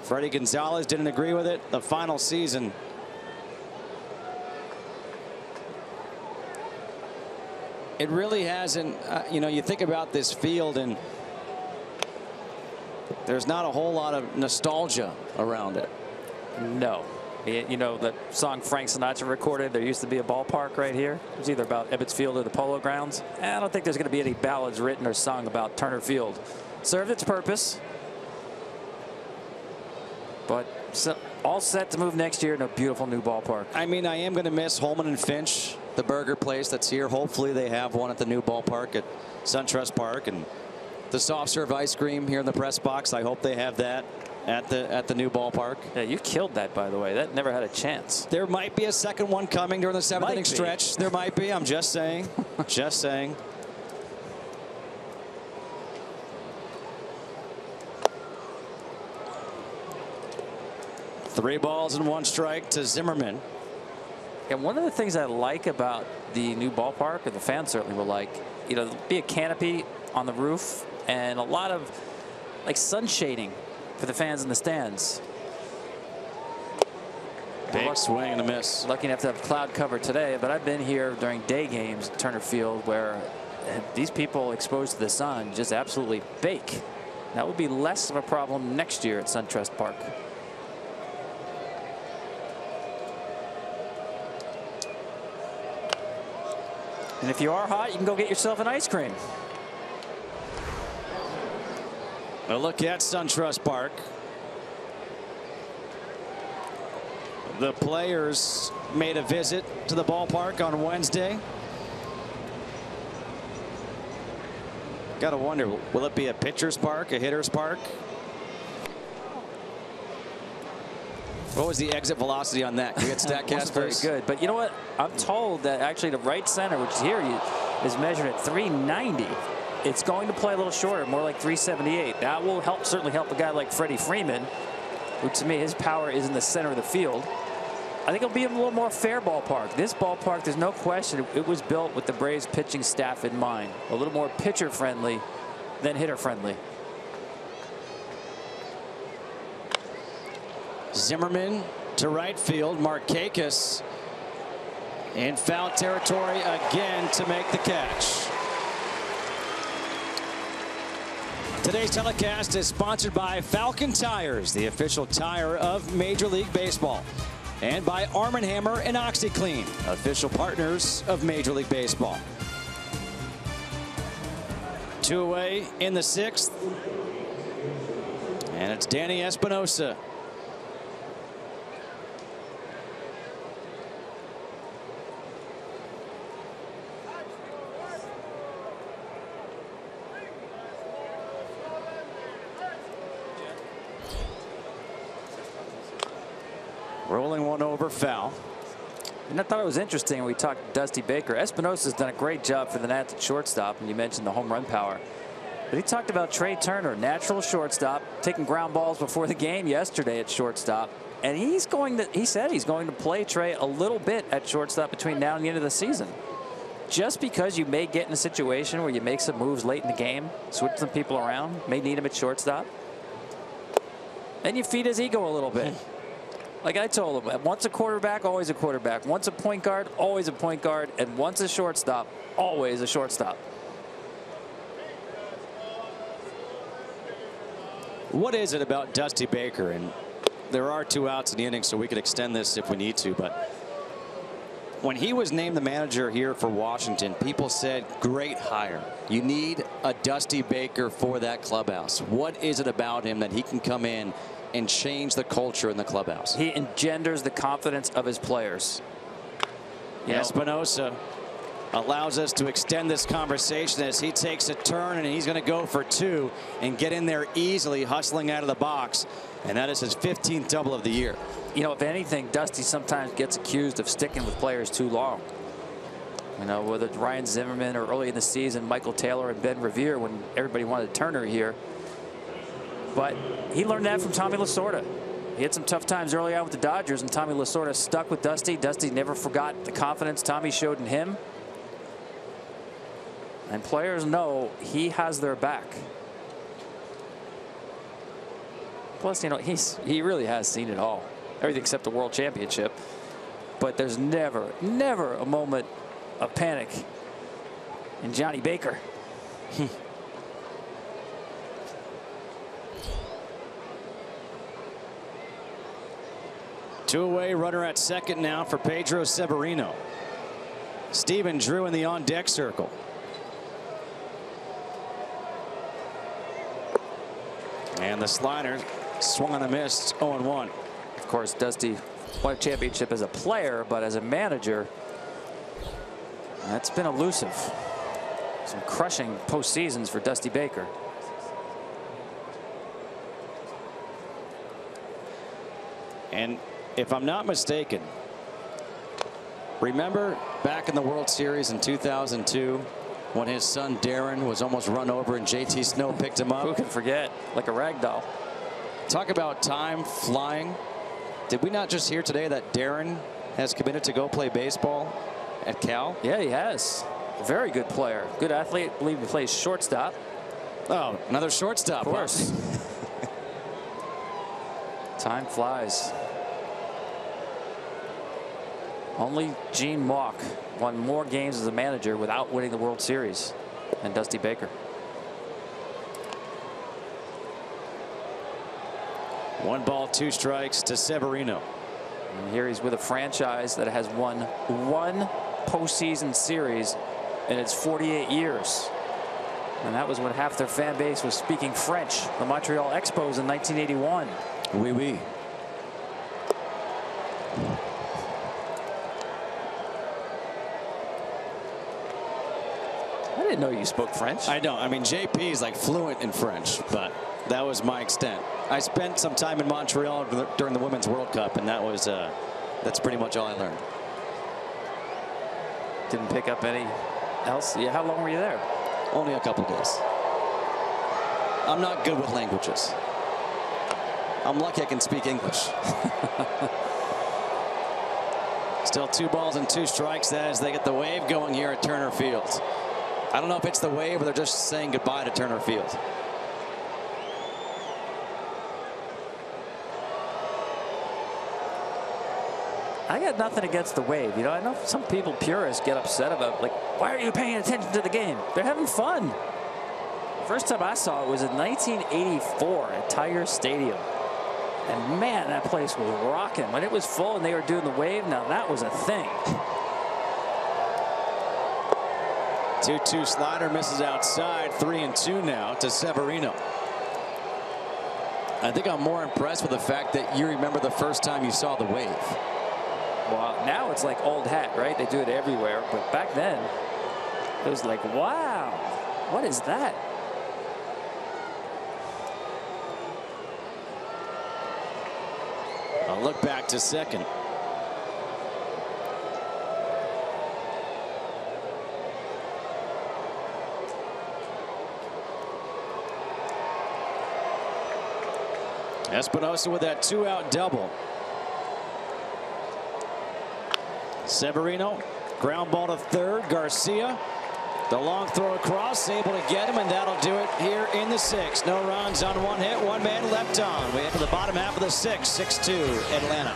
Freddie Gonzalez didn't agree with it. The final season. It really hasn't, you know, you think about this field and there's not a whole lot of nostalgia around it.
No. You know, the song Frank Sinatra recorded, there used to be a ballpark right here. It was either about Ebbets Field or the Polo Grounds. I don't think there's going to be any ballads written or sung about Turner Field. Served its purpose. But all set to move next year in a beautiful new ballpark.
I mean, I am going to miss Holman and Finch, the burger place that's here. Hopefully they have one at the new ballpark at SunTrust Park, and the soft serve ice cream here in the press box. I hope they have that at the new ballpark.
Yeah, you killed that, by the way. That never had a chance.
There might be a second one coming during the seventh inning stretch. There might be. I'm just saying. Just saying. Three balls and one strike to Zimmerman.
And one of the things I like about the new ballpark, and the fans certainly will like, there'll be a canopy on the roof and a lot of like sun shading for the fans in the stands.
Big swing and a miss.
Lucky enough to have cloud cover today, but I've been here during day games at Turner Field where these people exposed to the sun just absolutely bake. That would be less of a problem next year at SunTrust Park. And if you are hot, you can go get yourself an ice cream.
A look at SunTrust Park. The players made a visit to the ballpark on Wednesday. Got to wonder, will it be a pitcher's park, a hitter's park? What was the exit velocity on that? Can we get StatCast
very
first?
good. But you know what? I'm told that actually the right center, which is here, is measured at 390. It's going to play a little shorter, more like 378. That will certainly help a guy like Freddie Freeman, who to me his power is in the center of the field. I think it'll be a little more fair ballpark. This ballpark, there's no question, it was built with the Braves pitching staff in mind. A little more pitcher friendly than hitter friendly.
Zimmerman to right field. Markakis in foul territory again to make the catch. Today's telecast is sponsored by Falcon Tires, the official tire of Major League Baseball, and by Arm & Hammer and OxyClean, official partners of Major League Baseball. 2 away in the 6th, and it's Danny Espinosa. Rolling one over, foul.
And I thought it was interesting when we talked to Dusty Baker. Espinosa's done a great job for the Nats at shortstop, and you mentioned the home run power. But he talked about Trey Turner, natural shortstop, taking ground balls before the game yesterday at shortstop. And he said he's going to play Trey a little bit at shortstop between now and the end of the season. Just because you may get in a situation where you make some moves late in the game, switch some people around, may need him at shortstop, and you feed his ego a little bit. Like I told him, once a quarterback, always a quarterback. Once a point guard, always a point guard. And once a shortstop, always a shortstop.
What is it about Dusty Baker? And there are 2 outs in the inning, so we could extend this if we need to. But when he was named the manager here for Washington, people said, great hire. You need a Dusty Baker for that clubhouse. What is it about him that he can come in and change the culture in the clubhouse?
He engenders the confidence of his players.
Espinosa allows us to extend this conversation as he takes a turn, and he's going to go for 2 and get in there easily, hustling out of the box. And that is his 15th double of the year.
If anything, Dusty sometimes gets accused of sticking with players too long. Whether it's Ryan Zimmerman or early in the season, Michael Taylor and Ben Revere when everybody wanted Turner here. But he learned that from Tommy Lasorda. He had some tough times early on with the Dodgers, and Tommy Lasorda stuck with Dusty. Dusty never forgot the confidence Tommy showed in him. And players know he has their back. Plus, he really has seen it all. Everything except the World Championship. But there's never a moment of panic in Johnny Baker.
2 away, runner at second now for Pedro Severino. Stephen Drew in the on-deck circle. And the slider swung on a miss, 0-1.
Of course, Dusty won a championship as a player, but as a manager, that's been elusive. Some crushing postseasons for Dusty Baker.
And if I'm not mistaken, remember back in the World Series in 2002 when his son Darren was almost run over and JT Snow picked him up?
Who can forget? Like a rag doll.
Talk about time flying. Did we not just hear today that Darren has committed to go play baseball at Cal?
Yeah, he has. Very good player. Good athlete. I believe he plays shortstop.
Oh, another shortstop.
Of course. Time flies. Only Gene Mauch won more games as a manager without winning the World Series than Dusty Baker.
One ball, two strikes to Severino.
And here he's with a franchise that has won one postseason series in its 48 years. And that was when half their fan base was speaking French. The Montreal Expos in 1981.
Oui, oui.
I didn't know you spoke French.
I don't. I mean, JP is like fluent in French, but that was my extent. I spent some time in Montreal during the Women's World Cup, and that was that's pretty much all I learned.
Didn't pick up any else. Yeah, how long were you there?
Only a couple days. I'm not good with languages. I'm lucky I can speak English. Still 2 balls and 2 strikes as they get the wave going here at Turner Field. I don't know if it's the wave or they're just saying goodbye to Turner Field.
I got nothing against the wave. You know, I know some people, purists, get upset about, like, why are you paying attention to the game? They're having fun. First time I saw it was in 1984 at Tiger Stadium. And man, that place was rocking. When it was full and they were doing the wave, now that was a thing.
2-2 slider misses outside. 3-2 now to Severino. I think I'm more impressed with the fact that you remember the first time you saw the wave.
Well, now it's like old hat, right? They do it everywhere. But back then, it was like, wow, what is that?
A look back to second. Espinosa with that 2-out double. Severino, ground ball to third. Garcia, the long throw across, able to get him, and that'll do it here in the 6th. No runs on 1 hit, 1 man left on. We head to the bottom half of the 6th, 6-2 Atlanta.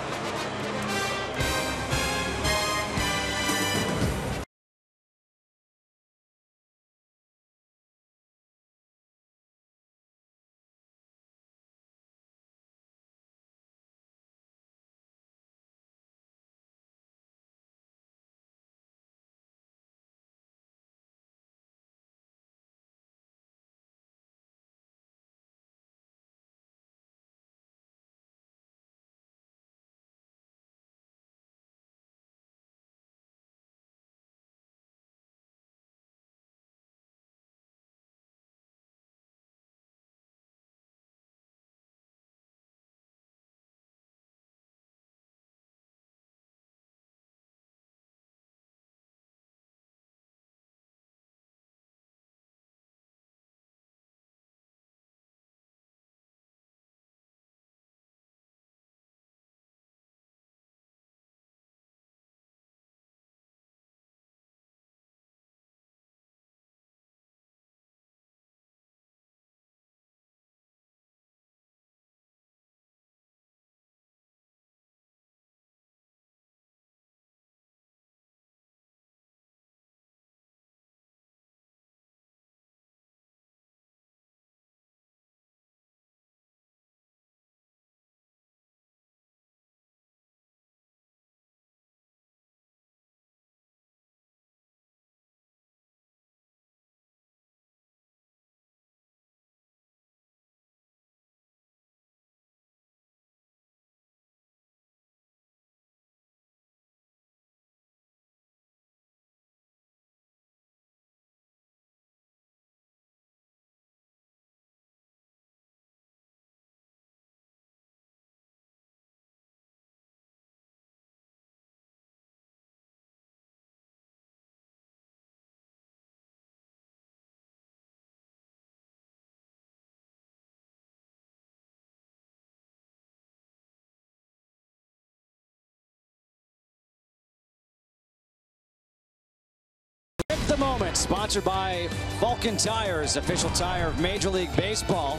the moment, sponsored by Vulcan Tires, official tire of Major League Baseball.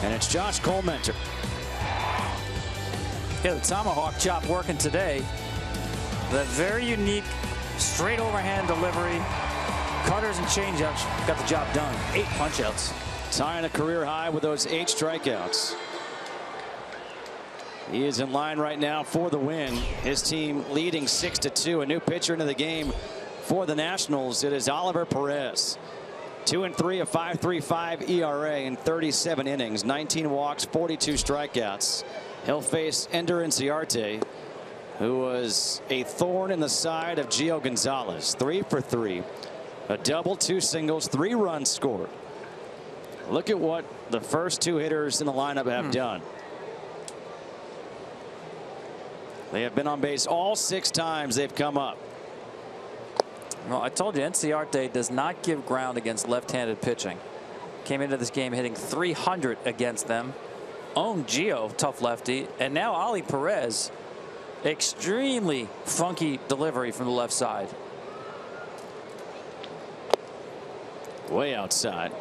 And it's Josh Collmenter.
Yeah, the tomahawk chop working today. The very unique straight overhand delivery. Cutters and changeups got the job done. 8 punch-outs.
Tying a career high with those 8 strikeouts. He is in line right now for the win. His team leading 6-2. A new pitcher into the game for the Nationals. It is Oliver Perez. 2-3, a 5.35 ERA in 37 innings, 19 walks, 42 strikeouts. He'll face Ender Inciarte, who was a thorn in the side of Gio Gonzalez. 3 for 3, a double, 2 singles, 3 runs scored. Look at what the first 2 hitters in the lineup have done. They have been on base all 6 times they've come up.
Well, I told you, Inciarte does not give ground against left-handed pitching. Came into this game hitting .300 against them. Owned Gio, tough lefty, and now Oli Perez, extremely funky delivery from the left side.
Way outside.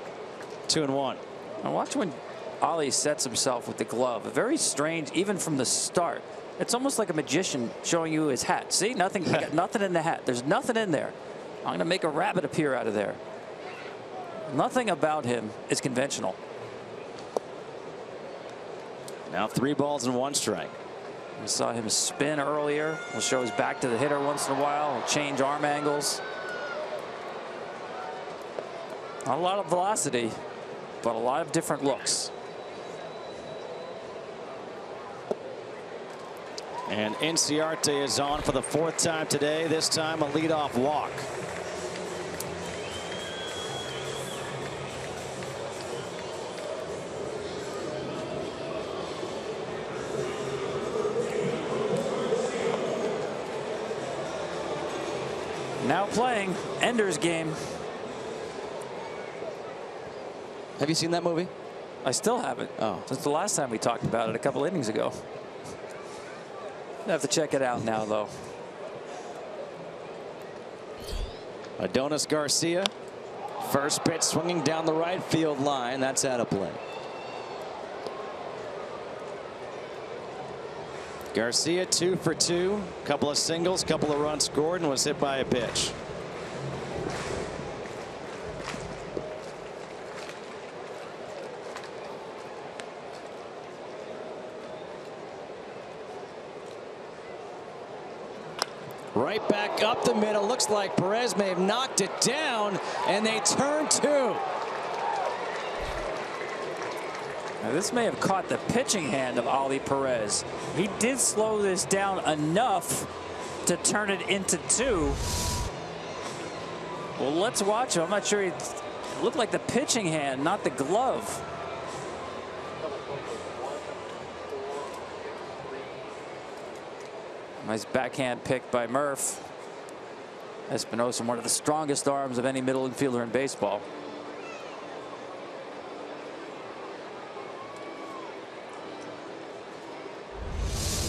2-1.
Now watch when Oli sets himself with the glove. Very strange, even from the start. It's almost like a magician showing you his hat. See, nothing. He got nothing in the hat. There's nothing in there. I'm going to make a rabbit appear out of there. Nothing about him is conventional.
Now 3 balls and 1 strike.
We saw him spin earlier. He'll show his back to the hitter once in a while. He'll change arm angles. Not a lot of velocity, but a lot of different looks.
And Inciarte is on for the 4th time today, this time a leadoff walk.
Now playing Ender's Game.
Have you seen that movie?
I still haven't.
Oh.
Since the last time we talked about it a couple innings ago. I have to check it out now, though.
Adonis Garcia. First pitch swinging down the right field line. That's out of play. Garcia 2 for 2. Couple of singles, couple of runs scored, and was hit by a pitch. Right back up the middle. Looks like Perez may have knocked it down, and they turn 2.
Now this may have caught the pitching hand of Oli Perez. He did slow this down enough to turn it into 2. Well, let's watch him. I'm not sure. It looked like the pitching hand, not the glove. Nice backhand pick by Murph. Espinosa, one of the strongest arms of any middle infielder in baseball.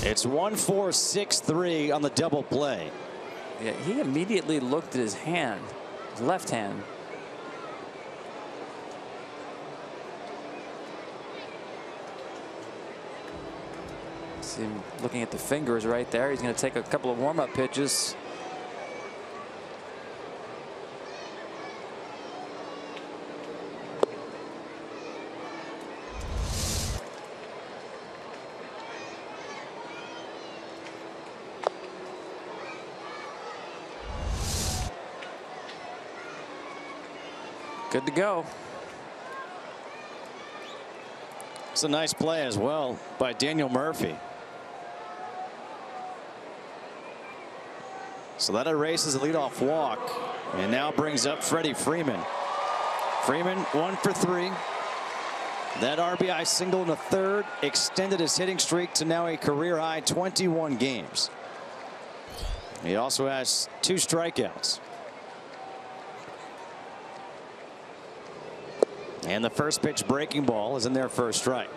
It's 1-4-6-3 on the double play.
Yeah, he immediately looked at his hand, his left hand. See him looking at the fingers right there. He's going to take a couple of warm-up pitches. Good to go.
It's a nice play as well by Daniel Murphy. So that erases a leadoff walk and now brings up Freddie Freeman. Freeman 1 for 3. That RBI single in the 3rd extended his hitting streak to now a career high 21 games. He also has 2 strikeouts. And the first pitch breaking ball is in their first strike.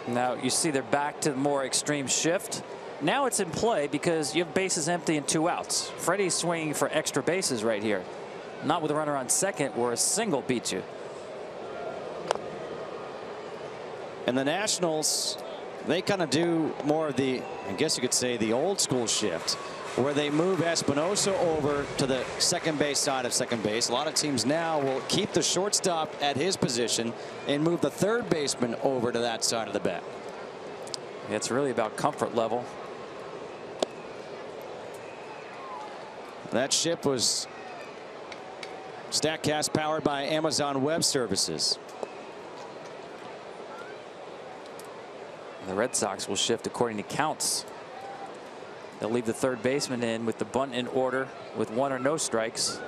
Now you see they're back to the more extreme shift. Now it's in play because you have bases empty and 2 outs. Freddie's swinging for extra bases right here. Not with a runner on second where a single beats you.
And the Nationals, they kind of do more of the, I guess you could say, the old school shift, where they move Espinosa over to the second base side of second base. A lot of teams now will keep the shortstop at his position and move the third baseman over to that side of the bat.
It's really about comfort level.
That ship was StatCast powered by Amazon Web Services.
The Red Sox will shift according to counts. They'll leave the third baseman in with the bunt in order with 1 or no strikes,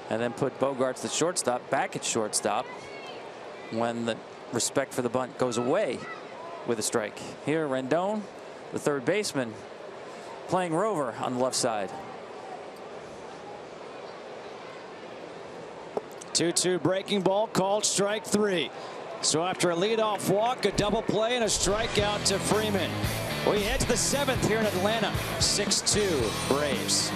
and then put Bogaerts, the shortstop, back at shortstop when the respect for the bunt goes away with a strike. Here, Rendon, the third baseman, playing rover on the left side.
2-2 breaking ball called strike 3. So after a leadoff walk, a double play, and a strikeout to Freeman. We head to the 7th here in Atlanta. 6-2 Braves.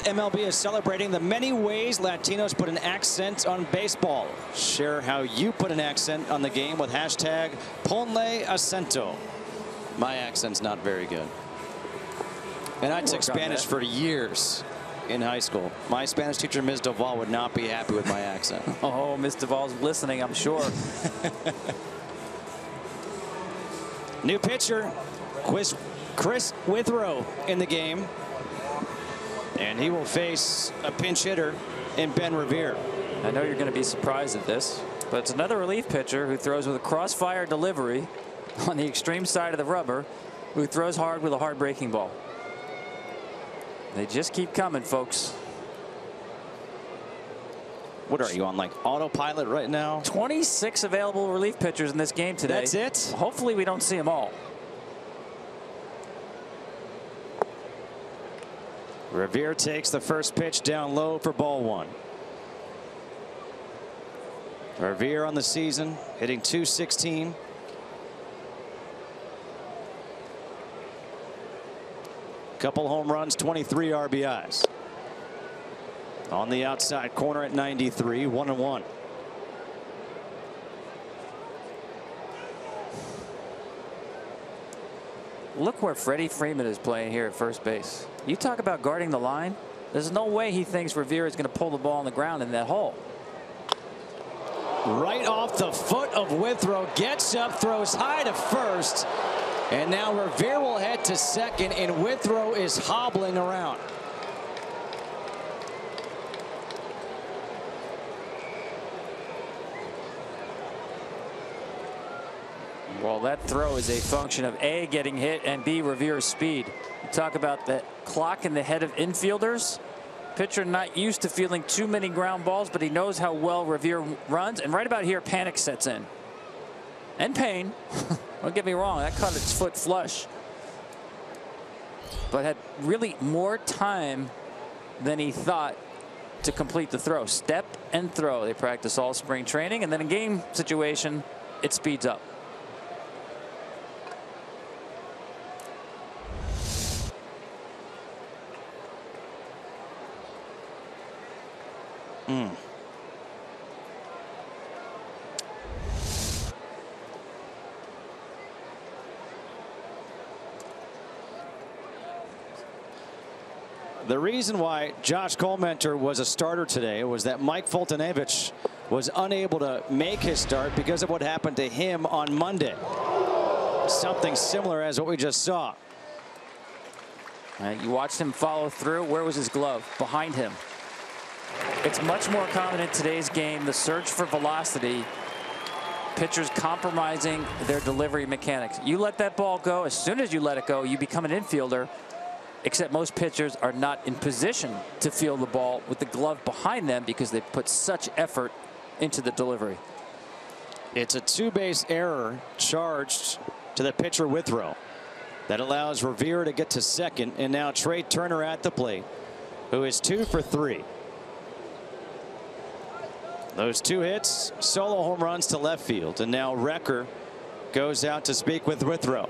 MLB is celebrating the many ways Latinos put an accent on baseball. Share how you put an accent on the game with hashtag Ponle Acento. My accent's not very good. And I took Spanish for years in high school. My Spanish teacher, Ms. Duval, would not be happy with my accent.
Oh, Ms. Duval's listening, I'm sure.
New pitcher, Chris Withrow in the game. And he will face a pinch hitter in Ben Revere.
I know you're going to be surprised at this, but it's another relief pitcher who throws with a crossfire delivery on the extreme side of the rubber, who throws hard with a hard breaking ball. They just keep coming, folks.
What are you on, like autopilot right now?
26 available relief pitchers in this game today.
That's it?
Hopefully we don't see them all.
Revere takes the first pitch down low for ball 1. Revere on the season hitting .216. Couple home runs, 23 RBIs. On the outside corner at 93, 1-1.
Look where Freddie Freeman is playing here at first base. You talk about guarding the line. There's no way he thinks Revere is going to pull the ball on the ground in that hole.
Right off the foot of Withrow, gets up, throws high to first, and now Revere will head to second, and Withrow is hobbling around.
Well, that throw is a function of A, getting hit, and B, Revere's speed. You talk about the clock in the head of infielders. Pitcher not used to fielding too many ground balls, but he knows how well Revere runs. And right about here, panic sets in. And pain. Don't get me wrong, that caught its foot flush. But had really more time than he thought to complete the throw. Step and throw. They practice all spring training, and then in game situation, it speeds up.
The reason why Josh Collmenter was a starter today was that Mike Foltynewicz was unable to make his start because of what happened to him on Monday. Something similar as what we just saw.
You watched him follow through. Where was his glove? Behind him. It's much more common in today's game, the search for velocity. Pitchers compromising their delivery mechanics. You let that ball go. As soon as you let it go, you become an infielder. Except most pitchers are not in position to field the ball with the glove behind them because they put such effort into the delivery.
It's a two-base error charged to the pitcher Withrow. That allows Revere to get to second, and now Trey Turner at the plate, who is 2 for 3. Those 2 hits, solo home runs to left field, and now Recker goes out to speak with Withrow.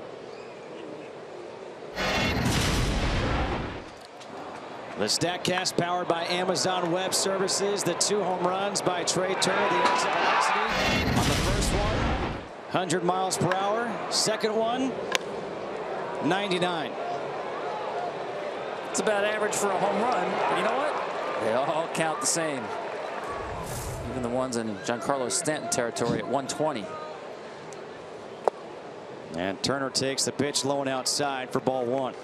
The StatCast powered by Amazon Web Services. The 2 home runs by Trey Turner. The exit velocity on the first one, 100 miles per hour. Second one, 99.
It's about average for a home run. But you know what? They all count the same. Even the ones in Giancarlo Stanton territory at 120.
And Turner takes the pitch low and outside for ball 1.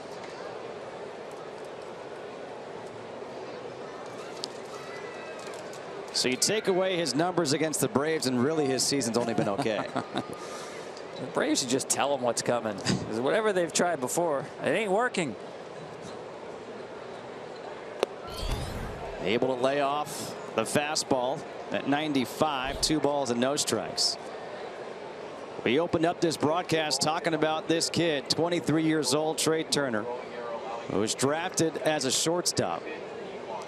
So you take away his numbers against the Braves, and really his season's only been okay.
The Braves should just tell him what's coming. Because whatever they've tried before, it ain't working.
Able to lay off the fastball at 95, 2 balls and no strikes. We opened up this broadcast talking about this kid, 23 years old, Trey Turner, who was drafted as a shortstop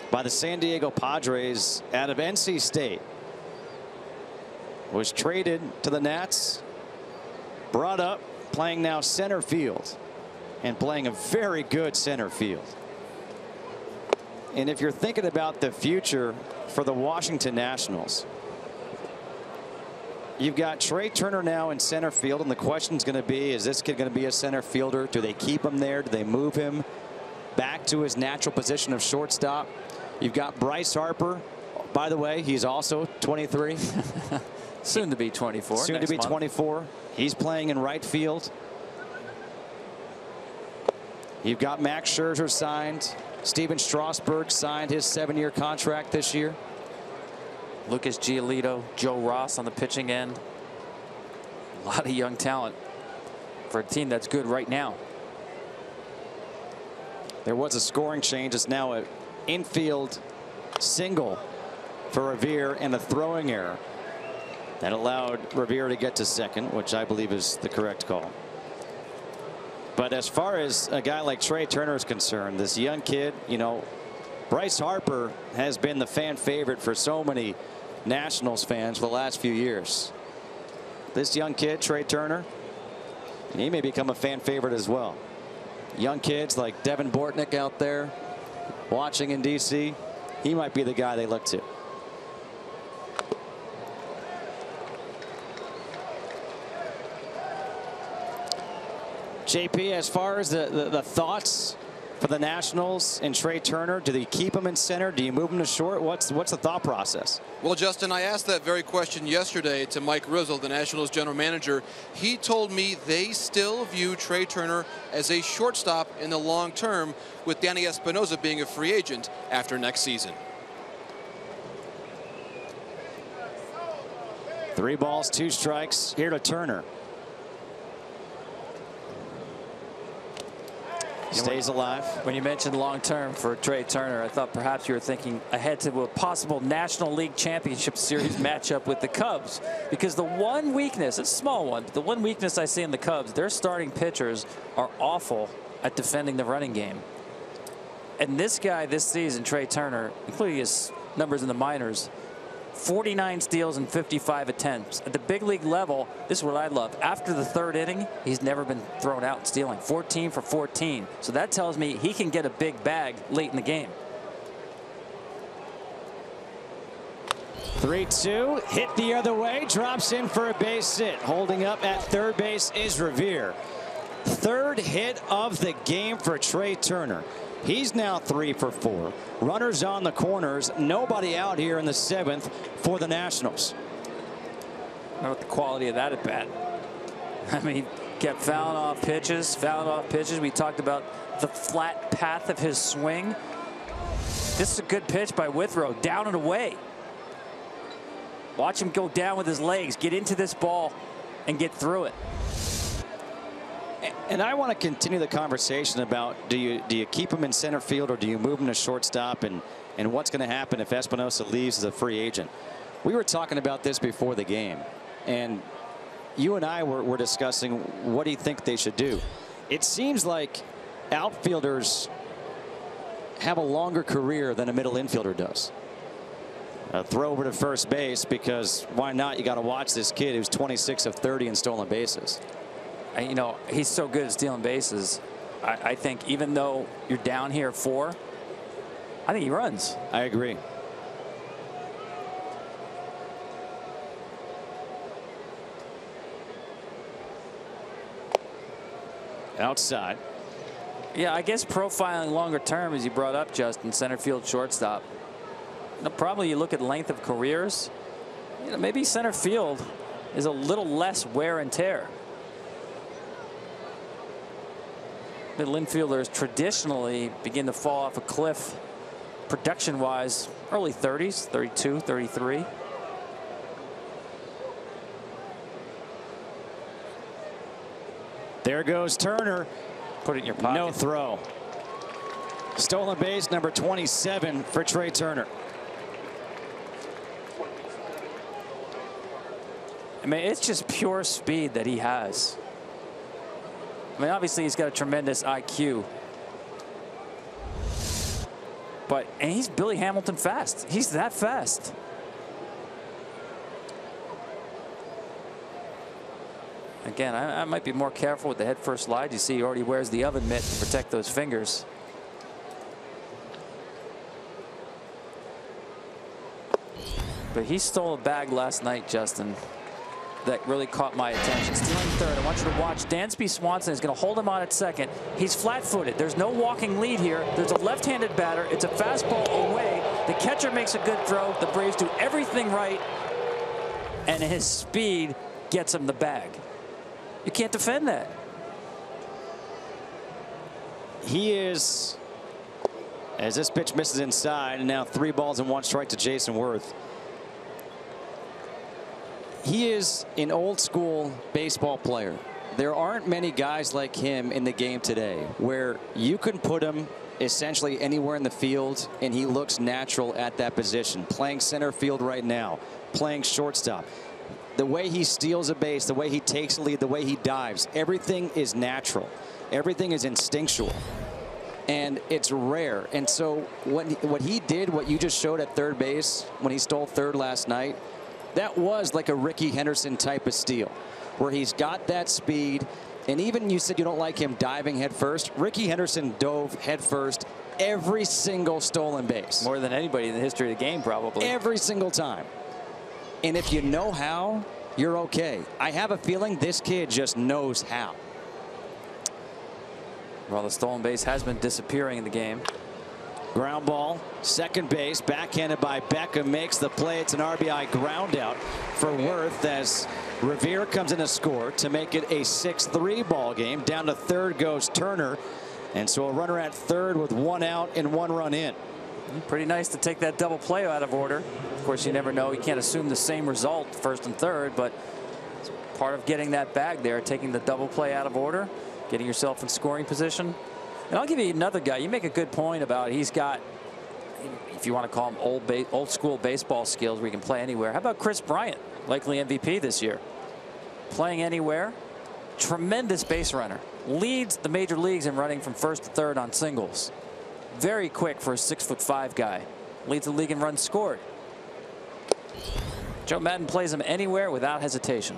by the San Diego Padres out of NC State. Was traded to the Nats, brought up, playing now center field, and playing a very good center field. And if you're thinking about the future for the Washington Nationals, you've got Trey Turner now in center field, and the question's going to be, is this kid going to be a center fielder? Do they keep him there? Do they move him back to his natural position of shortstop? You've got Bryce Harper. By the way, he's also 23.
Soon to be 24.
Soon to be 24. He's playing in right field. You've got Max Scherzer signed. Steven Strasburg signed his 7-year contract this year.
Lucas Giolito, Joe Ross on the pitching end. A lot of young talent for a team that's good right now.
There was a scoring change. It's now an infield single for Revere and a throwing error that allowed Revere to get to second, which I believe is the correct call. But as far as a guy like Trey Turner is concerned, this young kid, you know, Bryce Harper has been the fan favorite for so many Nationals fans for the last few years. This young kid, Trey Turner, he may become a fan favorite as well. Young kids like Devin Bortnick out there watching in DC, he might be the guy they look to. JP, as far as the thoughts for the Nationals and Trey Turner, do they keep him in center? Do you move him to short? What's the thought process?
Well, Justin, I asked that very question yesterday to Mike Rizzo, the Nationals general manager. He told me they still view Trey Turner as a shortstop in the long term, with Danny Espinosa being a free agent after next season.
3 balls, 2 strikes here to Turner. Stays alive.
When you mentioned long term for Trey Turner, I thought perhaps you were thinking ahead to a possible National League Championship Series matchup with the Cubs, because the one weakness, it's a small one, but the one weakness I see in the Cubs, their starting pitchers are awful at defending the running game. And this guy this season, Trey Turner, including his numbers in the minors, 49 steals and 55 attempts. At the big league level, this is what I love. After the 3rd inning, he's never been thrown out stealing. 14 for 14. So that tells me he can get a big bag late in the game.
3-2, hit the other way, drops in for a base hit. Holding up at third base is Revere. 3rd hit of the game for Trey Turner. He's now 3 for 4. Runners on the corners. Nobody out here in the 7th for the Nationals.
I don't know what the quality of that at bat. I mean, he kept fouling off pitches, We talked about the flat path of his swing. This is a good pitch by Withrow, down and away. Watch him go down with his legs, get into this ball, and get through it.
And I want to continue the conversation about do you keep him in center field or do you move him to shortstop, and what's going to happen if Espinosa leaves as a free agent. We were talking about this before the game, and you and I were discussing what do you think they should do. It seems like outfielders have a longer career than a middle infielder does. Throw over to first base, because why not? You got to watch this kid who's 26 of 30 in stolen bases.
You know, he's so good at stealing bases. I think even though you're down here 4, I think he runs.
I agree. Outside.
Yeah, I guess profiling longer term, as you brought up, Justin, center field, shortstop. Now, probably you look at length of careers. You know, maybe center field is a little less wear and tear. Middle infielders traditionally begin to fall off a cliff production-wise early 30s, 32, 33.
There goes Turner.
Put it in your pocket.
No throw. Stolen base number 27 for Trey Turner.
I mean, it's just pure speed that he has. I mean, obviously he's got a tremendous IQ, and he's Billy Hamilton fast. He's that fast. Again, I might be more careful with the head first slide. You see he already wears the oven mitt to protect those fingers. But he stole a bag last night, Justin, that really caught my attention. Stealing 3rd. I want you to watch. Dansby Swanson is going to hold him on at 2nd. He's flat-footed. There's no walking lead here. There's a left-handed batter. It's a fastball away. The catcher makes a good throw. The Braves do everything right, and his speed gets him the bag. You can't defend that.
He is, as this pitch misses inside, and now 3 balls and 1 strike to Jason Worth. He is an old school baseball player. There aren't many guys like him in the game today where you can put him essentially anywhere in the field and he looks natural at that position. Playing center field right now, playing shortstop. The way he steals a base, the way he takes a lead, the way he dives, everything is natural. Everything is instinctual. And it's rare. And so what he did, what you just showed at third base when he stole 3rd last night, that was like a Rickey Henderson type of steal, where he's got that speed. And even you said you don't like him diving head first. Rickey Henderson dove head first every single stolen base.
More than anybody in the history of the game, probably.
Every single time. And if you know how, you're okay. I have a feeling this kid just knows how.
Well, the stolen base has been disappearing in the game.
Ground ball, second base, backhanded by Beckham, makes the play. It's an RBI ground out for Worth as Revere comes in to score to make it a 6-3 ball game. Down to third goes Turner, and so a runner at third with 1 out and 1 run in.
Pretty nice to take that double play out of order. Of course, you never know. You can't assume the same result first and third, but it's part of getting that bag there, taking the double play out of order, getting yourself in scoring position. And I'll give you another guy. You make a good point about he's got, if you want to call him old school baseball skills where he can play anywhere. How about Kris Bryant, likely MVP this year? Playing anywhere, tremendous base runner, leads the major leagues in running from first to third on singles. Very quick for a 6'5" guy. Leads the league in runs scored. Joe Maddon plays him anywhere without hesitation.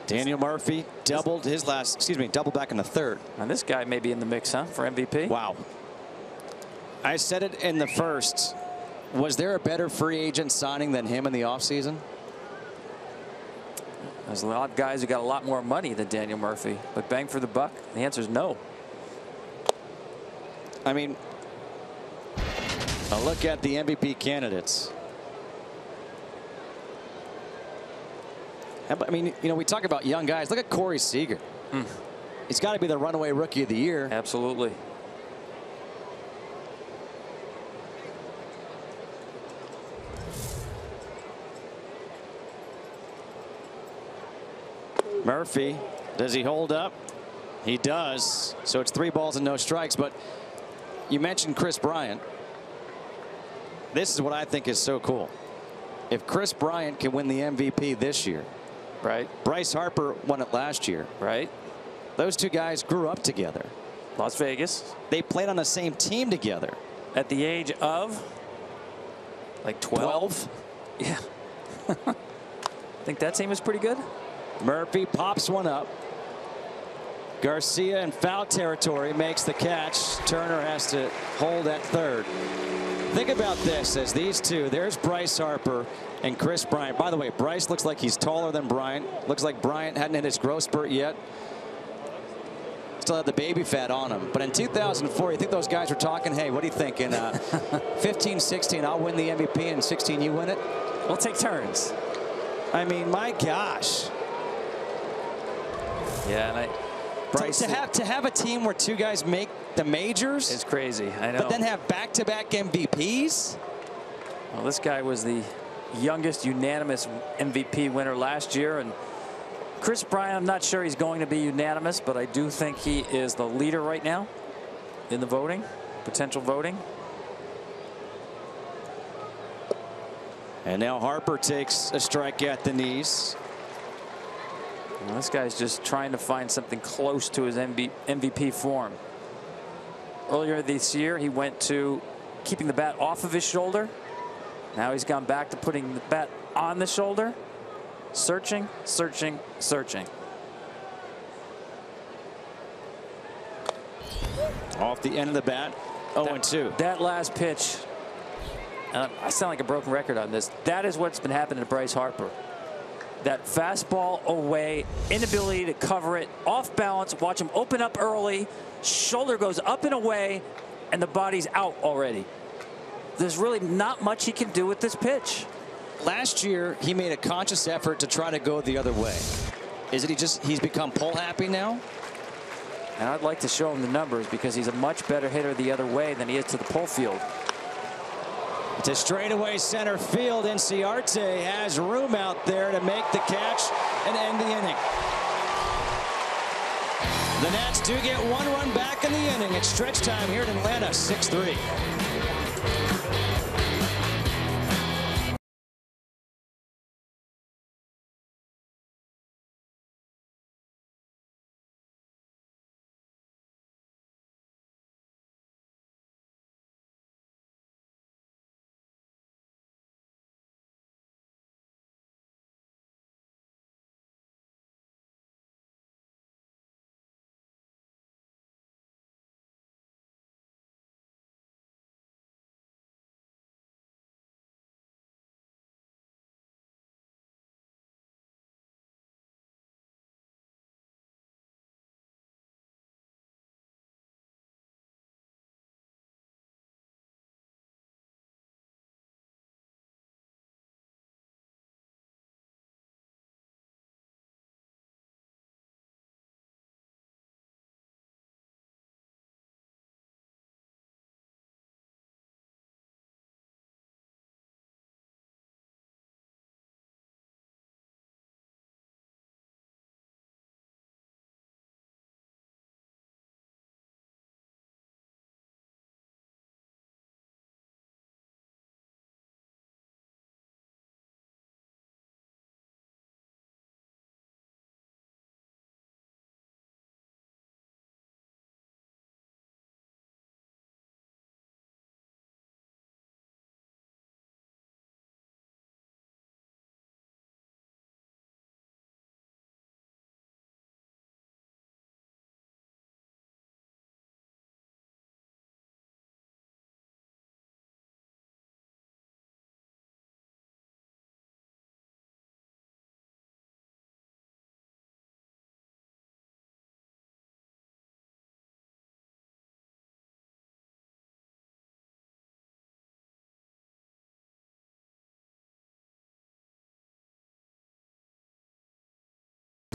Daniel Murphy doubled back in the third.
And this guy may be in the mix, huh, for MVP?
Wow. I said it in the first. Was there a better free agent signing than him in the offseason?
There's a lot of guys who got a lot more money than Daniel Murphy, but bang for the buck, the answer is no.
I mean, a look at the MVP candidates. I mean, you know, we talk about young guys. Look at Corey Seager. He's got to be the runaway rookie of the year.
Absolutely.
Murphy, does he hold up? He does. So it's 3 balls and no strikes. But you mentioned Kris Bryant. This is what I think is so cool. If Kris Bryant can win the MVP this year,
right?
Bryce Harper won it last year,
right?
Those two guys grew up together.
Las Vegas.
They played on the same team together.
At the age of like 12. Yeah. I think that team is pretty good.
Murphy pops one up. Garcia in foul territory makes the catch. Turner has to hold at third. Think about this as these two. There's Bryce Harper and Kris Bryant. By the way, Bryce looks like he's taller than Bryant. Looks like Bryant hadn't hit his growth spurt yet. Still had the baby fat on him. But in 2004, you think those guys were talking, hey, what do you think? In 15, 16, I'll win the MVP. In 16, you win it?
We'll take turns.
I mean, my gosh.
Yeah, and
Bryce, to have a team where 2 guys make the majors
is crazy. I know.
But then have back-to-back MVPs.
Well, this guy was the youngest unanimous MVP winner last year, and Kris Bryant, I'm not sure he's going to be unanimous, but I do think he is the leader right now in the voting, potential voting.
And now Harper takes a strike at the knees.
Well, this guy's just trying to find something close to his MVP form. Earlier this year, he went to keeping the bat off of his shoulder. Now he's gone back to putting the bat on the shoulder. Searching, searching, searching.
Off the end of the bat, 0-2.
That last pitch, I sound like a broken record on this. That is what's been happening to Bryce Harper. That fastball away, inability to cover it, off balance, watch him open up early, shoulder goes up and away, and the body's out already. There's really not much he can do with this pitch.
Last year, he made a conscious effort to try to go the other way. Is it he's become pull happy now?
And I'd like to show him the numbers because he's a much better hitter the other way than he is to the pull field.
To straightaway center field, Inciarte has room out there to make the catch and end the inning. The Nats do get 1 run back in the inning. It's stretch time here in Atlanta, 6-3.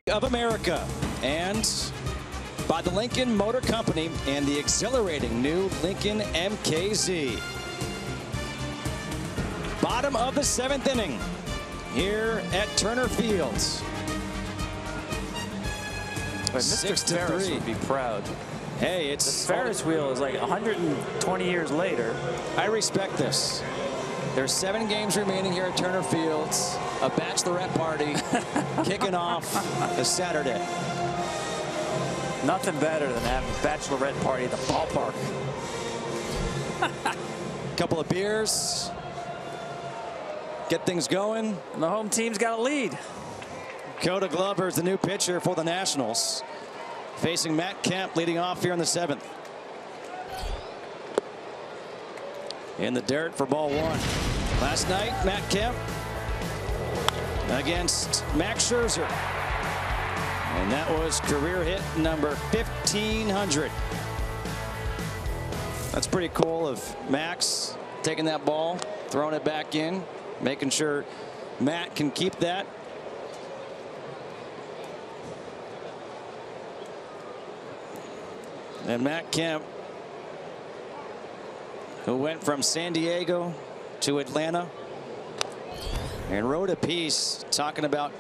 of America and by the Lincoln Motor Company and the exhilarating new Lincoln MKZ. Bottom of the 7th inning here at Turner Fields.
Mr. Ferris would be proud.
Hey, it's
the Ferris wheel is like 120 years later.
I respect this. There's 7 games remaining here at Turner Fields. A bachelorette party kicking off this Saturday.
Nothing better than having a bachelorette party at the ballpark.
Couple of beers. Get things going.
And the home team's got a lead.
Coda Glover is the new pitcher for the Nationals. Facing Matt Kemp leading off here in the 7th. In the dirt for ball 1. Last night, Matt Kemp against Max Scherzer. And that was career hit number 1,500. That's pretty cool of Max taking that ball, throwing it back in, making sure Matt can keep that. And Matt Kemp, who went from San Diego to Atlanta and wrote a piece talking about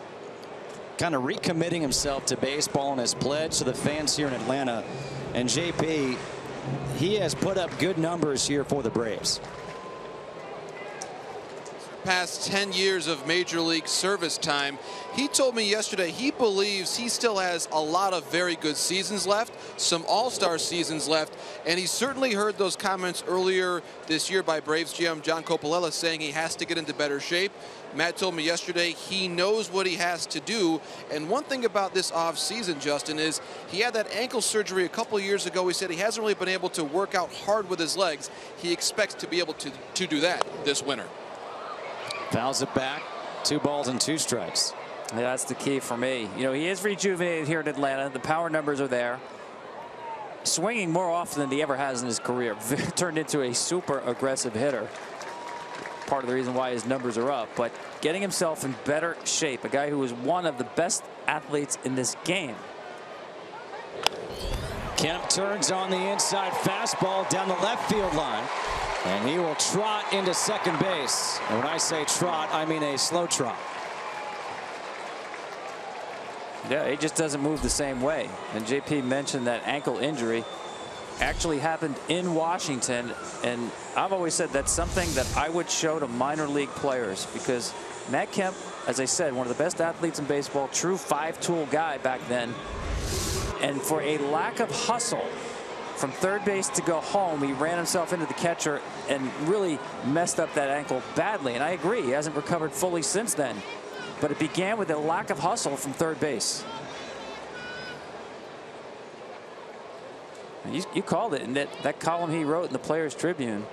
kind of recommitting himself to baseball and his pledge to the fans here in Atlanta. And JP, he has put up good numbers here for the Braves.
Past 10 years of major league service time, he told me yesterday he believes he still has a lot of very good seasons left, some all-star seasons left, and he certainly heard those comments earlier this year by Braves GM John Coppolella saying he has to get into better shape. Matt told me yesterday he knows what he has to do, and one thing about this off-season, Justin, is he had that ankle surgery a couple years ago. He said he hasn't really been able to work out hard with his legs. He expects to be able to do that this winter.
Fouls it back. 2 balls and 2 strikes.
Yeah, that's the key for me. You know, he is rejuvenated here in Atlanta. The power numbers are there. Swinging more often than he ever has in his career. Turned into a super aggressive hitter. Part of the reason why his numbers are up. But getting himself in better shape. A guy who is one of the best athletes in this game.
Kemp turns on the inside fastball down the left field line. And he will trot into second base. And when I say trot, I mean a slow trot.
Yeah, he just doesn't move the same way. And JP mentioned that ankle injury actually happened in Washington. And I've always said that's something that I would show to minor league players, because Matt Kemp, as I said, one of the best athletes in baseball, true 5-tool guy back then. And for a lack of hustle from third base to go home, he ran himself into the catcher and really messed up that ankle badly. And I agree, he hasn't recovered fully since then. But it began with a lack of hustle from third base. You called it in that column he wrote in the Players Tribune.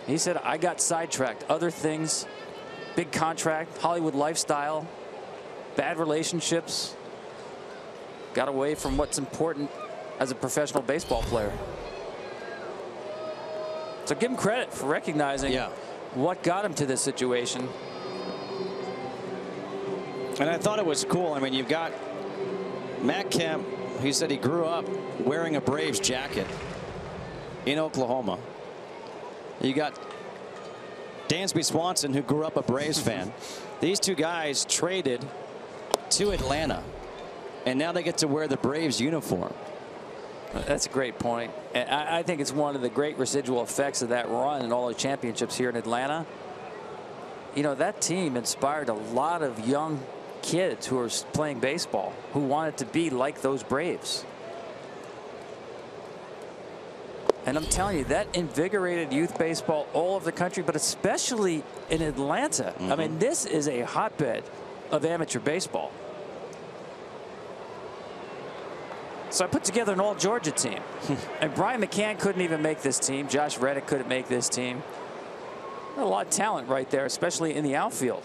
He said, I got sidetracked. Other things, big contract, Hollywood lifestyle, bad relationships. Got away from what's important as a professional baseball player. So give him credit for recognizing what got him to this situation.
And I thought it was cool. I mean, you've got Matt Kemp. He said he grew up wearing a Braves jacket in Oklahoma. You got Dansby Swanson, who grew up a Braves fan. These 2 guys traded to Atlanta, and now they get to wear the Braves uniform.
That's a great point. And I think it's one of the great residual effects of that run and all the championships here in Atlanta. You know, that team inspired a lot of young kids who are playing baseball who wanted to be like those Braves. And I'm telling you, that invigorated youth baseball all over the country, but especially in Atlanta. I mean, this is a hotbed of amateur baseball. So I put together an all-Georgia team. And Brian McCann couldn't even make this team. Josh Reddick couldn't make this team. A lot of talent right there, especially in the outfield.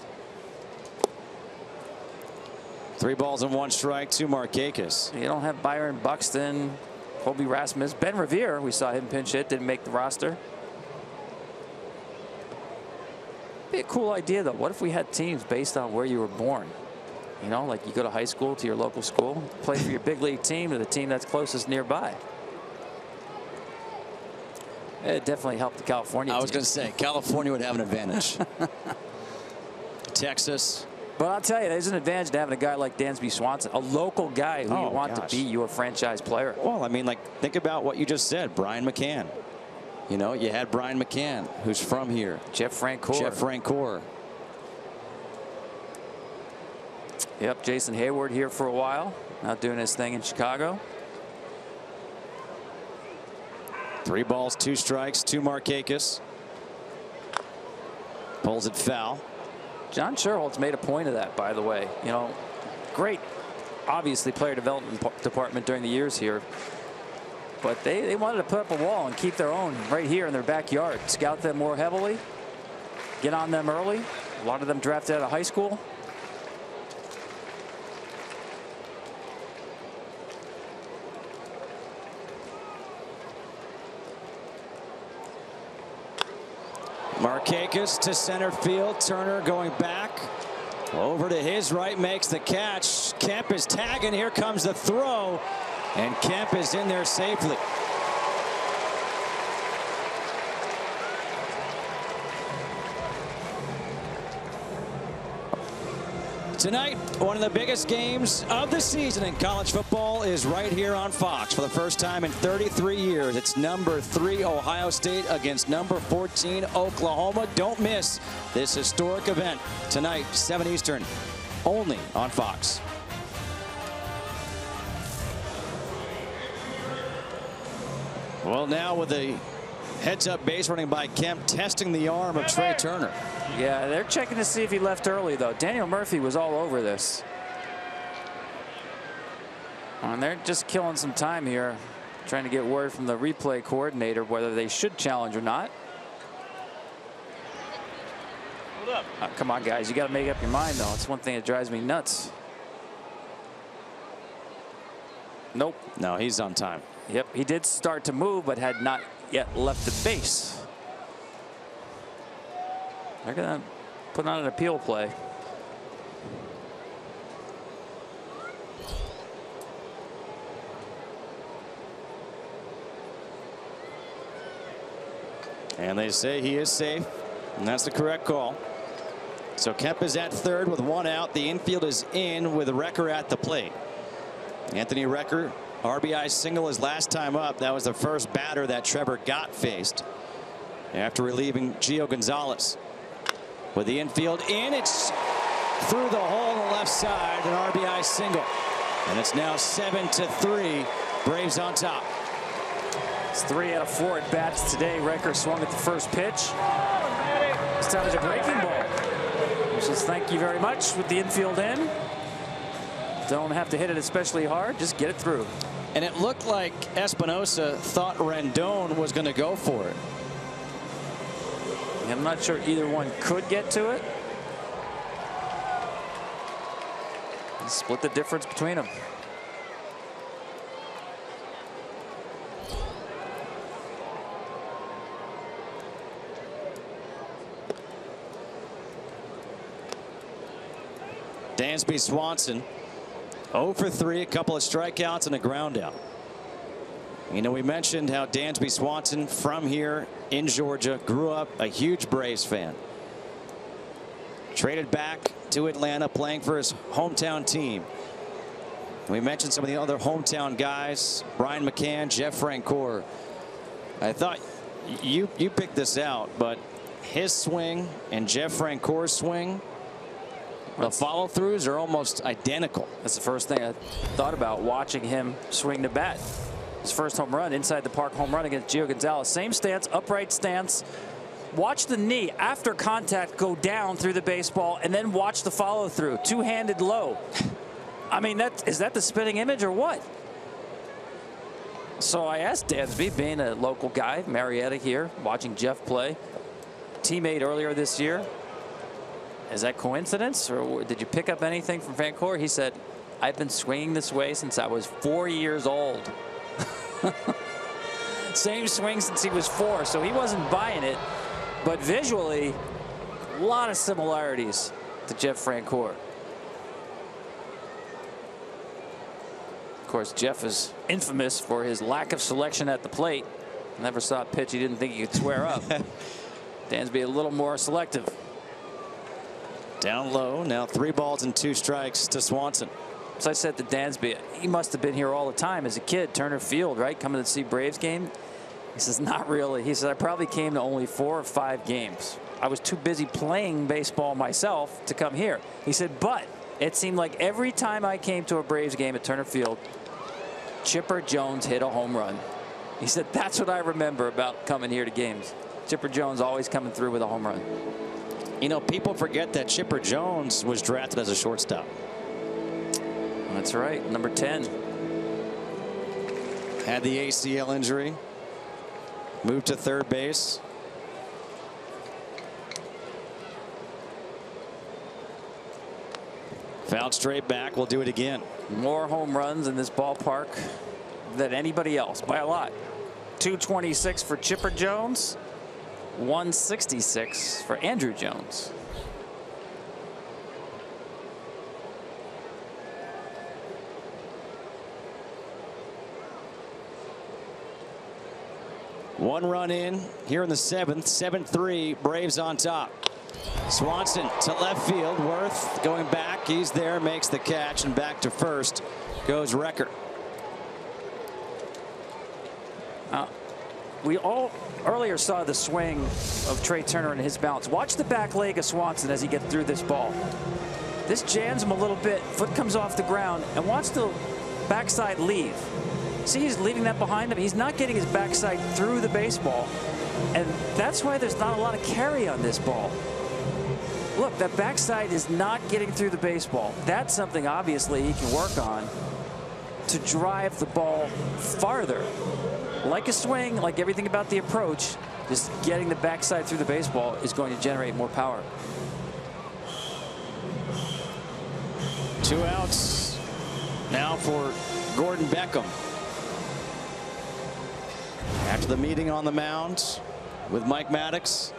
3 balls and 1 strike to Markakis.
You don't have Byron Buxton, Colby Rasmus, Ben Revere. We saw him pinch hit, didn't make the roster. Be a cool idea, though. What if we had teams based on where you were born? You know, like you go to high school, to your local school, play for your big league team to the team that's closest nearby. It definitely helped the California team.
I was going to say, California would have an advantage. Texas.
But I'll tell you, there's an advantage to having a guy like Dansby Swanson, a local guy who you want to be you a franchise player.
Well, I mean, like, think about what you just said, Brian McCann. You know, you had Brian McCann, who's from here.
Jeff Francoeur.
Jeff Francoeur.
Yep, Jason Hayward here for a while, now doing his thing in Chicago.
3 balls, 2 strikes, 2 Markakis. Pulls it foul.
John Sherholtz made a point of that, by the way. You know, great, obviously, player development department during the years here. But they wanted to put up a wall and keep their own right here in their backyard. Scout them more heavily. Get on them early. A lot of them drafted out of high school.
Markakis to center field. Turner going back. Over to his right, makes the catch. Kemp is tagging. Here comes the throw. And Kemp is in there safely. Tonight, one of the biggest games of the season in college football is right here on Fox. For the first time in 33 years, it's number 3 Ohio State against number 14 Oklahoma. Don't miss this historic event tonight, 7 Eastern, only on Fox. Well, now with a heads-up base running by Kemp, testing the arm of Trey Turner.
Yeah, they're checking to see if he left early, though. Daniel Murphy was all over this. And they're just killing some time here, trying to get word from the replay coordinator whether they should challenge or not.
Hold up.
Come on, guys. You got to make up your mind, though. It's one thing that drives me nuts. Nope.
No, he's on time.
Yep, he did start to move, but had not yet left the base. They're going to put on an appeal play.
And they say he is safe, and that's the correct call. So Kemp is at third with 1 out. The infield is in with Recker at the plate. Anthony Recker, RBI single his last time up. That was the first batter that Trevor Gott faced after relieving Gio Gonzalez. With the infield in, it's through the hole on the left side, an RBI single. And it's now 7-3, Braves on top.
It's 3 out of 4 at bats today. Recker swung at the first pitch. This time it's a breaking ball. He says thank you very much with the infield in. Don't have to hit it especially hard, just get it through.
And it looked like Espinosa thought Rendon was going to go for it.
I'm not sure either one could get to it. Split the difference between them.
Dansby Swanson 0 for 3, a couple of strikeouts and a ground out. You know, we mentioned how Dansby Swanson from here in Georgia grew up a huge Braves fan. Traded back to Atlanta playing for his hometown team. We mentioned some of the other hometown guys, Brian McCann, Jeff Francoeur. I thought you picked this out, but his swing and Jeff Francoeur's swing, the follow-throughs are almost identical.
That's the first thing I thought about watching him swing the bat. His first home run, inside the park home run against Gio Gonzalez. Same stance, upright stance. Watch the knee after contact go down through the baseball, and then watch the follow-through. Two-handed low. I mean, is that the spinning image or what? So I asked Dansby, being a local guy, Marietta here, watching Jeff play, teammate earlier this year. Is that coincidence, or did you pick up anything from Francoeur? He said, I've been swinging this way since I was 4 years old. Same swing since he was 4, so he wasn't buying it. But visually, a lot of similarities to Jeff Francoeur. course, Jeff is infamous for his lack of selection at the plate. Never saw a pitch he didn't think he could square up. Dansby a little more selective.
Down low. Now 3 balls and 2 strikes to Swanson.
As I said to Dansby, he must have been here all the time as a kid. Turner Field, right? Coming to see Braves game. He says, not really. He says, I probably came to only 4 or 5 games. I was too busy playing baseball myself to come here. He said, but it seemed like every time I came to a Braves game at Turner Field, Chipper Jones hit a home run. He said, that's what I remember about coming here to games. Chipper Jones always coming through with a home run.
You know, people forget that Chipper Jones was drafted as a shortstop.
That's right. Number 10.
Had the ACL injury. Moved to third base. Fouled straight back. We'll do it again.
More home runs in this ballpark than anybody else by a lot. 226 for Chipper Jones. 166 for Andruw Jones.
One run in here in the 7th. 7-3. Braves on top. Swanson to left field. Worth going back. He's there. Makes the catch. And back to first goes Recker.
We all earlier saw the swing of Trea Turner and his bounce. Watch the back leg of Swanson as he gets through this ball. This jams him a little bit. Foot comes off the ground. And watch the backside leave. See, he's leaving that behind him. He's not getting his backside through the baseball. And that's why there's not a lot of carry on this ball. Look, that backside is not getting through the baseball. That's something obviously he can work on to drive the ball farther. Like a swing, like everything about the approach, just getting the backside through the baseball is going to generate more power.
2 outs now for Gordon Beckham. After the meeting on the mound with Mike Maddox.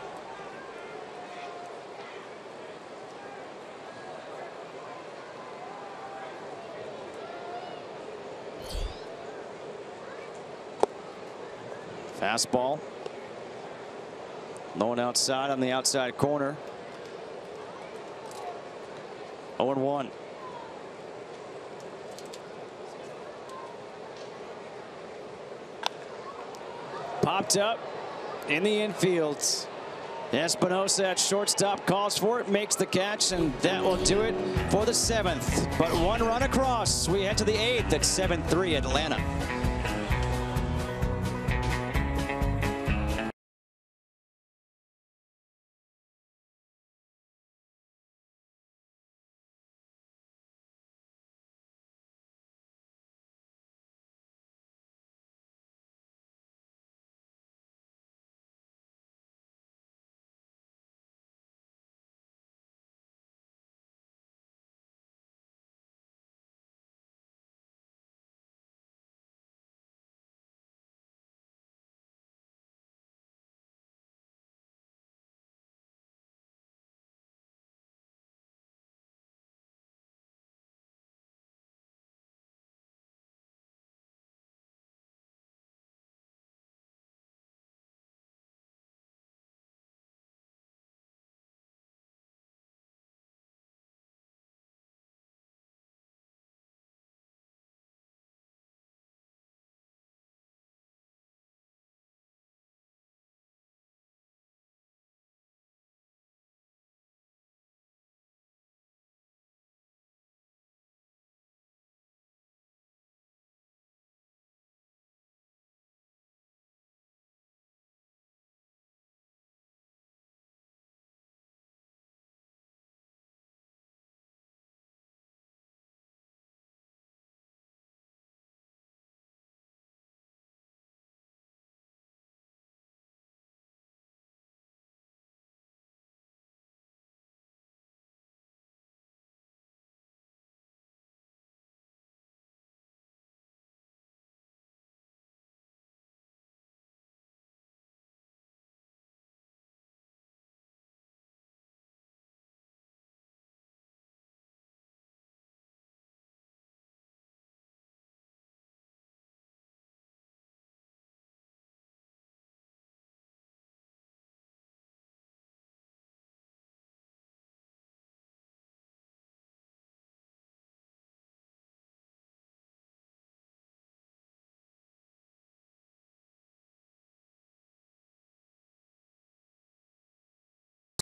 Fastball. No one outside on the outside corner. 0-1. Popped up in the infield. Espinosa at shortstop calls for it, makes the catch, and that will do it for the 7th. But 1 run across. We head to the 8th at 7-3 Atlanta.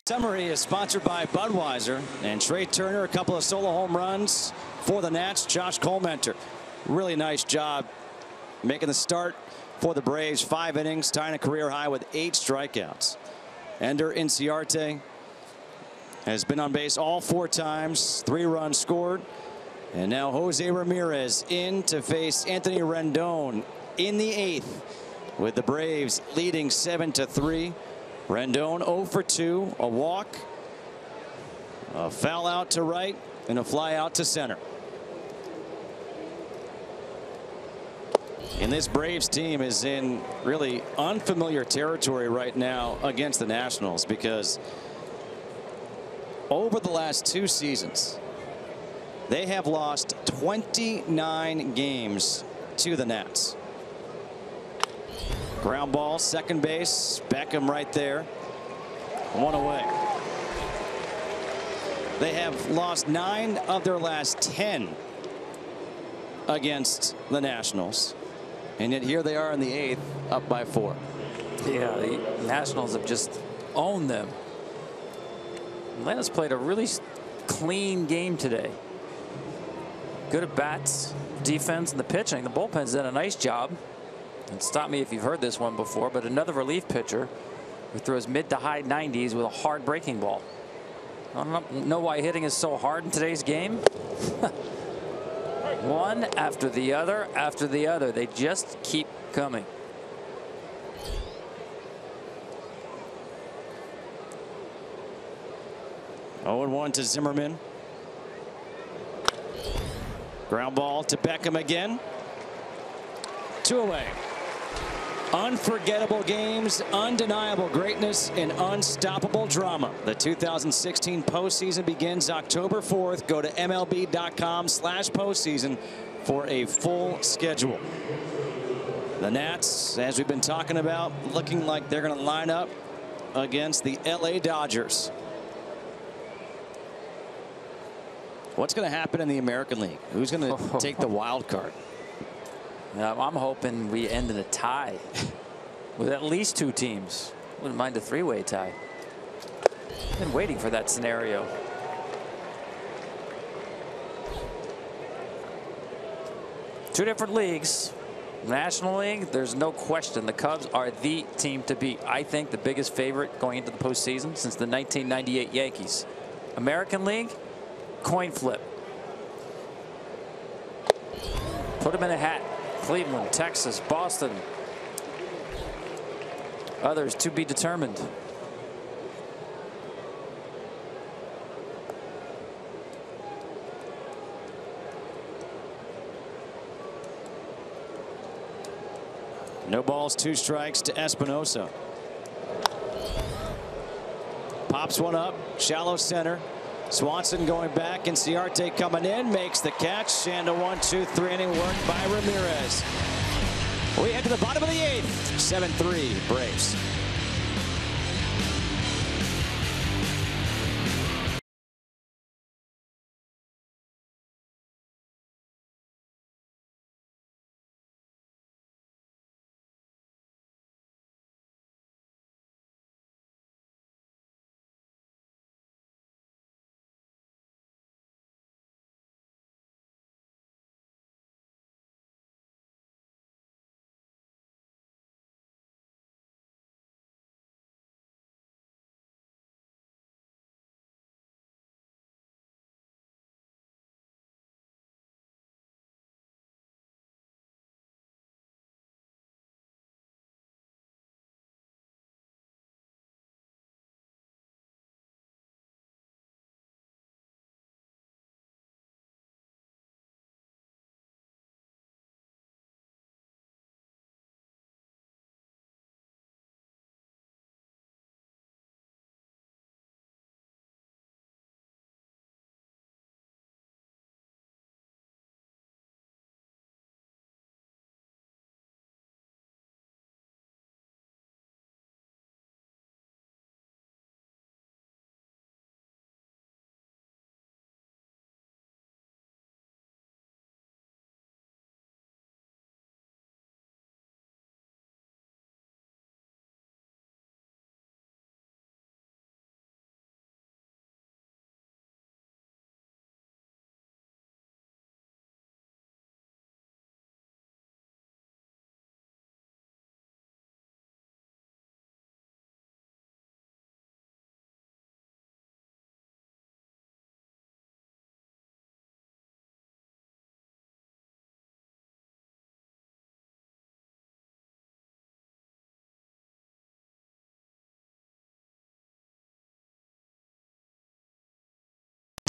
Summary is sponsored by Budweiser, and Trey Turner, a couple of solo home runs for the Nats. Josh Colmenter, really nice job making the start for the Braves. 5 innings, tying a career high with 8 strikeouts. Ender Inciarte has been on base all 4 times, 3 runs scored. And now Jose Ramirez in to face Anthony Rendon in the 8th, with the Braves leading 7-3. Rendon 0 for 2, a walk, a foul out to right, and a fly out to center. And this Braves team is in really unfamiliar territory right now against the Nationals, because over the last 2 seasons, they have lost 29 games to the Nats. Ground ball, second base, Beckham right there. 1 away. They have lost 9 of their last 10 against the Nationals. And yet here they are in the 8th, up by 4.
Yeah, the Nationals have just owned them. Atlanta's played a really clean game today. Good at bats, defense, and the pitching. The bullpen's done a nice job. And stop me if you've heard this one before, but another relief pitcher who throws mid to high 90s with a hard breaking ball. I don't know why hitting is so hard in today's game. One after the other after the other. They just keep coming.
Oh, 1 to Zimmerman. Ground ball to Beckham again. 2 away. Unforgettable games, undeniable greatness, and unstoppable drama. The 2016 postseason begins October 4th. Go to MLB.com/postseason for a full schedule. The Nats, as we've been talking about, looking like they're going to line up against the LA Dodgers. What's going to happen in the American League? Who's going to take the wild card?
I'm hoping we end in a tie with at least 2 teams. Wouldn't mind a 3-way tie. Been waiting for that scenario. Two different leagues. National League, there's no question the Cubs are the team to beat. I think the biggest favorite going into the postseason since the 1998 Yankees. American League, coin flip. Put them in a hat. Cleveland, Texas, Boston. Others to be determined.
No balls, 2 strikes to Espinosa. Pops one up, shallow center. Swanson going back, and Ciarte coming in, makes the catch, and a 1-2-3 inning work by Ramirez. We head to the bottom of the 8th. 7-3 Braves.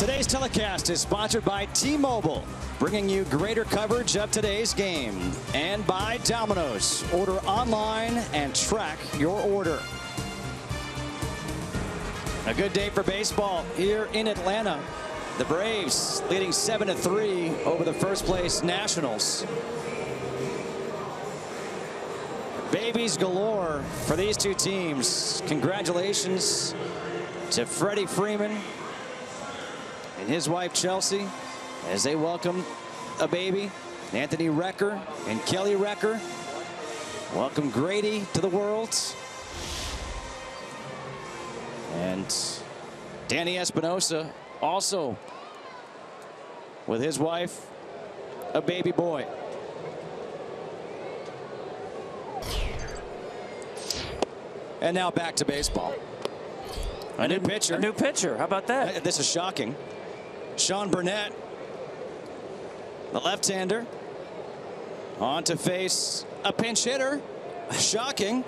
Today's telecast is sponsored by T-Mobile, bringing you greater coverage of today's game, and by Domino's. Order online and track your order. A good day for baseball here in Atlanta. The Braves leading 7-3 over the first place Nationals. Babies galore for these two teams. Congratulations to Freddie Freeman and his wife Chelsea as they welcome a baby. Anthony Recker and Kelly Recker welcome Grady to the world. And Danny Espinosa also with his wife, a baby boy. And now back to baseball. A new pitcher.
A new pitcher. How about that?
This is shocking. Sean Burnett, the left-hander, on to face a pinch hitter. Shocking.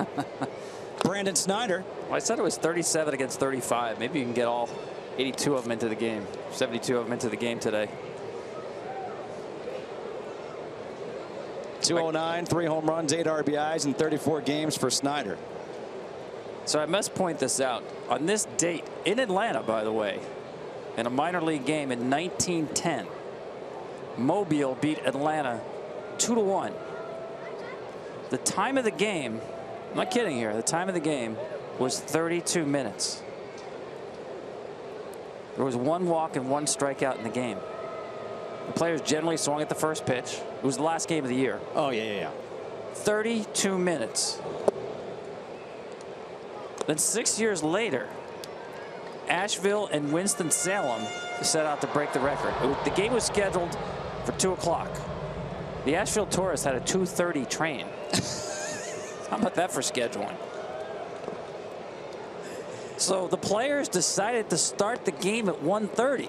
Brandon Snyder.
Well, I said it was 37 against 35. Maybe you can get all 82 of them into the game. 72 of them into the game today.
209, 3 home runs, 8 RBIs in 34 games for Snyder.
So I must point this out. On this date in Atlanta, by the way, in a minor league game in 1910, Mobile beat Atlanta 2-1. The time of the game, I'm not kidding here, the time of the game was 32 minutes. There was 1 walk and 1 strikeout in the game. The players generally swung at the first pitch. It was the last game of the year.
Oh, yeah.
32 minutes. Then 6 years later, Asheville and Winston-Salem set out to break the record. The game was scheduled for 2 o'clock. The Asheville Tourists had a 2:30 train. How about that for scheduling? So the players decided to start the game at 1:30.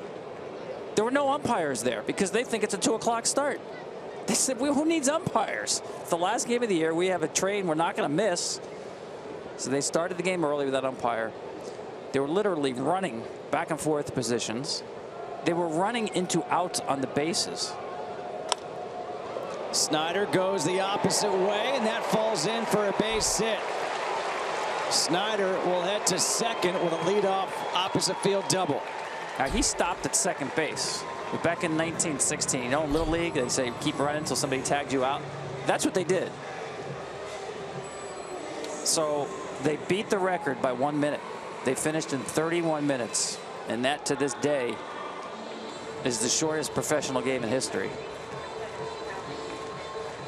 There were no umpires there because they think it's a 2 o'clock start. They said, well, who needs umpires? It's the last game of the year. We have a train we're not going to miss. So they started the game early without umpire. They were literally running back and forth positions. They were running into outs on the bases.
Snyder goes the opposite way, and that falls in for a base hit. Snyder will head to second with a leadoff opposite field double.
Now, he stopped at second base. But back in 1916, you know, in Little League, they say keep running until somebody tagged you out. That's what they did. So they beat the record by 1 minute. They finished in 31 minutes. And that, to this day, is the shortest professional game in history.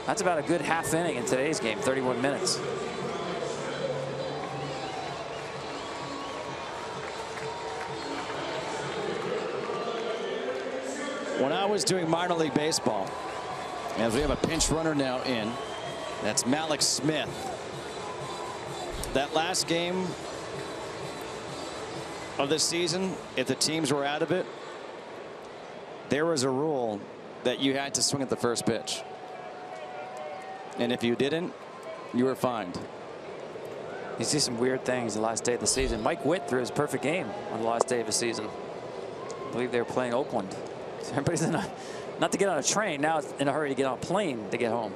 That's about a good half inning in today's game, 31 minutes.
When I was doing minor league baseball, as we have a pinch runner now in, that's Malik Smith. That last game of the season, if the teams were out of it, there was a rule that you had to swing at the first pitch. And if you didn't, you were fined.
You see some weird things the last day of the season. Mike Witt threw his perfect game on the last day of the season. I believe they were playing Oakland. So everybody's in a, not to get on a train, now it's in a hurry to get on a plane to get home.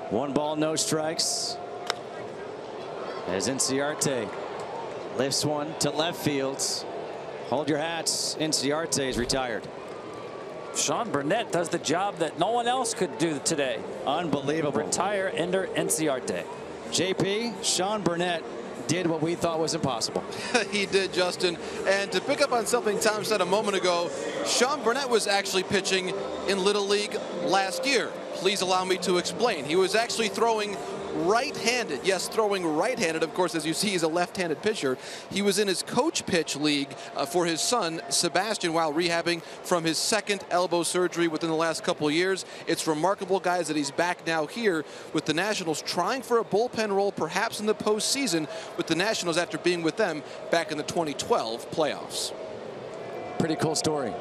One ball, no strikes. As Inciarte lifts one to left field. Hold your hats. Inciarte is retired.
Sean Burnett does the job that no one else could do today.
Unbelievable.
Retire Ender Inciarte.
JP, Sean Burnett did what we thought was impossible.
He did, Justin. And to pick up on something Tom said a moment ago, Sean Burnett was actually pitching in Little League last year. Please allow me to explain. He was actually throwing right-handed. Yes, throwing right-handed. Of course, as you see, he's a left-handed pitcher. He was in his coach pitch league for his son, Sebastian, while rehabbing from his second elbow surgery within the last couple of years. It's remarkable, guys, that he's back now here with the Nationals, trying for a bullpen role, perhaps in the postseason with the Nationals after being with them back in the 2012 playoffs.
Pretty cool story.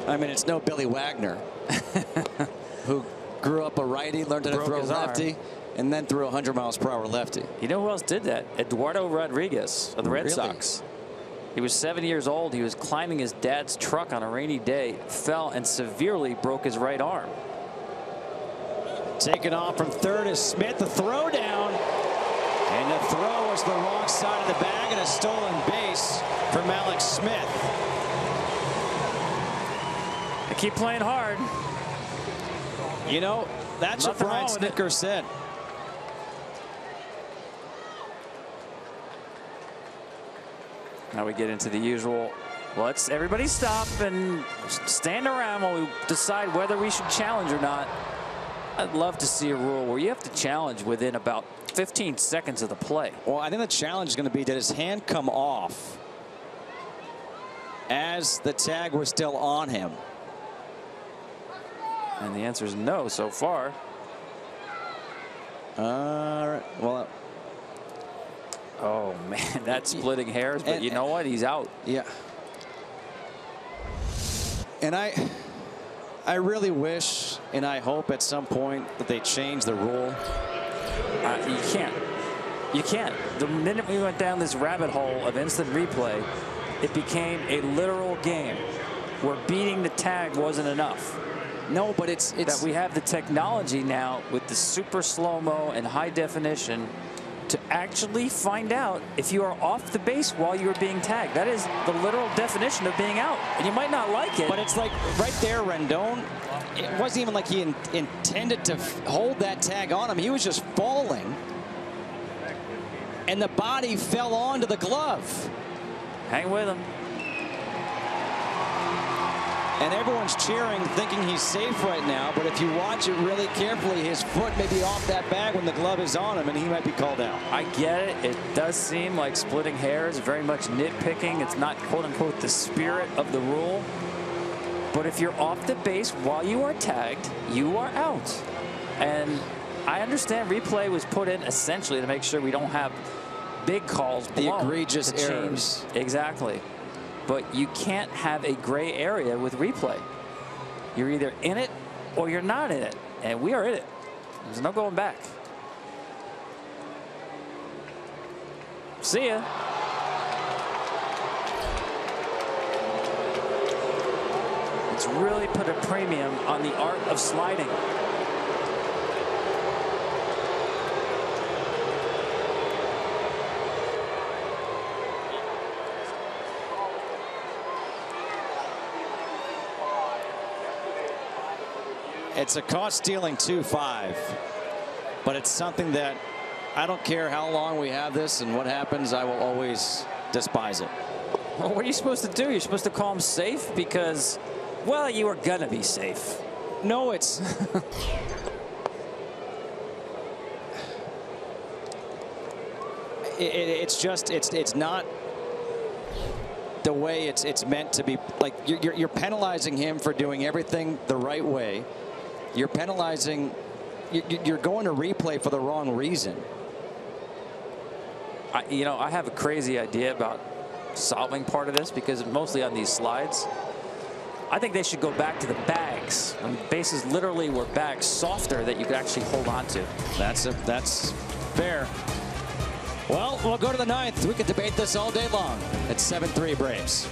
I mean, it's no Billy Wagner, who grew up a righty, learned how to throw lefty, and then threw 100 miles per hour lefty.
You know who else did that? Eduardo Rodriguez of the Red
Really?
Sox. He was 7 years old. He was climbing his dad's truck on a rainy day, fell and severely broke his right arm.
Taken off from third is Smith. The throw down. And the throw was the wrong side of the bag, and a stolen base from Alex Smith.
They keep playing hard.
You know, that's
Nothing
what Brian
wrong with it.
Snitker said.
Now we get into the usual. Let's everybody stop and stand around while we decide whether we should challenge or not. I'd love to see a rule where you have to challenge within about 15 seconds of the play.
Well, I think the challenge is going to be, did his hand come off as the tag was still on him?
And the answer is no so far.
Well,
oh man, that's splitting hairs, but you know what? He's out.
Yeah. And I really wish and I hope at some point that they change the rule.
You can't. You can't. The minute we went down this rabbit hole of instant replay, it became a literal game where beating the tag wasn't enough.
No, but it's
that we have the technology now with the super slow-mo and high definition to actually find out if you are off the base while you are being tagged. That is the literal definition of being out. And you might not like it.
But it's like right there, Rendon. It wasn't even like he intended to hold that tag on him. He was just falling. And the body fell onto the glove.
Hang with him.
And everyone's cheering, thinking he's safe right now. But if you watch it really carefully, his foot may be off that bag when the glove is on him, and he might be called out.
I get it. It does seem like splitting hairs, very much nitpicking. It's not, quote-unquote, the spirit of the rule. But if you're off the base while you are tagged, you are out. And I understand replay was put in essentially to make sure we don't have big calls
The egregious errors.
Exactly. But you can't have a gray area with replay. You're either in it or you're not in it. And we are in it. There's no going back. See ya. It's really put a premium on the art of sliding.
It's a caught stealing 2-5, but it's something that I don't care how long we have this and what happens, I will always despise it.
Well, what are you supposed to do? You're supposed to call him safe because, well, you are gonna be safe.
No, it's it's just it's not the way it's meant to be. Like you're penalizing him for doing everything the right way. You're penalizing. You're going to replay for the wrong reason.
You know, I have a crazy idea about solving part of this because mostly on these slides. I think they should go back to the bags. I mean, bases literally were bags softer that you could actually hold on to.
That's fair. Well, we'll go to the ninth. We could debate this all day long. It's 7-3 Braves.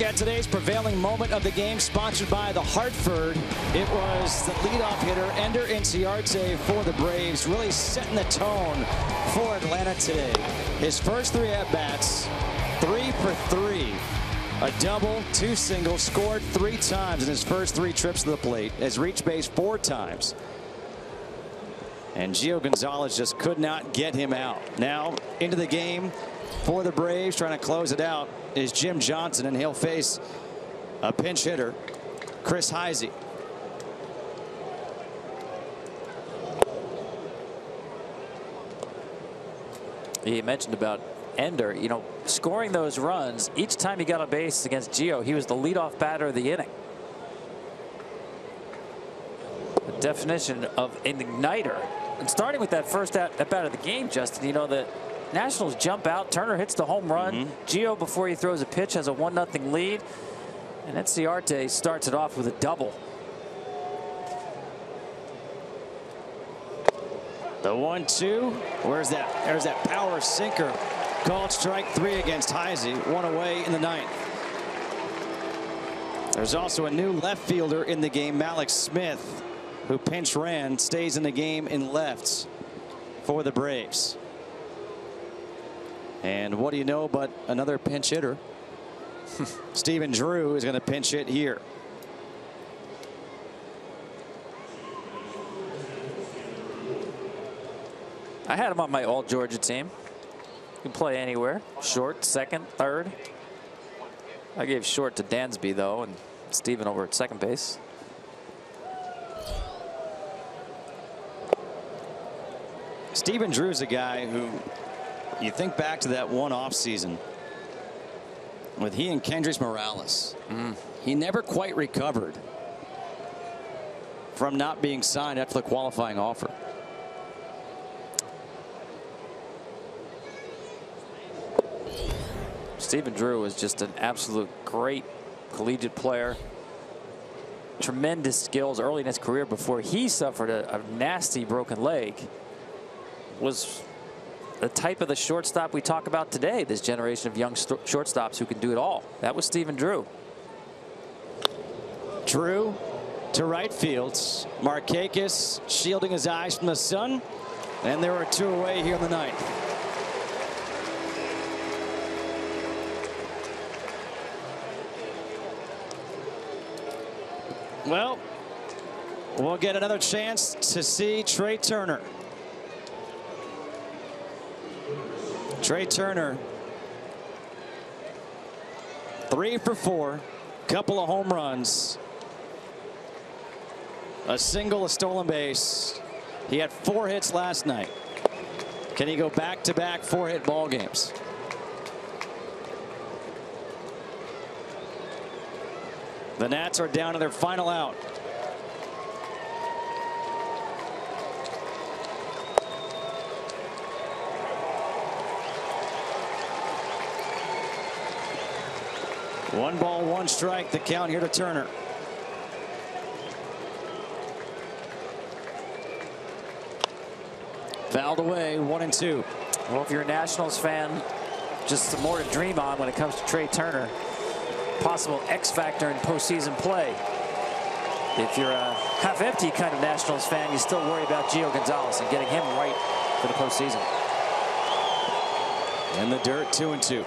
look at today's prevailing moment of the game, sponsored by the Hartford. It was the leadoff hitter, Ender Inciarte, for the Braves, really setting the tone for Atlanta today. His first 3 at-bats, 3 for 3. A double, 2 singles, scored 3 times in his first 3 trips to the plate, has reached base 4 times. And Gio Gonzalez just could not get him out. Now into the game for the Braves, trying to close it out, is Jim Johnson, and he'll face a pinch hitter, Chris Heisey.
He mentioned about Ender, you know, scoring those runs. Each time he got a base against Gio, he was the leadoff batter of the inning. The definition of an igniter. And starting with that first at bat of the game, Justin, you know, the Nationals jump out. Turner hits the home run. Gio, before he throws a pitch, has a 1-0 lead. And Inciarte starts it off with a double.
The 1-2. Where's that? There's that power sinker. Called strike 3 against Heisey. 1 away in the 9th. There's also a new left fielder in the game, Malik Smith, who pinch ran, stays in the game in lefts for the Braves. And what do you know but another pinch hitter? Stephen Drew is going to pinch hit here.
I had him on my all-Georgia team. You can play anywhere. Short, second, third. I gave short to Dansby, though, and Stephen over at second base.
Stephen Drew's a guy who, you think back to that one off season with he and Kendrys Morales. He never quite recovered from not being signed after the qualifying offer.
Stephen Drew was just an absolute great collegiate player. Tremendous skills early in his career before he suffered a nasty broken leg. Was the type of the shortstop we talk about today, this generation of young shortstops who can do it all. That was Stephen Drew.
Drew to right field. Markakis shielding his eyes from the sun. And there are 2 away here in the 9th. Well, we'll get another chance to see Trey Turner. Trey Turner, 3 for 4, couple of home runs, a single, a stolen base. He had 4 hits last night. Can he go back-to-back 4-hit ball games? The Nats are down to their final out. One ball, 1 strike, the count here to Turner. Fouled away, 1-2.
Well, if you're a Nationals fan, just some more to dream on when it comes to Trey Turner. Possible X factor in postseason play. If you're a half-empty kind of Nationals fan, you still worry about Gio Gonzalez and getting him right for the postseason.
In the dirt, 2-2.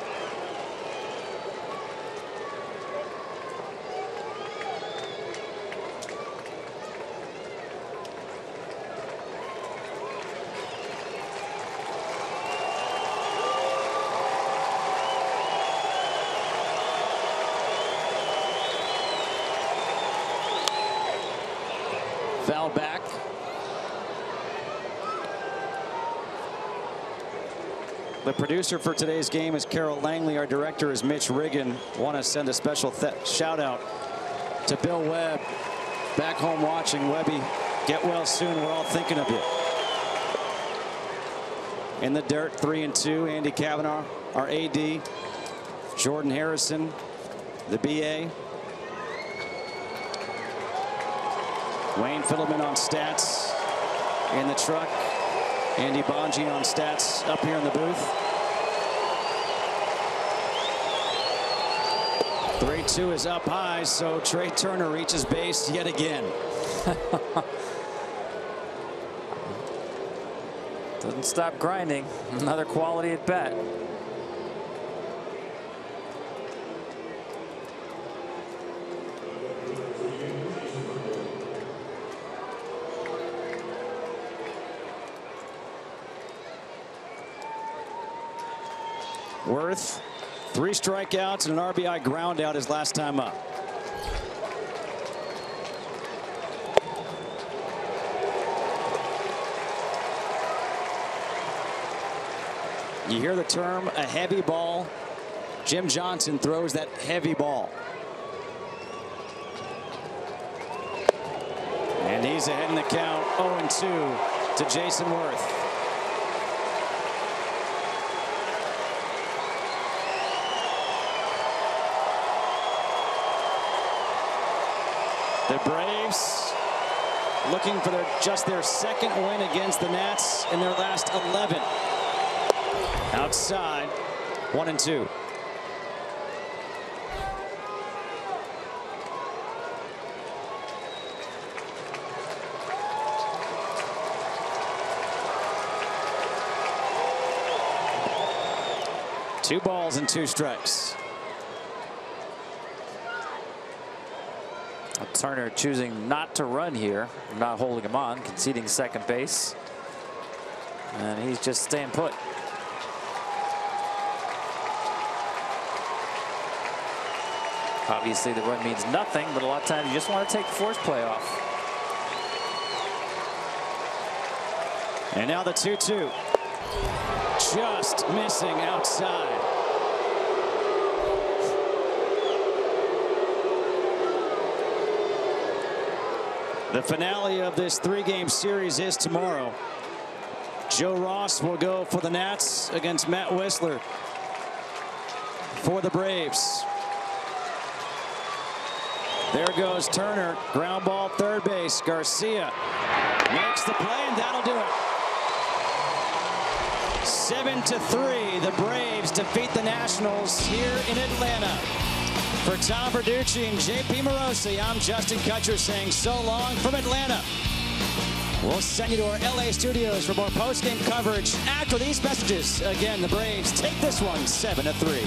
Foul back. The producer for today's game is Carol Langley. Our director is Mitch Riggin. Want to send a special shout out to Bill Webb, back home watching. Webby, get well soon. We're all thinking of you. In the dirt, 3-2. Andy Kavanaugh, our AD. Jordan Harrison, the BA. Wayne Fiddleman on stats in the truck. Andy Bonji on stats up here in the booth. 3-2 is up high, so Trey Turner reaches base yet again.
Doesn't stop grinding. Another quality at bat.
Worth, 3 strikeouts and an RBI ground out his last time up. You hear the term a heavy ball. Jim Johnson throws that heavy ball. And he's ahead in the count, 0-2 to Jason Worth. The Braves looking for just their second win against the Nats in their last 11. Outside, 1-2. Two balls and 2 strikes.
Turner choosing not to run here, not holding him on, conceding second base. And he's just staying put. Obviously, the run means nothing, but a lot of times you just want to take the force play off.
And now the 2-2. Just missing outside. The finale of this 3-game series is tomorrow. Joe Ross will go for the Nats against Matt Wisler for the Braves. There goes Turner. Ground ball, third base. Garcia makes the play, and that'll do it. 7-3, the Braves defeat the Nationals here in Atlanta. For Tom Verducci and JP Morosi, I'm Justin Kutcher saying so long from Atlanta. We'll send you to our LA studios for more post-game coverage after these messages. Again, the Braves take this one 7-3.